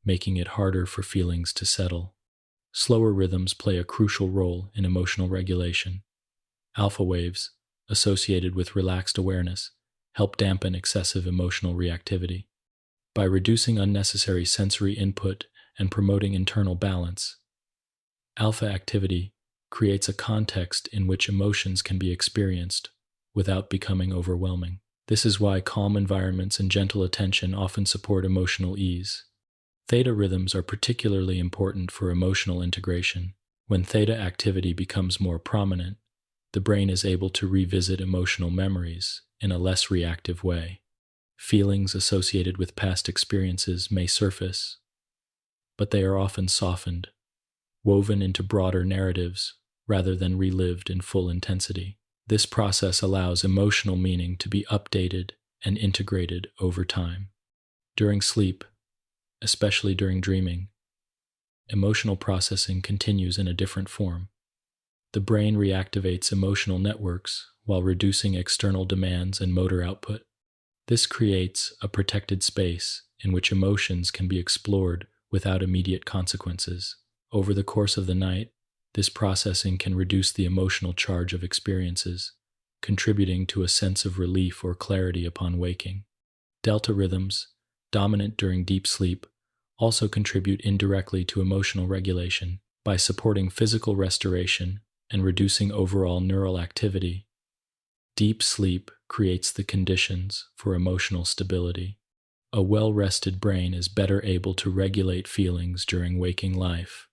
making it harder for feelings to settle. Slower rhythms play a crucial role in emotional regulation. Alpha waves, associated with relaxed awareness, help dampen excessive emotional reactivity. By reducing unnecessary sensory input and promoting internal balance, alpha activity creates a context in which emotions can be experienced without becoming overwhelming. This is why calm environments and gentle attention often support emotional ease. Theta rhythms are particularly important for emotional integration. When theta activity becomes more prominent, the brain is able to revisit emotional memories in a less reactive way. Feelings associated with past experiences may surface, but they are often softened, woven into broader narratives rather than relived in full intensity. This process allows emotional meaning to be updated and integrated over time. During sleep, especially during dreaming, emotional processing continues in a different form. The brain reactivates emotional networks while reducing external demands and motor output. This creates a protected space in which emotions can be explored without immediate consequences. Over the course of the night, this processing can reduce the emotional charge of experiences, contributing to a sense of relief or clarity upon waking. Delta rhythms, dominant during deep sleep, also contribute indirectly to emotional regulation by supporting physical restoration and reducing overall neural activity. Deep sleep creates the conditions for emotional stability. A well-rested brain is better able to regulate feelings during waking life,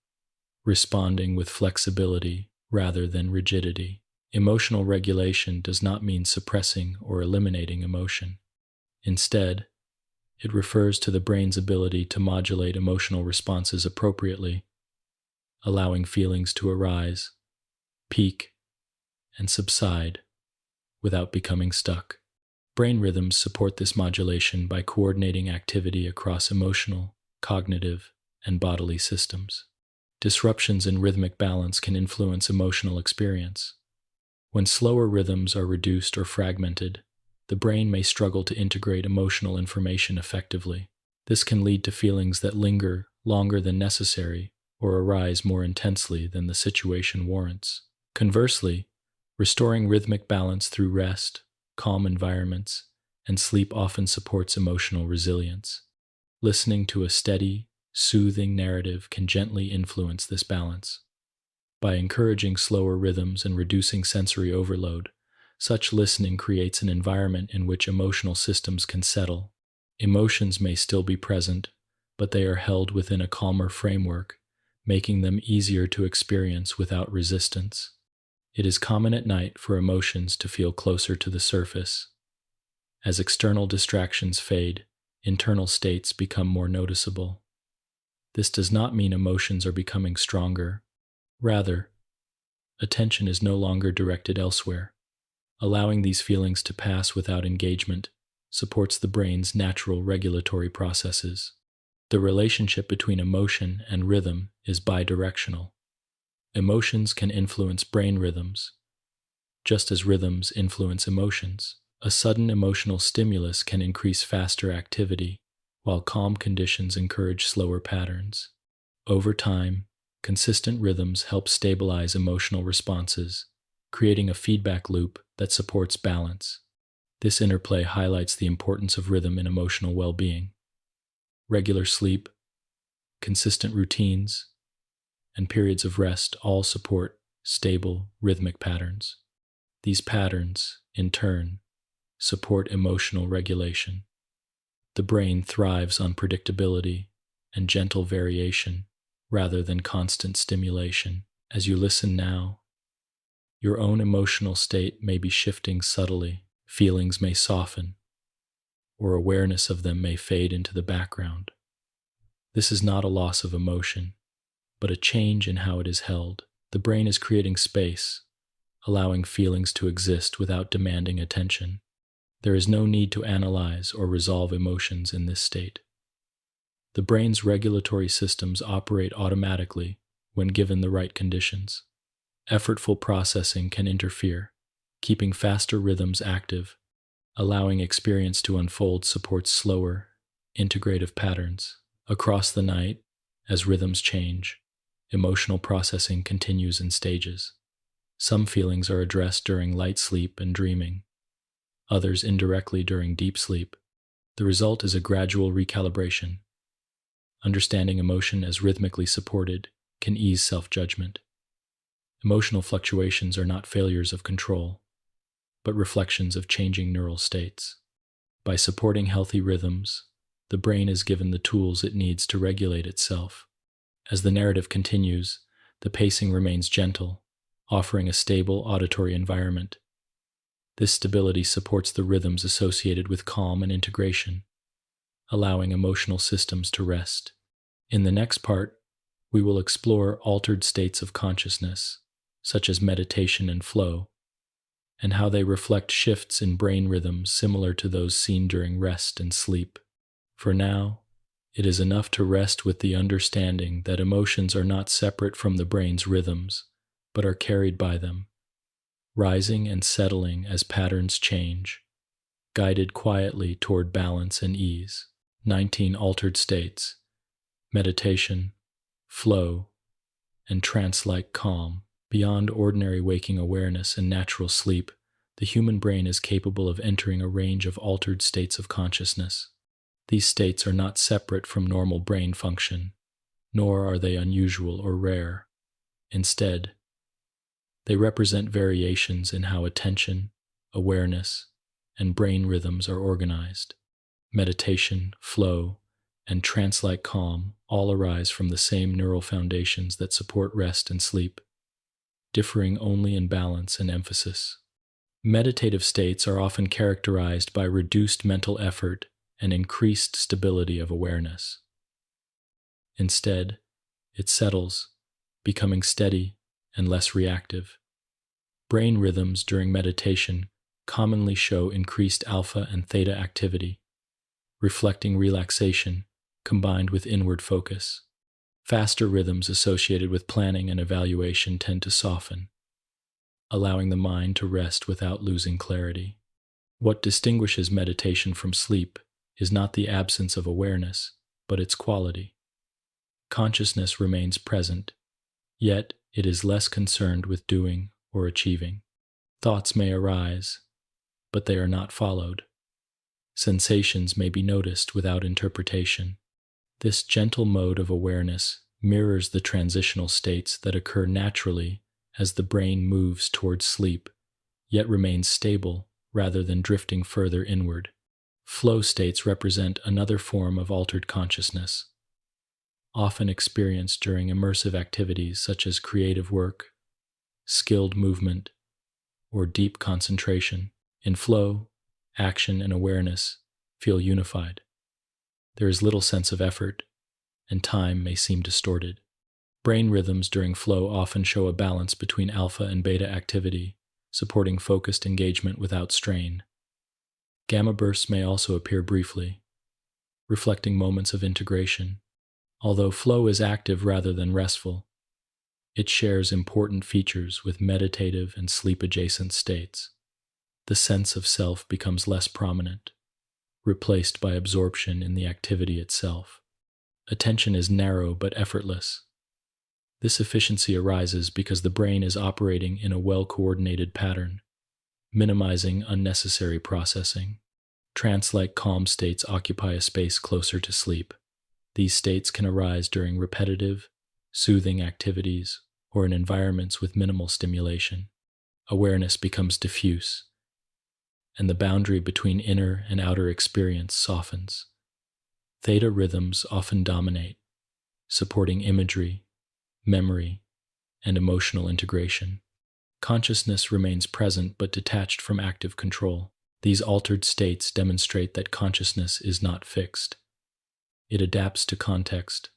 responding with flexibility rather than rigidity. Emotional regulation does not mean suppressing or eliminating emotion. Instead, it refers to the brain's ability to modulate emotional responses appropriately, allowing feelings to arise, peak, and subside without becoming stuck. Brain rhythms support this modulation by coordinating activity across emotional, cognitive, and bodily systems. Disruptions in rhythmic balance can influence emotional experience. When slower rhythms are reduced or fragmented, the brain may struggle to integrate emotional information effectively. This can lead to feelings that linger longer than necessary or arise more intensely than the situation warrants. Conversely, restoring rhythmic balance through rest, calm environments, and sleep often supports emotional resilience. Listening to a steady, soothing narrative can gently influence this balance. By encouraging slower rhythms and reducing sensory overload, such listening creates an environment in which emotional systems can settle. Emotions may still be present, but they are held within a calmer framework, making them easier to experience without resistance. It is common at night for emotions to feel closer to the surface. As external distractions fade, internal states become more noticeable. This does not mean emotions are becoming stronger. Rather, attention is no longer directed elsewhere. Allowing these feelings to pass without engagement supports the brain's natural regulatory processes. The relationship between emotion and rhythm is bidirectional. Emotions can influence brain rhythms, just as rhythms influence emotions. A sudden emotional stimulus can increase faster activity, while calm conditions encourage slower patterns. Over time, consistent rhythms help stabilize emotional responses, creating a feedback loop that supports balance. This interplay highlights the importance of rhythm in emotional well-being. Regular sleep, consistent routines, and periods of rest all support stable, rhythmic patterns. These patterns, in turn, support emotional regulation. The brain thrives on predictability, and gentle variation rather than constant stimulation. As you listen now, your own emotional state may be shifting subtly, feelings may soften, or awareness of them may fade into the background. This is not a loss of emotion, but a change in how it is held. The brain is creating space, allowing feelings to exist without demanding attention. There is no need to analyze or resolve emotions in this state. The brain's regulatory systems operate automatically when given the right conditions. Effortful processing can interfere, keeping faster rhythms active. Allowing experience to unfold supports slower, integrative patterns. Across the night, as rhythms change, emotional processing continues in stages. Some feelings are addressed during light sleep and dreaming, others indirectly during deep sleep. The result is a gradual recalibration. Understanding emotion as rhythmically supported can ease self-judgment. Emotional fluctuations are not failures of control, but reflections of changing neural states. By supporting healthy rhythms, the brain is given the tools it needs to regulate itself. As the narrative continues, the pacing remains gentle, offering a stable auditory environment. This stability supports the rhythms associated with calm and integration, allowing emotional systems to rest. In the next part, we will explore altered states of consciousness, such as meditation and flow, and how they reflect shifts in brain rhythms similar to those seen during rest and sleep. For now, it is enough to rest with the understanding that emotions are not separate from the brain's rhythms, but are carried by them, rising and settling as patterns change, guided quietly toward balance and ease. 19 altered states: meditation, flow, and trance-like calm. Beyond ordinary waking awareness and natural sleep, the human brain is capable of entering a range of altered states of consciousness. These states are not separate from normal brain function, nor are they unusual or rare. Instead, they represent variations in how attention, awareness, and brain rhythms are organized. Meditation, flow, and trance-like calm all arise from the same neural foundations that support rest and sleep, differing only in balance and emphasis. Meditative states are often characterized by reduced mental effort and increased stability of awareness. Instead, it settles, becoming steady and less reactive. Brain rhythms during meditation commonly show increased alpha and theta activity, reflecting relaxation combined with inward focus. Faster rhythms associated with planning and evaluation tend to soften, allowing the mind to rest without losing clarity. What distinguishes meditation from sleep is not the absence of awareness, but its quality. Consciousness remains present, yet it is less concerned with doing or achieving. Thoughts may arise, but they are not followed. Sensations may be noticed without interpretation. This gentle mode of awareness mirrors the transitional states that occur naturally as the brain moves towards sleep, yet remains stable rather than drifting further inward. Flow states represent another form of altered consciousness, often experienced during immersive activities such as creative work, skilled movement, or deep concentration. In flow, action and awareness feel unified. There is little sense of effort, and time may seem distorted. Brain rhythms during flow often show a balance between alpha and beta activity, supporting focused engagement without strain. Gamma bursts may also appear briefly, reflecting moments of integration. Although flow is active rather than restful, it shares important features with meditative and sleep-adjacent states. The sense of self becomes less prominent, replaced by absorption in the activity itself. Attention is narrow but effortless. This efficiency arises because the brain is operating in a well-coordinated pattern, minimizing unnecessary processing. Trance-like calm states occupy a space closer to sleep. These states can arise during repetitive, soothing activities or in environments with minimal stimulation. Awareness becomes diffuse, and the boundary between inner and outer experience softens. Theta rhythms often dominate, supporting imagery, memory, and emotional integration. Consciousness remains present but detached from active control. These altered states demonstrate that consciousness is not fixed. It adapts to context,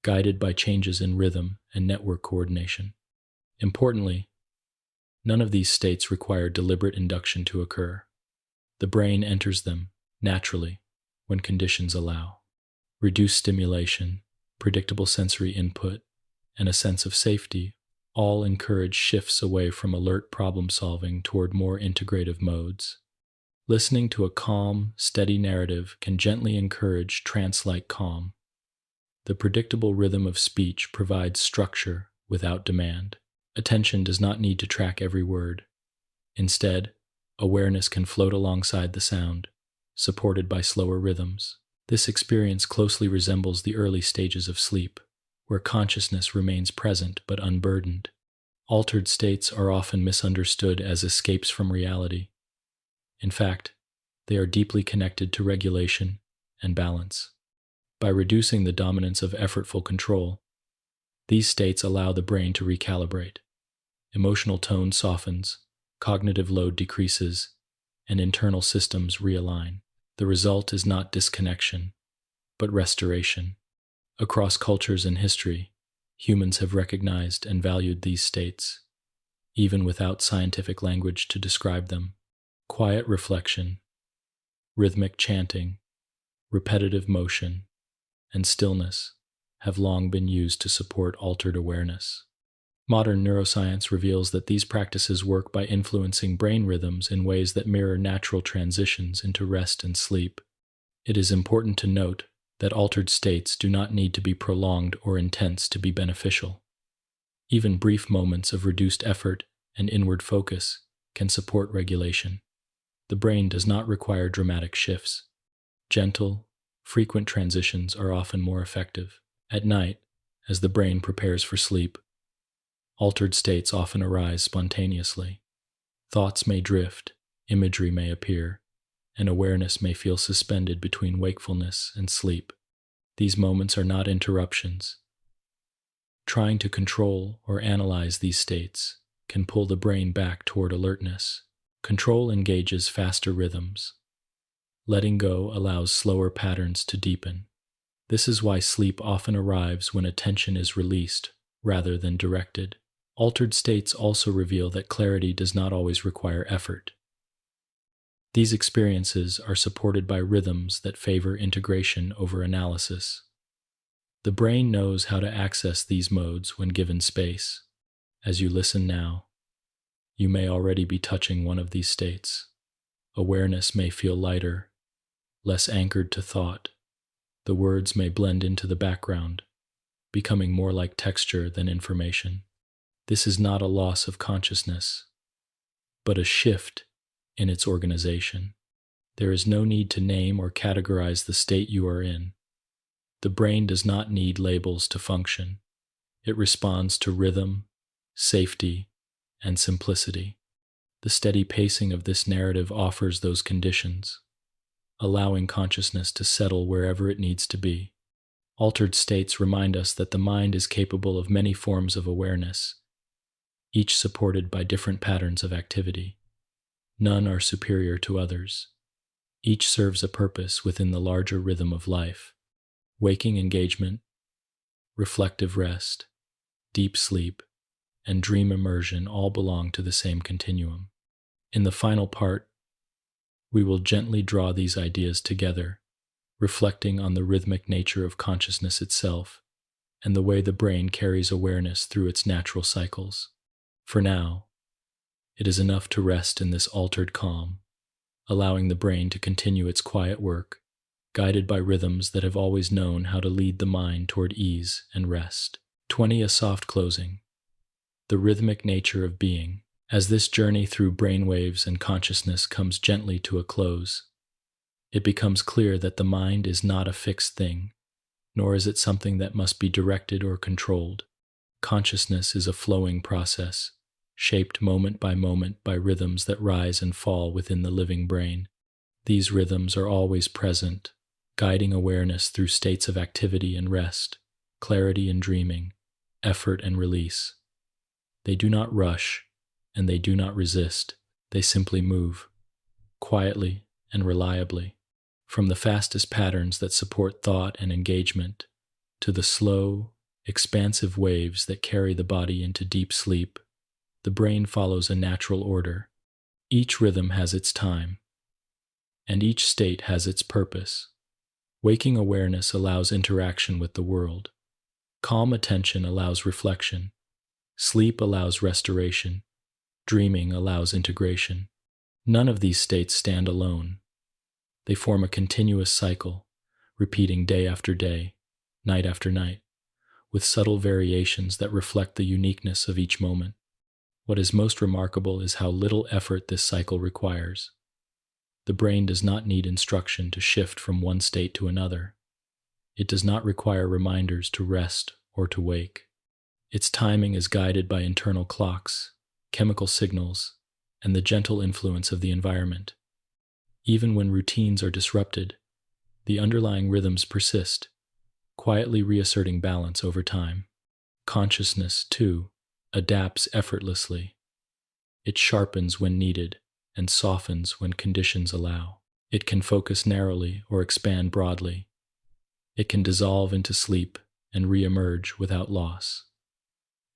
guided by changes in rhythm and network coordination. Importantly, none of these states require deliberate induction to occur. The brain enters them naturally when conditions allow. Reduced stimulation, predictable sensory input, and a sense of safety all encourage shifts away from alert problem-solving toward more integrative modes. Listening to a calm, steady narrative can gently encourage trance-like calm. The predictable rhythm of speech provides structure without demand. Attention does not need to track every word. Instead, awareness can float alongside the sound, supported by slower rhythms. This experience closely resembles the early stages of sleep, where consciousness remains present but unburdened. Altered states are often misunderstood as escapes from reality. In fact, they are deeply connected to regulation and balance. By reducing the dominance of effortful control, these states allow the brain to recalibrate. Emotional tone softens, cognitive load decreases, and internal systems realign. The result is not disconnection, but restoration. Across cultures and history, humans have recognized and valued these states, even without scientific language to describe them. Quiet reflection, rhythmic chanting, repetitive motion, and stillness have long been used to support altered awareness. Modern neuroscience reveals that these practices work by influencing brain rhythms in ways that mirror natural transitions into rest and sleep. It is important to note that altered states do not need to be prolonged or intense to be beneficial. Even brief moments of reduced effort and inward focus can support regulation. The brain does not require dramatic shifts. Gentle, frequent transitions are often more effective. At night, as the brain prepares for sleep, altered states often arise spontaneously. Thoughts may drift, imagery may appear, and awareness may feel suspended between wakefulness and sleep. These moments are not interruptions. Trying to control or analyze these states can pull the brain back toward alertness. Control engages faster rhythms. Letting go allows slower patterns to deepen. This is why sleep often arrives when attention is released rather than directed. Altered states also reveal that clarity does not always require effort. These experiences are supported by rhythms that favor integration over analysis. The brain knows how to access these modes when given space. As you listen now, you may already be touching one of these states. Awareness may feel lighter, less anchored to thought. The words may blend into the background, becoming more like texture than information. This is not a loss of consciousness, but a shift in its organization. There is no need to name or categorize the state you are in. The brain does not need labels to function. It responds to rhythm, safety, and simplicity. The steady pacing of this narrative offers those conditions, allowing consciousness to settle wherever it needs to be. Altered states remind us that the mind is capable of many forms of awareness, each supported by different patterns of activity. None are superior to others. Each serves a purpose within the larger rhythm of life. Waking engagement, reflective rest, deep sleep, and dream immersion all belong to the same continuum. In the final part, we will gently draw these ideas together, reflecting on the rhythmic nature of consciousness itself and the way the brain carries awareness through its natural cycles. For now, it is enough to rest in this altered calm, allowing the brain to continue its quiet work, guided by rhythms that have always known how to lead the mind toward ease and rest. 20. A soft closing. The rhythmic nature of being. As this journey through brainwaves and consciousness comes gently to a close, it becomes clear that the mind is not a fixed thing, nor is it something that must be directed or controlled. Consciousness is a flowing process, shaped moment by rhythms that rise and fall within the living brain. These rhythms are always present, guiding awareness through states of activity and rest. clarity and dreaming, effort and release. They do not rush, and they do not resist. They simply move, quietly and reliably, from the fastest patterns that support thought and engagement to the slow, expansive waves that carry the body into deep sleep. The brain follows a natural order. Each rhythm has its time, and each state has its purpose. Waking awareness allows interaction with the world. Calm attention allows reflection. Sleep allows restoration. Dreaming allows integration. None of these states stand alone. They form a continuous cycle, repeating day after day, night after night, with subtle variations that reflect the uniqueness of each moment. What is most remarkable is how little effort this cycle requires. The brain does not need instruction to shift from one state to another. It does not require reminders to rest or to wake. Its timing is guided by internal clocks, chemical signals, and the gentle influence of the environment. Even when routines are disrupted, the underlying rhythms persist, quietly reasserting balance over time. Consciousness, too, adapts effortlessly. It sharpens when needed and softens when conditions allow. It can focus narrowly or expand broadly. It can dissolve into sleep and re-emerge without loss.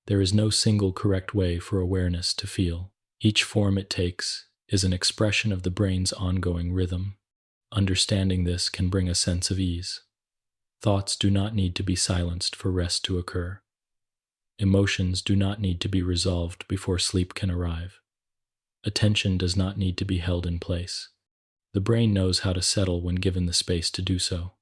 There is no single correct way for awareness to feel. Each form it takes is an expression of the brain's ongoing rhythm. Understanding this can bring a sense of ease. Thoughts do not need to be silenced for rest to occur. Emotions do not need to be resolved before sleep can arrive. Attention does not need to be held in place. The brain knows how to settle when given the space to do so.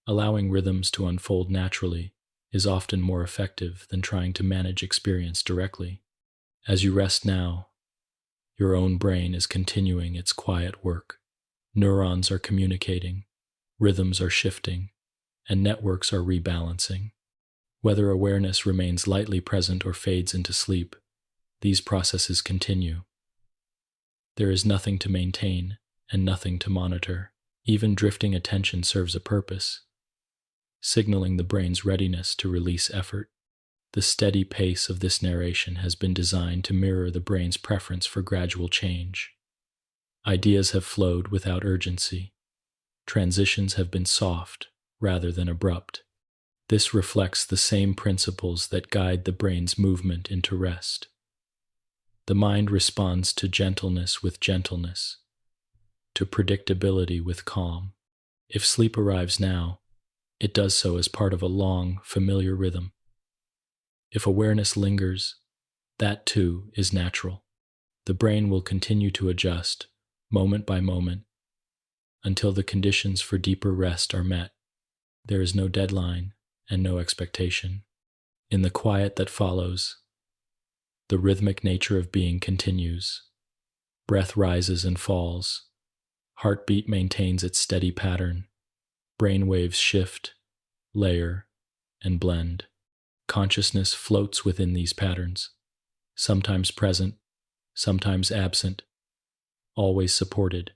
Allowing rhythms to unfold naturally is often more effective than trying to manage experience directly. As you rest now, your own brain is continuing its quiet work. Neurons are communicating, rhythms are shifting, and networks are rebalancing. Whether awareness remains lightly present or fades into sleep, these processes continue. There is nothing to maintain and nothing to monitor. Even drifting attention serves a purpose, signaling the brain's readiness to release effort. The steady pace of this narration has been designed to mirror the brain's preference for gradual change. Ideas have flowed without urgency. Transitions have been soft rather than abrupt. This reflects the same principles that guide the brain's movement into rest. The mind responds to gentleness with gentleness, to predictability with calm. If sleep arrives now, it does so as part of a long, familiar rhythm. If awareness lingers, that too is natural. The brain will continue to adjust, moment by moment, until the conditions for deeper rest are met. There is no deadline and no expectation. In the quiet that follows, the rhythmic nature of being continues. Breath rises and falls. Heartbeat maintains its steady pattern. Brain waves shift, layer, and blend. Consciousness floats within these patterns, sometimes present, sometimes absent, always supported